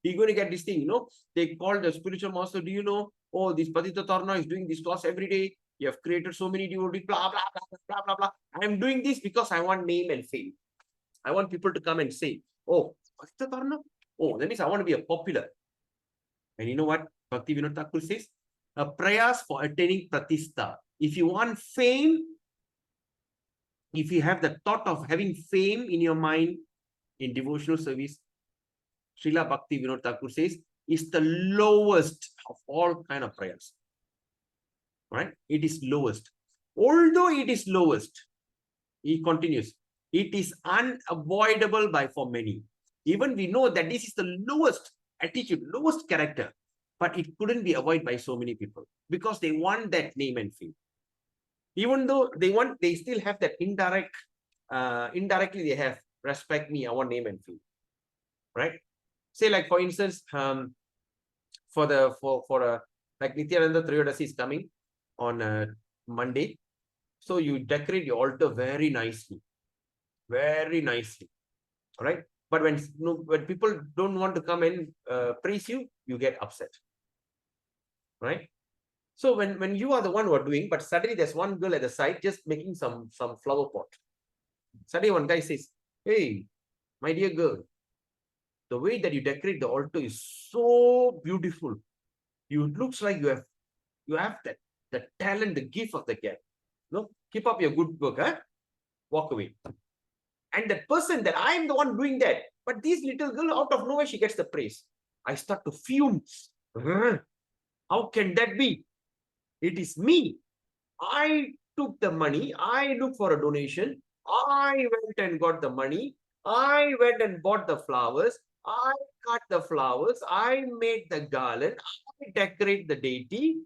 He's going to get this thing, They call the spiritual master, do you know? Oh, this Padita Tarna is doing this class every day. You have created so many devotees, blah, blah, blah, blah, blah, blah. I'm doing this because I want name and fame. I want people to come and say, oh, Padita Tarna? Oh, that means I want to be a popular. And you know what Bhaktivinoda Thakur says? Prayas for attaining pratistha. If you want fame, if you have the thought of having fame in your mind in devotional service, Srila Bhaktivinoda Thakur says, is the lowest of all kind of prayers. Right? It is lowest. Although it is lowest, he continues, it is unavoidable for many. Even we know that this is the lowest attitude, lowest character, but it couldn't be avoided by so many people because they want that name and fame. Even though they still have that indirectly they have, respect me, I want name and fame. Right? Say like for instance, like Nityananda Triyodasi is coming on Monday. So you decorate your altar very nicely. Very nicely. All right? But when people don't want to come and praise you, you get upset. Right? So when you are the one who are doing, but suddenly there's one girl at the side just making some flower pot. Suddenly one guy says, hey, my dear girl, the way that you decorate the altar is so beautiful. It looks like you have the talent, the gift of the gift. No, keep up your good work, huh? Walk away. And that person that I am the one doing that, but this little girl out of nowhere, she gets the praise. I start to fume. How can that be? It is me. I took the money. I looked for a donation. I went and got the money. I went and bought the flowers. I cut the flowers. I made the garland. I decorate the deity.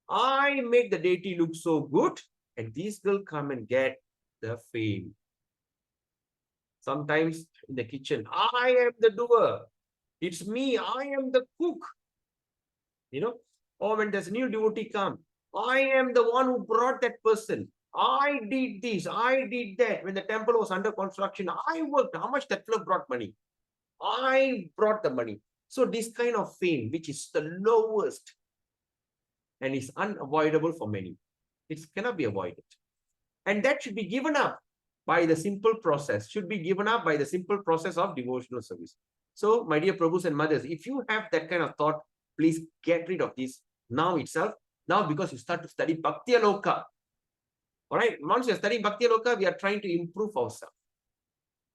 I make the deity look so good. And these will come and get the fame. Sometimes in the kitchen, I am the doer. It's me. I am the cook. You know, or when there's a new devotee come, I am the one who brought that person. I did this. I did that. When the temple was under construction, I worked. How much that fellow brought money? I brought the money. So this kind of fame, which is the lowest and is unavoidable for many, it cannot be avoided. And that should be given up by the simple process, should be given up by the simple process of devotional service. So, my dear Prabhus and mothers, if you have that kind of thought, please get rid of this now itself. Now, because you start to study Bhaktiyaloka. All right. Once you're studying Bhaktiyaloka, we are trying to improve ourselves.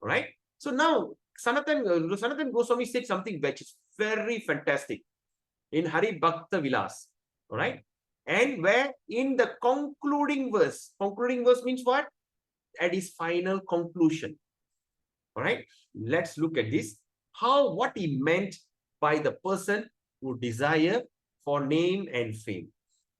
All right. So now, Sanatan Goswami said something which is very fantastic in Hari Bhakta Vilas. All right. And where in the concluding verse means what? At his final conclusion. All right. Let's look at this. What he meant by the person who desire for name and fame.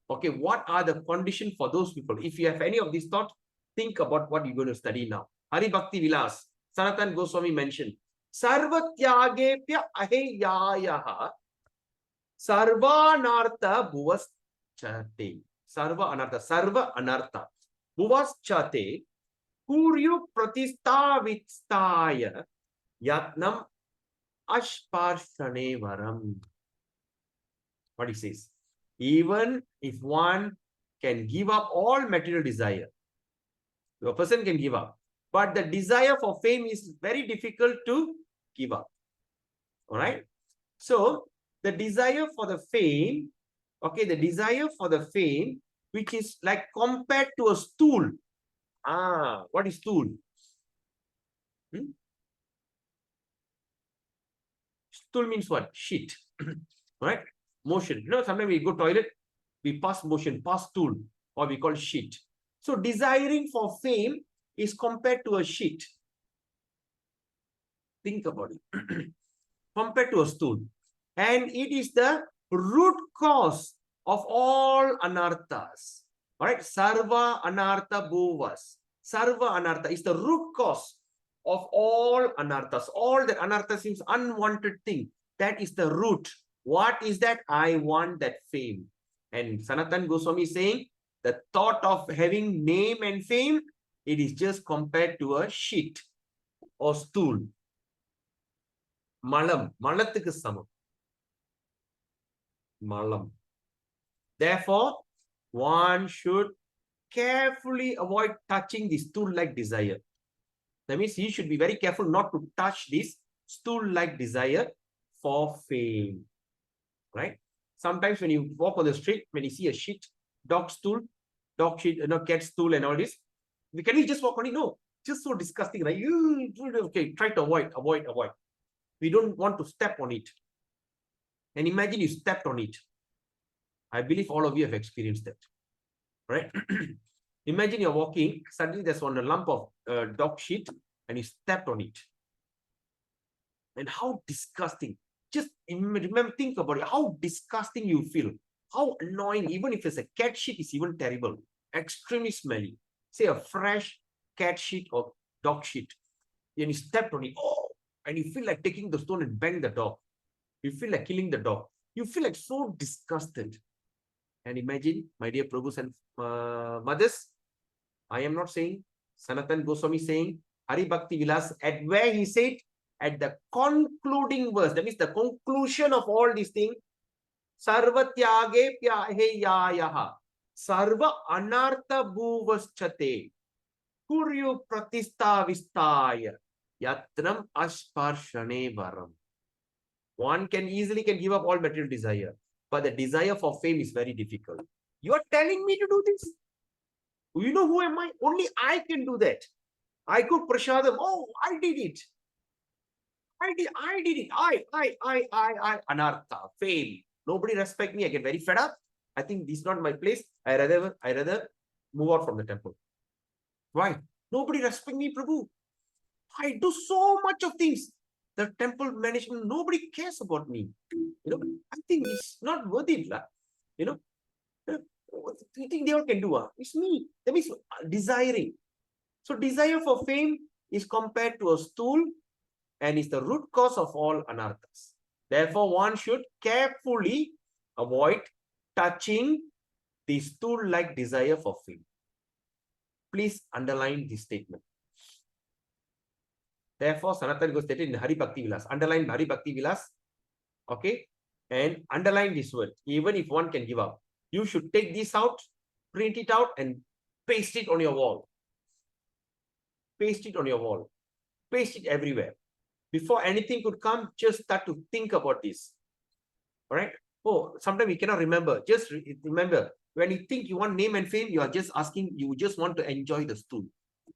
Okay, what are the conditions for those people? If you have any of these thoughts, think about what you're going to study now. Hari Bhakti Vilas, Sanatan Goswami mentioned, Sarva Tyagepya Aheyayaha Sarva Anartha Bhuvaschate. Sarva Anartha Bhuvaschate Kuryu Pratistavitstaya Yatnam Ashparshane Varam. What he says? Even if one can give up all material desire, a person can give up, but the desire for fame is very difficult to give up. All right. So the desire for the fame, okay, the desire for the fame, which is like compared to a stool. What is stool? Stool means what? Shit. Right? Motion. You know, sometimes we go toilet, we pass motion, pass stool, or we call shit. So desiring for fame is compared to a shit. Think about it. Compared to a stool. And it is the root cause of all anarthas. All right? Sarva anartha bhuvas. Sarva anartha is the root cause of all anarthas. All that anartha seems unwanted thing. That is the root. What is that? I want that fame. And Sanatan Goswami is saying, the thought of having name and fame, it is just compared to a shit or stool. Malam. Malathukku samam. Malam. Therefore, one should carefully avoid touching the stool-like desire. That means he should be very careful not to touch this stool-like desire for fame. Right? Sometimes when you walk on the street, when you see a shit, dog stool, dog shit, cat stool and all this, can we just walk on it? No, just so disgusting. Right? Okay, try to avoid. We don't want to step on it. And imagine you stepped on it. I believe all of you have experienced that. Right? Imagine you're walking, suddenly there's a lump of dog shit and you stepped on it. And how disgusting. Just remember, think about it, how disgusting you feel. How annoying, even if it's a cat shit, is even terrible. Extremely smelly. Say a fresh cat shit or dog shit. And you stepped on it. And you feel like taking the stone and bang the dog. You feel like killing the dog. You feel like so disgusted. And imagine, my dear Prabhus and mothers, I am not saying, Sanatan Goswami saying, Hari Bhakti Vilas, at where he said, at the concluding verse, that means the conclusion of all these things, Sarva Tyage Pyaheyayaha, Sarva Anartha Bhuvaschate, Kuryu Pratistavistaya, Yatram Ashparshane Varam. One can easily give up all material desire, but the desire for fame is very difficult. You are telling me to do this? You know who am I? Only I can do that. I could prashadam. I did it. I did it. I. Anartha, fame. Nobody respect me. I get very fed up. I think this is not my place. I rather move out from the temple. Why? Nobody respect me, Prabhu. I do so much of things. The temple management, nobody cares about me. I think it's not worth it. You think they all can do? It's me. That means desiring. So desire for fame is compared to a stool and is the root cause of all anarthas. Therefore, one should carefully avoid touching the stool-like desire for fame. Please underline this statement. Therefore, Sanatana Goswami stated in Hari Bhakti Vilas. Underline Hari Bhakti Vilas. Okay. And underline this word. Even if one can give up, you should take this out, print it out, and paste it on your wall. Paste it on your wall. Paste it everywhere. Before anything could come, just start to think about this. All right. Oh, sometimes we cannot remember. Just remember, when you think you want name and fame, you are just asking, you just want to enjoy the stool.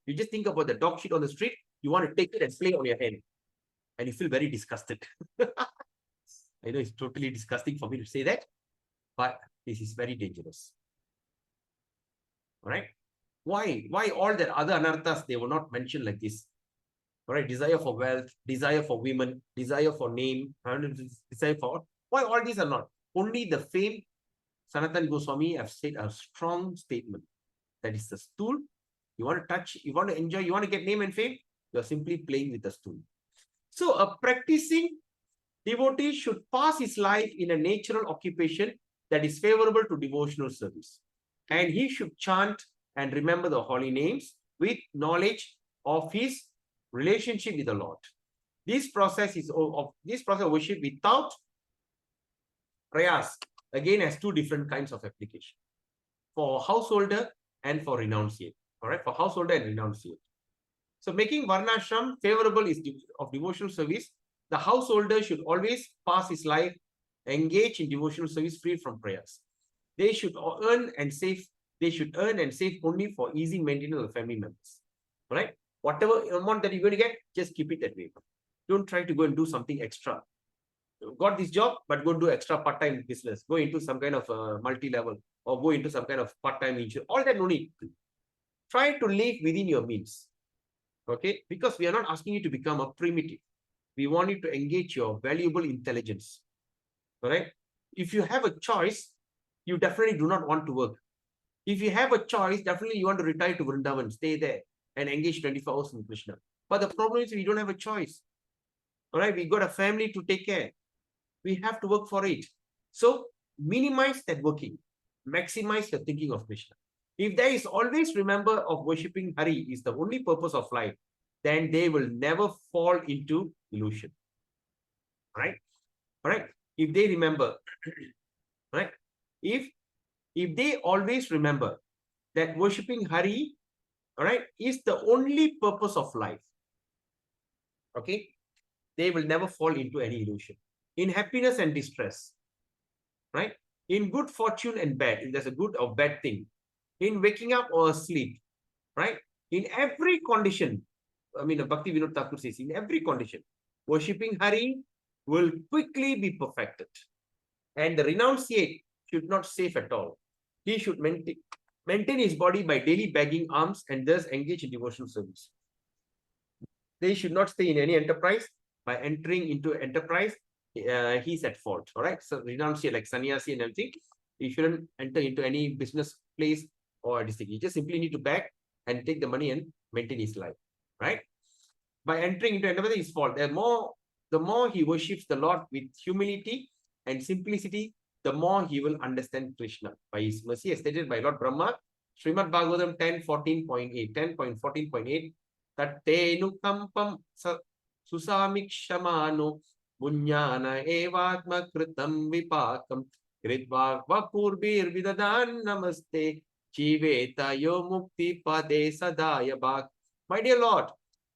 You just think about the dog shit on the street, you want to take it and play on your hand. And you feel very disgusted. I know it's totally disgusting for me to say that, but this is very dangerous. All right. Why all that other anarthas, they were not mentioned like this? All right. Desire for wealth, desire for women, desire for name, desire for, why all these are not? Only the fame. Sanatana Goswami have said a strong statement. That is the stool. You want to touch, you want to enjoy, you want to get name and fame, you are simply playing with the stool. So a practicing devotee should pass his life in a natural occupation that is favorable to devotional service. And he should chant and remember the holy names with knowledge of his relationship with the Lord. This process of worship without prayas again has two different kinds of application. For householder and for renunciate. All right, for householder and renunciate. So making varnashram favorable is of devotional service. The householder should always pass his life engaged in devotional service free from prayers. They should earn and save. They should earn and save only for easy maintenance of family members. All right, whatever amount that you're going to get, just keep it that way. Don't try to go and do something extra. You got this job, but go do extra part-time business. Go into some kind of multi-level or go into some kind of part-time insurance. All that no need. Try to live within your means. Okay, because we are not asking you to become a primitive. We want you to engage your valuable intelligence. All right. If you have a choice, you definitely do not want to work. If you have a choice, definitely you want to retire to Vrindavan, stay there and engage 24 hours in Krishna. But the problem is we don't have a choice. All right. We got a family to take care. We have to work for it. So minimize that working. Maximize your thinking of Krishna. If there is always remember of worshipping Hari is the only purpose of life, then they will never fall into illusion. Right? Right? If they remember, right? If they always remember that worshipping Hari, all right, is the only purpose of life, okay, they will never fall into any illusion. In happiness and distress, right? In good fortune and bad, if there's a good or bad thing, in waking up or asleep, right? In every condition, I mean, Bhaktivinoda Thakur says, in every condition, worshipping Hari will quickly be perfected. And the renunciate should not save at all. He should maintain his body by daily begging alms and thus engage in devotional service. They should not stay in any enterprise. By entering into enterprise, he's at fault. All right. So renunciate like sannyasi and everything. He shouldn't enter into any business place or anything. He just simply need to beg and take the money and maintain his life. Right. By entering into enterprise, his fault. The more he worships the Lord with humility and simplicity, the more he will understand Krishna. By his mercy, as stated by Lord Brahma, Srimad Bhagavatam 10.14.8, 10.14.8, Tattenu kampam susamikshmano bunyana evatma kritam vipakam kritva vapurbir vidadan namaste jiveta yo mukti pade sadaya bhak. My dear Lord,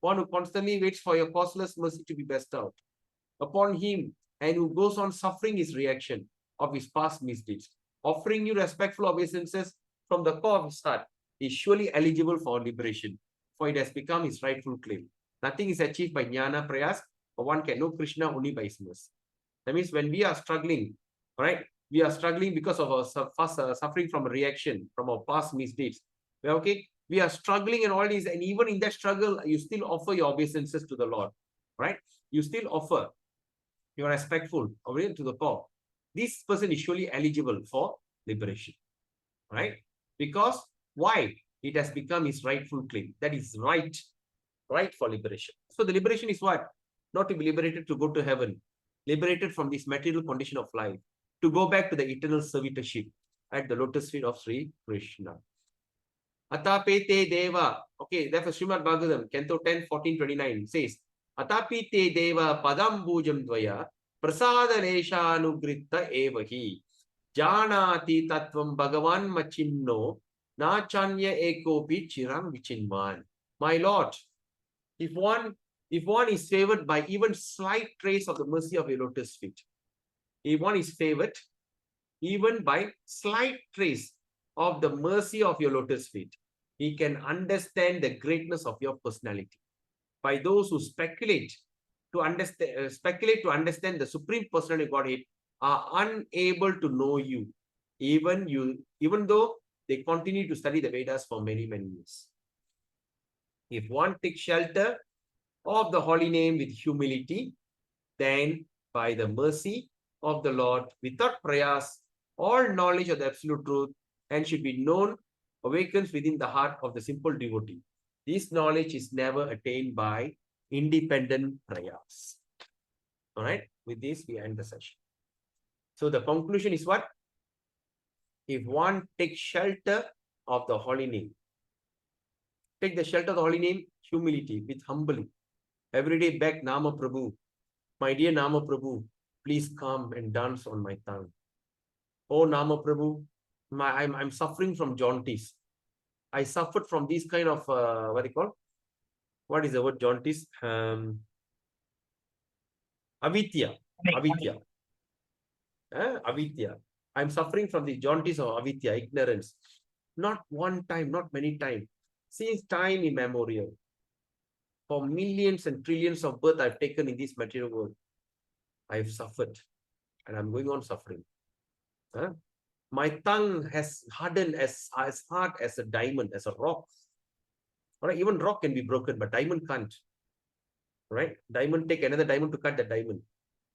one who constantly waits for your causeless mercy to be bestowed upon him and who goes on suffering his reaction of his past misdeeds, offering you respectful obeisances from the core of his heart, is surely eligible for liberation, for it has become his rightful claim. Nothing is achieved by jnana prayas, but one can know Krishna only by his mercy. That means when we are struggling, right? We are struggling because of our suffering from a reaction from our past misdeeds. Okay, We are struggling and all these, and even in that struggle, you still offer your obeisances to the Lord, right? You still offer. You are respectful, obedient to the core. This person is surely eligible for liberation, right? Because why? It has become his rightful claim. That is right for liberation. So the liberation is what? Not to be liberated to go to heaven, liberated from this material condition of life, to go back to the eternal servitorship at the lotus feet of Sri Krishna. Atapete Deva. Okay, therefore Srimad Bhagavatam, Canto 10, 14, 29 says, Atapite Deva Padambujam Dvaya Prasada Leshanugritta Evahi Janati Tatvam Bhagavan Machinno Nachanya Ekopi Chiram Vichinman. My Lord, if one is favored by even slight trace of the mercy of your lotus feet, if one is favored even by slight trace of the mercy of your lotus feet, he can understand the greatness of your personality. By those who speculate to understand the supreme personality of Godhead are unable to know you, even though they continue to study the Vedas for many, many years. If one takes shelter of the holy name with humility, then by the mercy of the Lord, without prayers, all knowledge of the absolute truth and should be known awakens within the heart of the simple devotee. This knowledge is never attained by independent prayers. All right, with this we end the session. So the conclusion is what? If one takes shelter of the holy name, take the shelter of the holy name, humility, with humbling. Every day beg Nama Prabhu, my dear Nama Prabhu, please come and dance on my tongue. Oh Nama Prabhu, I'm suffering from jaundice. I suffered from these kind of, what do you call? What is the word jaundice? Avidya. Avidya. I'm suffering from the jaundice of avidya, ignorance. Not one time, not many times. Since time immemorial. For millions and trillions of births I've taken in this material world, I've suffered and I'm going on suffering. My tongue has hardened as hard as a diamond, as a rock. All right, even rock can be broken, but diamond can't. Right? Diamond, take another diamond to cut the diamond.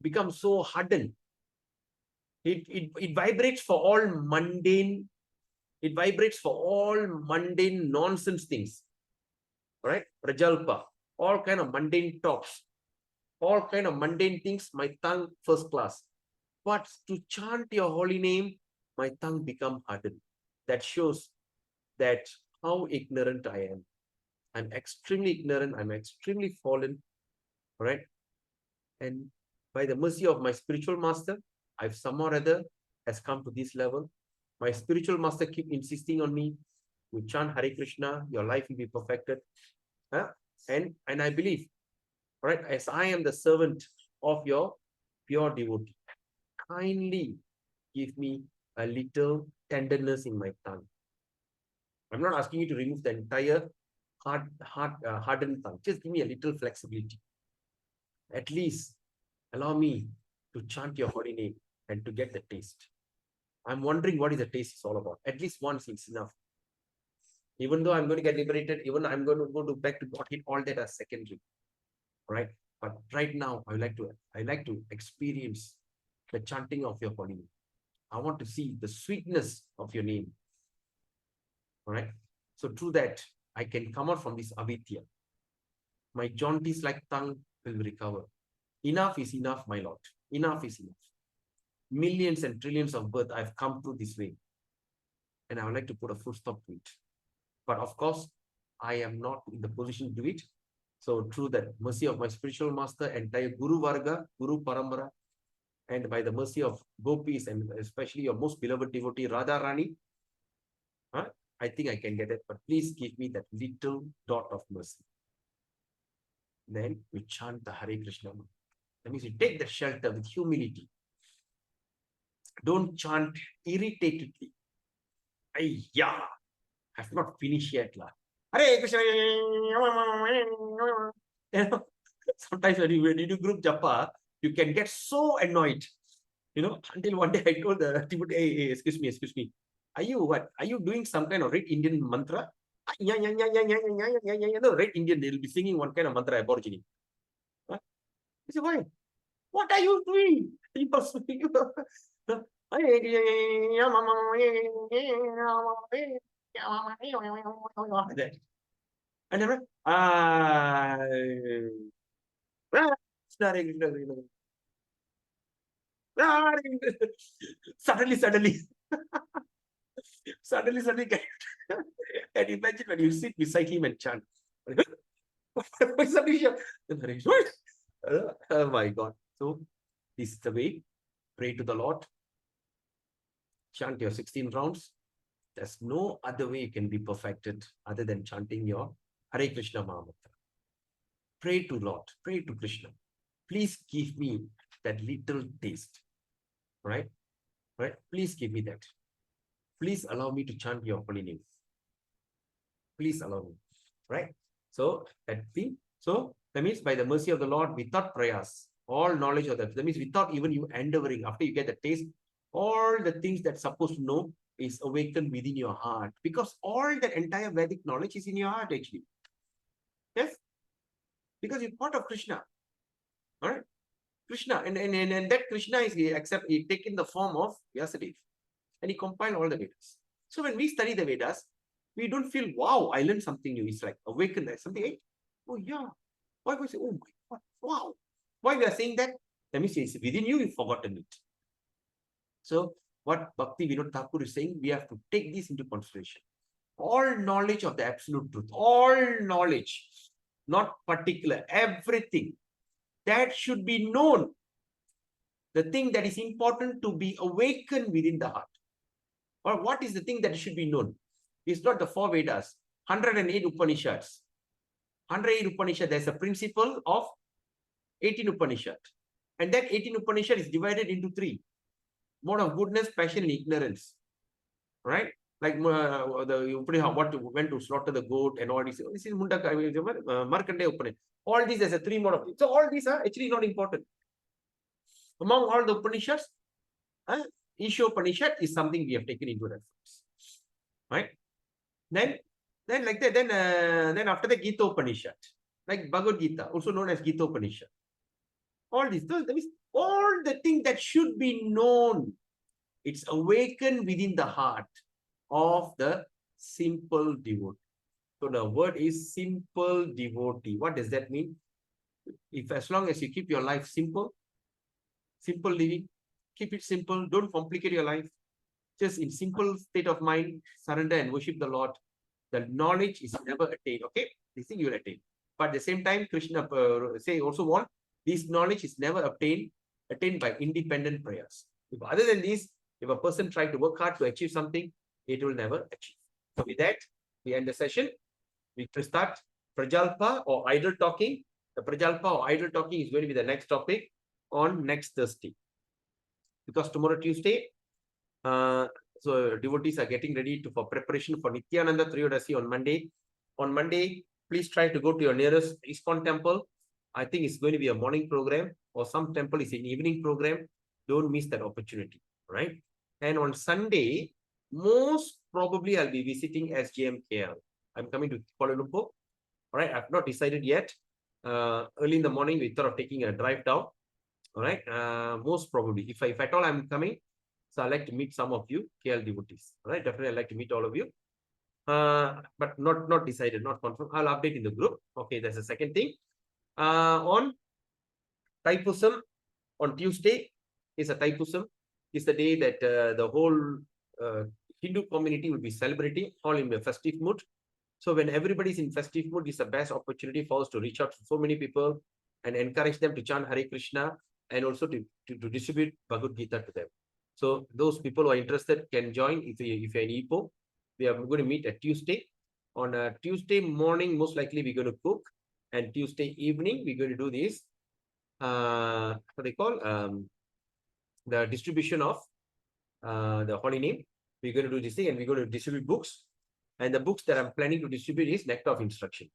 Becomes so hardened. It vibrates for all mundane. It vibrates for all mundane nonsense things. All right? Rajalpa. All kind of mundane talks. All kind of mundane things. My tongue first class. But to chant your holy name, my tongue become hardened. That shows that how ignorant I am. I'm extremely ignorant. I'm extremely fallen. Right? And by the mercy of my spiritual master, I've somehow or other has come to this level. My spiritual master keep insisting on me. You chant Hare Krishna, your life will be perfected. And I believe, right, as I am the servant of your pure devotee, kindly give me a little tenderness in my tongue. I'm not asking you to remove the entire hardened tongue. Just give me a little flexibility. At least allow me to chant your holy name and to get the taste. I'm wondering what is the taste is all about. At least once is enough. Even though I'm going to get liberated, even I'm going to go back to Godhead, all that are secondary. Right? But right now, I like to experience the chanting of your holy name. I want to see the sweetness of your name. All right? So through that, I can come out from this avidya. My jaundice-like tongue will recover. Enough is enough, my Lord. Enough is enough. Millions and trillions of births I've come through this way. And I would like to put a full stop to it. But of course, I am not in the position to do it. So through the mercy of my spiritual master, entire Guru Varga, Guru Parambara, and by the mercy of Gopis and especially your most beloved devotee, Radha Rani, I think I can get it. But please give me that little dot of mercy. Then we chant the Hare Krishna. That means you take the shelter with humility. Don't chant irritatedly. Yeah, I've not finished yet. Hare Krishna. Sometimes when you do group japa, you can get so annoyed. Until one day I told the devotee, hey, excuse me. Are you what? Are you doing some kind of Indian mantra? No, right Indian, they'll be singing one kind of mantra, Aborigine. Huh? I say, why? What are you doing? You are singing. And then, suddenly, suddenly, can you imagine when you sit beside him and chant? Oh my God. So, this is the way. Pray to the Lord. Chant your 16 rounds. There's no other way you can be perfected other than chanting your Hare Krishna Mahamantra. Pray to Lord. Pray to Krishna. Please give me that little taste. Right? Right? Please give me that. Please allow me to chant your holy name. Please allow me. Right? So that means by the mercy of the Lord, without prayers, all knowledge of that means without even you endeavoring, after you get the taste, all the things that's supposed to know is awakened within your heart. Because all that entire Vedic knowledge is in your heart actually. Yes? Because you're part of Krishna. All right? Krishna. And that Krishna is he taken the form of Vyasadeva. And he compiled all the Vedas. So when we study the Vedas, we don't feel, wow, I learned something new. It's like awakened, like something, hey, oh yeah. Why we say, oh my God, wow. Why we are saying that? That means it's within you, you've forgotten it. So what Bhaktivinoda Thakura is saying, we have to take this into consideration. All knowledge of the absolute truth, all knowledge, not particular, everything, that should be known. The thing that is important to be awakened within the heart. Or what is the thing that should be known? It's not the 4 Vedas, 108 Upanishads. 108 Upanishads, there's a principle of 18 Upanishads. And that 18 Upanishad is divided into 3. Mode of goodness, passion, and ignorance. Right? Like the Upanishad, what went to slaughter the goat and all this. This is Mundaka, Markandeya Upanishad. All these, there's a 3 mode of it. So all these are actually not important. Among all the Upanishads, Isha Upanishad is something we have taken into reference. Right? Then like that, then after the Gita Upanishad, like Bhagavad Gita, also known as Gita Upanishad. All these, that means all the things that should be known, it's awakened within the heart of the simple devotee. So the word is simple devotee. What does that mean? If as long as you keep your life simple living, keep it simple, don't complicate your life, just in simple state of mind, surrender and worship the Lord, the knowledge is never attained. Okay, this thing you will attain. But at the same time, Krishna say also want this knowledge is never attained by independent prayers. If other than this, if a person try to work hard to achieve something, it will never achieve. So with that, we end the session. We will start Prajalpa or idle talking. The Prajalpa or idle talking is going to be the next topic on next Thursday. Because tomorrow Tuesday, so devotees are getting ready for preparation for Nityananda Triyodasi on Monday. On Monday, please try to go to your nearest ISKCON temple. I think it's going to be a morning program, or some temple is an evening program. Don't miss that opportunity, right? And on Sunday, most probably I'll be visiting SGMKL. I'm coming to Kuala Lumpur. All right, I've not decided yet. Early in the morning, we thought of taking a drive down. All right, most probably, if at all I'm coming, so I'd like to meet some of you KL devotees. All right, definitely I'd like to meet all of you. But not decided, not confirmed. I'll update in the group. Okay, that's the second thing. On Taipusam, on Tuesday is a Taipusam. It's the day that the whole Hindu community will be celebrating, all in a festive mood. So when everybody's in festive mood, it's the best opportunity for us to reach out to so many people and encourage them to chant Hare Krishna and also to distribute Bhagavad Gita to them. So those people who are interested can join if you're in Ipoh. We are going to meet at Tuesday. On a Tuesday morning, most likely we're going to cook. And Tuesday evening, we're going to do this, what they call, the distribution of the holy name. We're going to do this thing and we're going to distribute books. And the books that I'm planning to distribute is Nectar of Instruction.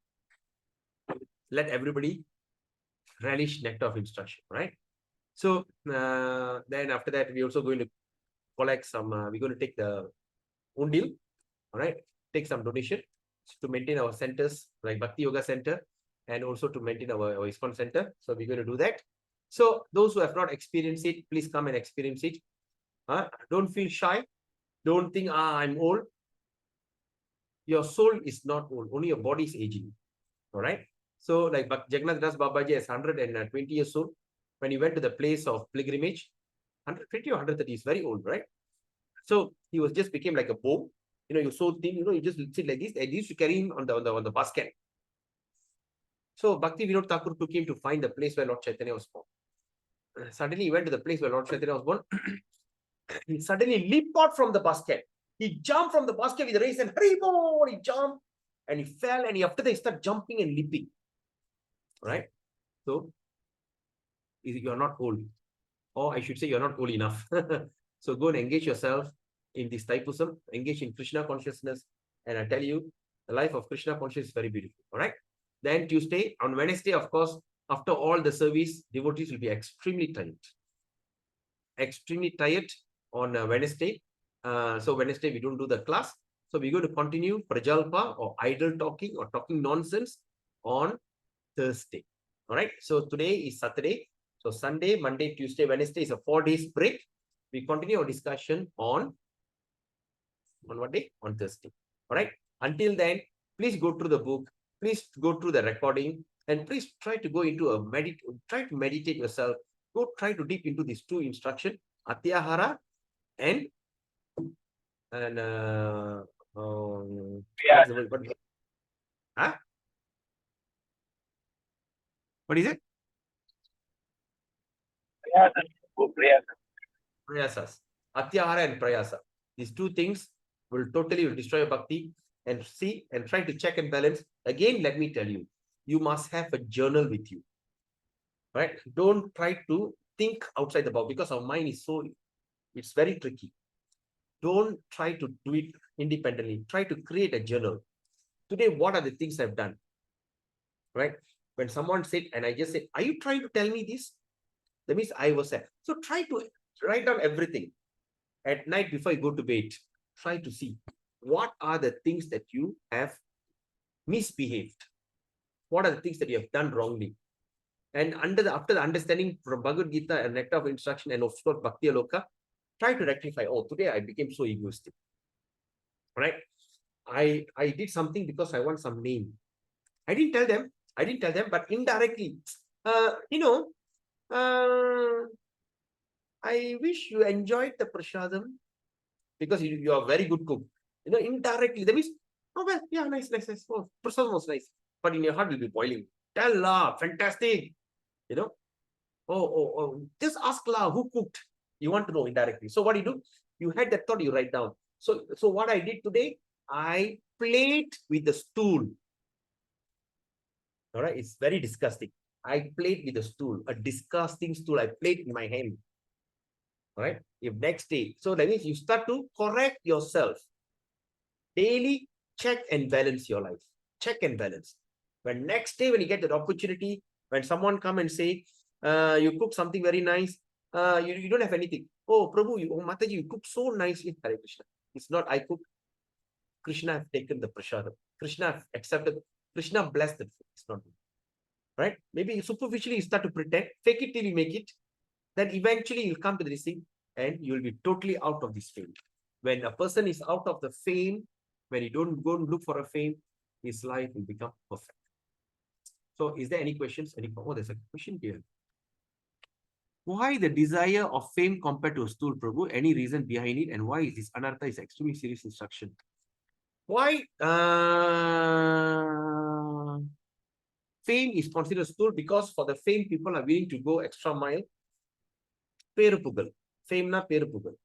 Let everybody relish Nectar of Instruction, right? So then after that, we're also going to collect some, we're going to take the undil, all right, take some donation. to maintain our centers like Bhakti Yoga Center and also to maintain our ISKCON Center. So we're going to do that. So those who have not experienced it, please come and experience it. Don't feel shy. Don't think, I'm old. Your soul is not old. Only your body is aging. All right. So like Jagannath Das Babaji is 120 years old. When he went to the place of pilgrimage, 120 or 130 is very old, right? So he was just became like a bow. You know, you're so thin, you know, you just sit like this. And used to carry him on the basket. So Bhaktivinoda Thakur took him to find the place where Lord Chaitanya was born. Suddenly he went to the place where Lord Chaitanya was born. He suddenly leaped out from the basket. He jumped from the basket with a race and he jumped and he fell and after that he started jumping and leaping. Right? So you're not old. Or I should say you're not old enough. So go and engage yourself in this Taipusam, engage in Krishna consciousness. And I tell you, the life of Krishna consciousness is very beautiful. All right. Then Tuesday, on Wednesday, of course, after all the service, devotees will be extremely tired. Extremely tired on Wednesday. So Wednesday, we don't do the class. So we're going to continue Prajalpa or idle talking or talking nonsense on Thursday. All right. So today is Saturday. So Sunday, Monday, Tuesday, Wednesday is a 4 days break. We continue our discussion on what day? On Thursday. All right. Until then, please go through the book. Please go through the recording and please try to go into try to meditate yourself. Go try to deep into these two instructions, Atyahara and what's the word? Huh? What is it? Prayasas. Atyahara and Prayasa. These two things will totally destroy your bhakti. And see and try to check and balance. Again, let me tell you, you must have a journal with you. Right? Don't try to think outside the box because our mind is it's very tricky. Don't try to do it independently. Try to create a journal. Today, what are the things I've done? Right? When someone said, and I just said, are you trying to tell me this? That means I was there. So try to write down everything. At night before you go to bed, try to see what are the things that you have misbehaved. What are the things that you have done wrongly? And after the understanding from Bhagavad Gita and Nectar of Instruction and of course Bhaktiyaloka, try to rectify. Oh, today I became so egoistic. Right? I did something because I want some name. I didn't tell them, but indirectly, I wish you enjoyed the prasadam because you are a very good cook. You know, indirectly, that means, oh, well, yeah, nice. Oh, prasadam was nice. But in your heart will be boiling. Tell la, fantastic. You know, oh, just ask la, who cooked? You want to know indirectly. So what do? You had that thought, you write down. So what I did today, I played with the stool. All right, it's very disgusting. I played with the stool, a disgusting stool. I played in my hand. All right, if next day, so that means you start to correct yourself. Daily check and balance your life. Check and balance. When next day, when you get that opportunity, when someone come and say, you cook something very nice, you don't have anything. Oh, Prabhu, Mataji, you cook so nicely. Hare Krishna. It's not I cook. Krishna have taken the prasadam. Krishna have accepted. Krishna blessed the food. It's not me. Right? Maybe superficially you start to pretend, fake it till you make it. Then eventually you'll come to this thing and you'll be totally out of this fame. When a person is out of the fame, when you don't go and look for a fame, his life will become perfect. So is there any questions? Oh, there's a question here. Why the desire of fame compared to a stool, Prabhu? Any reason behind it? And why is this anartha is extremely serious instruction? Why fame is considered a stool? Because for the fame, people are willing to go extra mile. Perupugal. Fame na perupugal.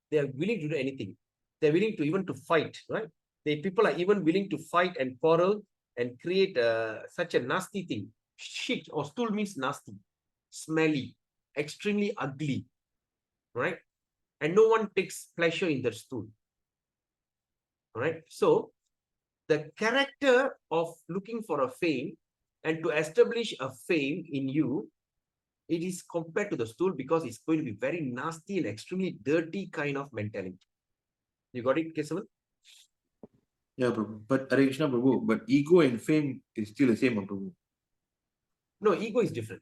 They are willing to do anything. They're willing to even to fight, right? People are even willing to fight and quarrel and create such a nasty thing. Shit or stool means nasty, smelly, extremely ugly, right? And no one takes pleasure in their stool, right? So the character of looking for a fame and to establish a fame in you, it is compared to the stool because it's going to be very nasty and extremely dirty kind of mentality. You got it, Kesavan? Yeah, Prabhu. But Hare Krishna, Prabhu, but ego and fame is still the same, Prabhu. No, ego is different.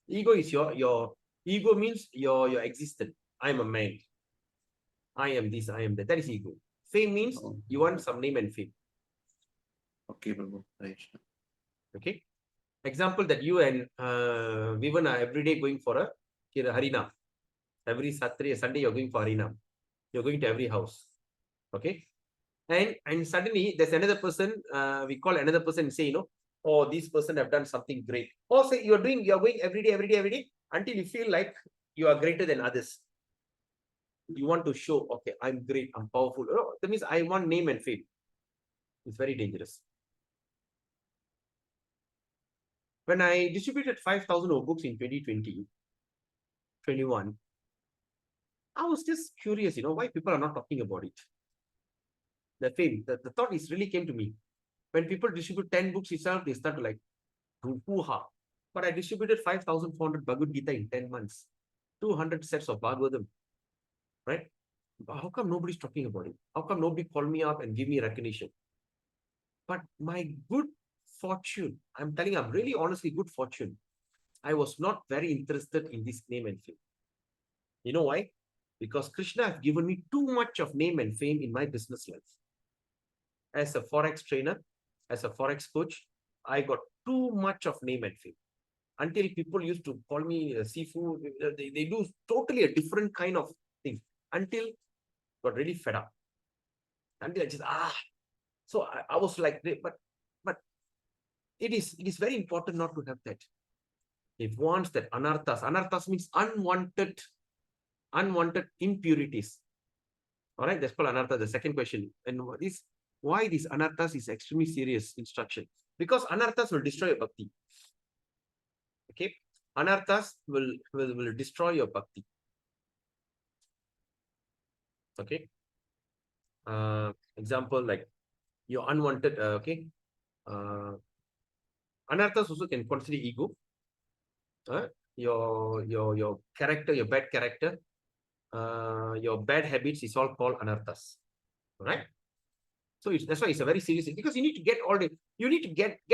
Ego is your ego means your existence. I am a man. I am this, I am that. That is ego. Fame means Oh. you want some name and fame. Okay, Prabhu. Hare Krishna. Okay. Example that you and Vivan are every day going for a Harinam. Every Saturday, Sunday, you're going for Harinam. You're going to every house. Okay. And suddenly there's another person, we call another person and say, you know, oh, this person have done something great. Or say you're going every day, until you feel like you are greater than others. You want to show, okay, I'm great, I'm powerful. Oh, that means I want name and fame. It's very dangerous. When I distributed 5,000 books in 2020, 21, I was just curious, you know, why people are not talking about it. The fame, the thought is really came to me. When people distribute 10 books itself, they start to like, hoo-ha. But I distributed 5,400 Bhagavad Gita in 10 months, 200 sets of Bhagavatam, right? How come nobody's talking about it? How come nobody called me up and give me recognition? But my good fortune, I'm telling you, I'm really honestly good fortune. I was not very interested in this name and fame. You know why? Because Krishna has given me too much of name and fame in my business life. As a Forex trainer, as a Forex coach, I got too much of name and fame. Until people used to call me Sifu, they do totally a different kind of thing. Until got really fed up. Until I just, so I was like, but it is very important not to have that. It wants that anarthas means unwanted impurities. All right, that's called anartha. The second question, and why this anarthas is extremely serious instruction, because anarthas will destroy your bhakti. Okay, anarthas will destroy your bhakti. Okay, example like your unwanted. Anarthas also can consider ego. Your character, your bad character, your bad habits is all called anarthas. Right? So that's why it's a very serious thing, because you need to get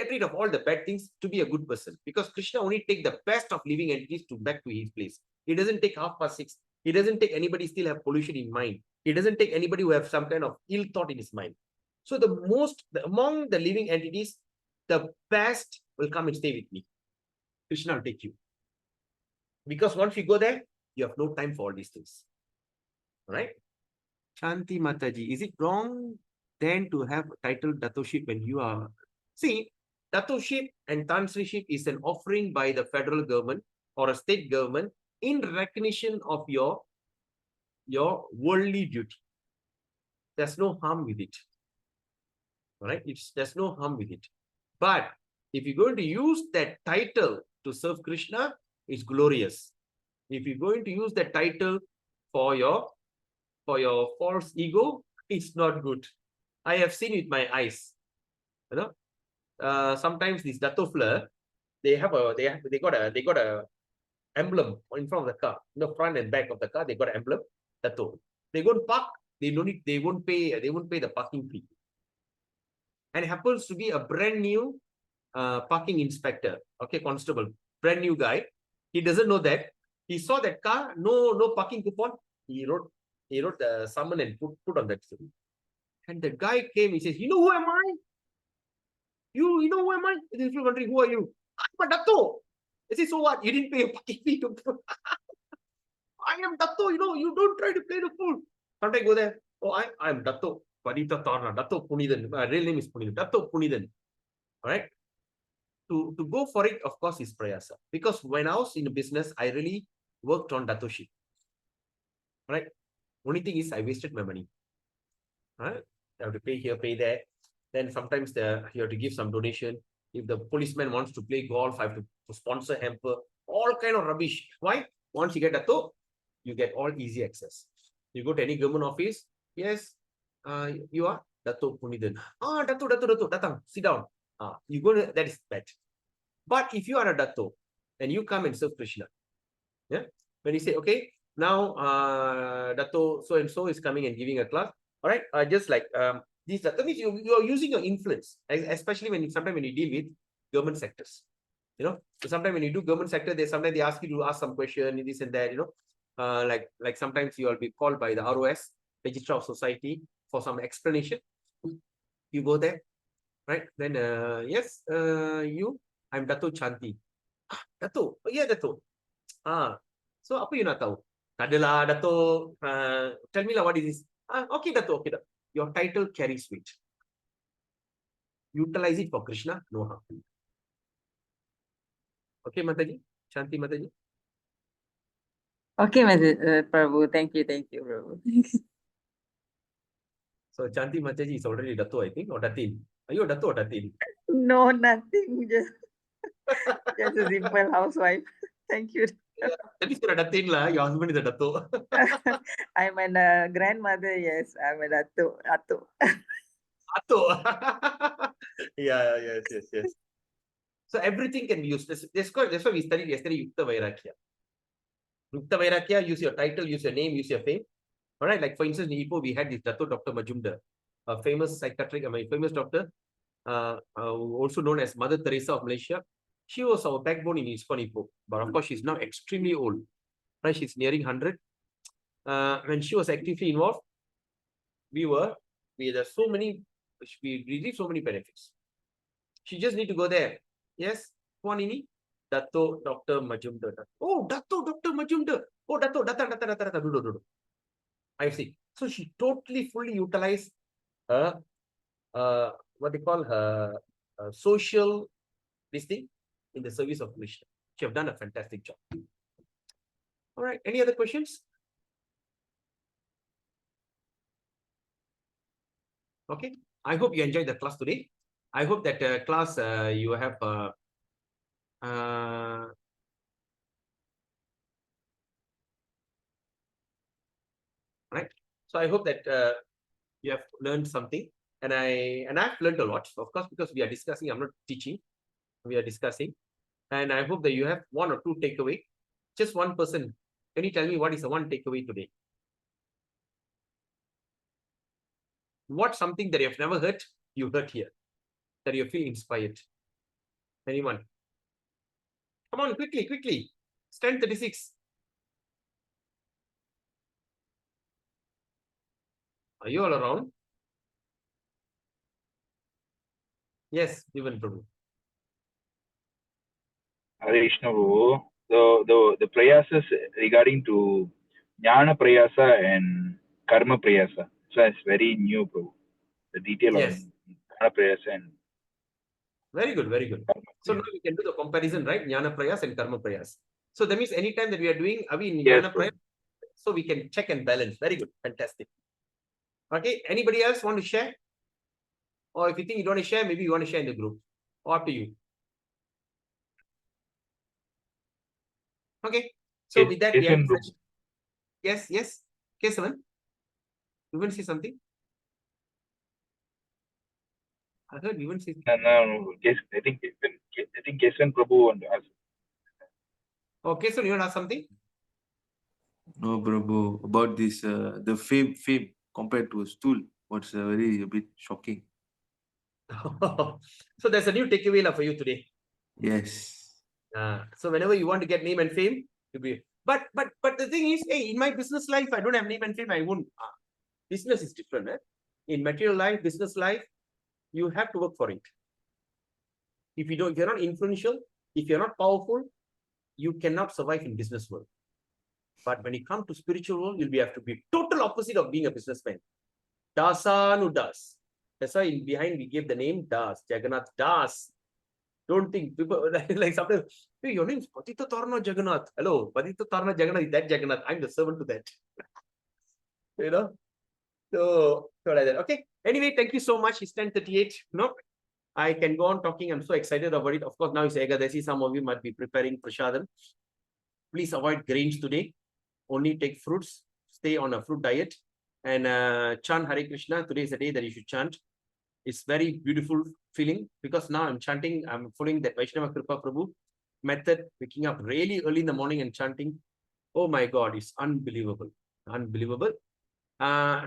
rid of all the bad things to be a good person. Because Krishna only take the best of living entities to back to his place. He doesn't take 6:30. He doesn't take anybody still have pollution in mind. He doesn't take anybody who have some kind of ill thought in his mind. So among the living entities, the best will come and stay with me. Krishna will take you. Because once you go there, you have no time for all these things. All right? Shanti Mataji, is it wrong then to have title Datoship when you are... See, Datoship and Tantriship is an offering by the federal government or a state government in recognition of your worldly duty. There's no harm with it. All right? There's no harm with it. But if you're going to use that title to serve Krishna, it's glorious. If you're going to use that title for your false ego, it's not good. I have seen with my eyes. You know, sometimes these Dattofler, they got a emblem in front of the car. In the front and back of the car, they got an emblem. Datto. They go and park. They won't pay the parking fee. And it happens to be a brand new parking inspector. Okay, constable, brand new guy. He doesn't know that. He saw that car, no parking coupon. He wrote the summon and put on that. And the guy came, he says, you know who am I? You know who am I? He's wondering, who are you? I'm a Datto. He says, so what? You didn't pay a parking fee to I am Datto, you don't try to play the fool. Can't I go there? Oh, I'm Datto. Padita Tarna, Datto Punidan. My real name is Punidan. Datto Punidan. All right. To go for it, of course, is prayasa. Because when I was in the business, I really worked on Datoship. Right? Only thing is I wasted my money. Right? I have to pay here, pay there. Then sometimes you have to give some donation. If the policeman wants to play golf, I have to sponsor hamper. All kind of rubbish. Why? Once you get Dato, you get all easy access. You go to any government office. Yes, you are Dato Punidan. Dato, Datang, sit down. You go to, that is bad. But if you are a Dato and you come and serve Krishna, yeah, when you say, okay, now Dato so and so is coming and giving a class, all right, just like That means you are using your influence, especially sometimes when you deal with government sectors. So sometimes when you do government sector, sometimes they ask you to ask some question, this and that, like sometimes you will be called by the ROS, Registrar of Society, for some explanation. You go there, right? Then, yes, I'm Dato Chanti. Dato, oh yeah, Dato. So apa you nak tahu? Adalah Dato, tell me lah what is this? Okay, Dato, okay, Dato. Your title carries weight. Utilize it for Krishna, no harm. Okay, Mataji? Shanti Mataji? Okay, Prabhu. Thank you, Prabhu. So Shanti Mataji is already Dato, I think, or Datin. Are you a Dato or Datin? No, nothing. Just a simple housewife. Thank you. That is you're a Datin lah. Your husband is a Dato. I'm a grandmother. Yes, I'm a Dato. Dato. Yeah, yes. So everything can be used. That's why we studied yesterday Yukta Vairagya. Yukta Vairagya, use your title, use your name, use your fame. All right, like for instance, in Ipoh, we had this Dato Dr. Majumdar, a famous psychiatric, famous doctor, also known as Mother Teresa of Malaysia. She was our backbone in ISKCON Ipoh, but of course, she's now extremely old. Right, she's nearing 100. When she was actively involved, we received so many benefits. She just need to go there. Yes, Kwanini, Dato Dr. Majumdar. Oh, Dato Dr. Majumdar. Oh, Dato, Data. I see. So she totally, fully utilized her, what they call her social this thing in the service of Krishna. She have done a fantastic job. All right. Any other questions? Okay. I hope you enjoyed the class today. I hope that class you have right. So I hope that you have learned something, and I've learned a lot, of course, because we are discussing. I'm not teaching. We are discussing, and I hope that you have one or two takeaway. Just one person. Can you tell me what is the one takeaway today? What's something that you have never heard, you heard here, that you feel inspired? Anyone? Come on, quickly. It's 10:36. Are you all around? Yes, even Prabhu. Hare Krishna Prabhu. The prayasas regarding to Jnana Prayasa and Karma Prayasa. So it's very new, Prabhu. The detail Yes. on Jnana Prayasa and Very good. Karma So now Prayasa. we can do the comparison, right? Jnana Prayas and Karma Prayas. So that means anytime that we are doing, are we in Yes, Jnana Prabhu. Prayas? So we can check and balance. Very good. Fantastic. Okay. Anybody else want to share? Or if you think you don't want to share, maybe you want to share in the group. Or up to you. Okay. So with that, we have yes. Kesavan, you want to say something? I heard you want to say. No. Yes, I think Kesan Prabhu want to ask. Okay, so you want to ask something? No, Prabhu. About this, the fame compared to a stool was a bit shocking. So there's a new takeaway for you today. Yes. So whenever you want to get name and fame, you'll be. But the thing is, hey, in my business life, I don't have name and fame. I won't. Business is different. In material life, business life, you have to work for it. If you're not influential, if you're not powerful, you cannot survive in business world. But when you come to spiritual world, you'll have to be total opposite of being a businessman. Dasanu Das. That's why behind we gave the name Das, Jagannath Das. Don't think people like sometimes, hey, your name is Patita Tarna Jagannath. Hello, Patita Tarna Jagannath is that Jagannath. I'm the servant to that. So like that. Okay. Anyway, thank you so much. It's 10:38. I can go on talking. I'm so excited about it. Of course, now it's Ekadasi. Some of you might be preparing prasadam. Please avoid grains today. Only take fruits. Stay on a fruit diet. And chant Hare Krishna. Today is the day that you should chant. It's very beautiful feeling because now I'm chanting. I'm following that Vaishnava Kripa Prabhu method, waking up really early in the morning and chanting. Oh my God, it's unbelievable. Unbelievable.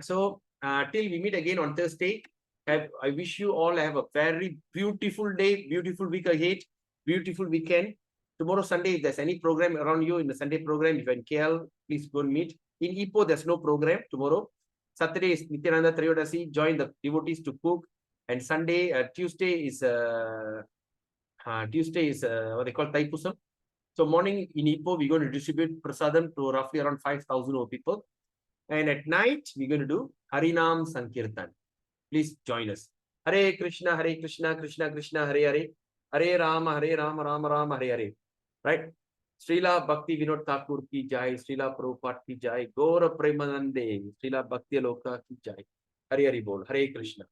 So till we meet again on Thursday, I wish you all have a very beautiful day, beautiful week ahead, beautiful weekend. Tomorrow Sunday, if there's any program around you in the Sunday program, if you're in KL, please go and meet. In Ipoh, there's no program tomorrow. Saturday is Nityananda Trayodasi. Join the devotees to cook. And Tuesday is what they call Taipusam. So morning in Ipoh, we're going to distribute prasadam to roughly around 5,000 people. And at night, we're going to do Harinam Sankirtan. Please join us. Hare Krishna, Krishna Krishna, Hare Hare. Hare Rama, Rama Rama, Hare Hare. Right? Srila Bhaktivinoda Thakur ki jai, Srila Prabhupada ki jai, Gaura Premanande, Srila Bhaktiyaloka ki jai. Hare Hare Bol, Hare Krishna.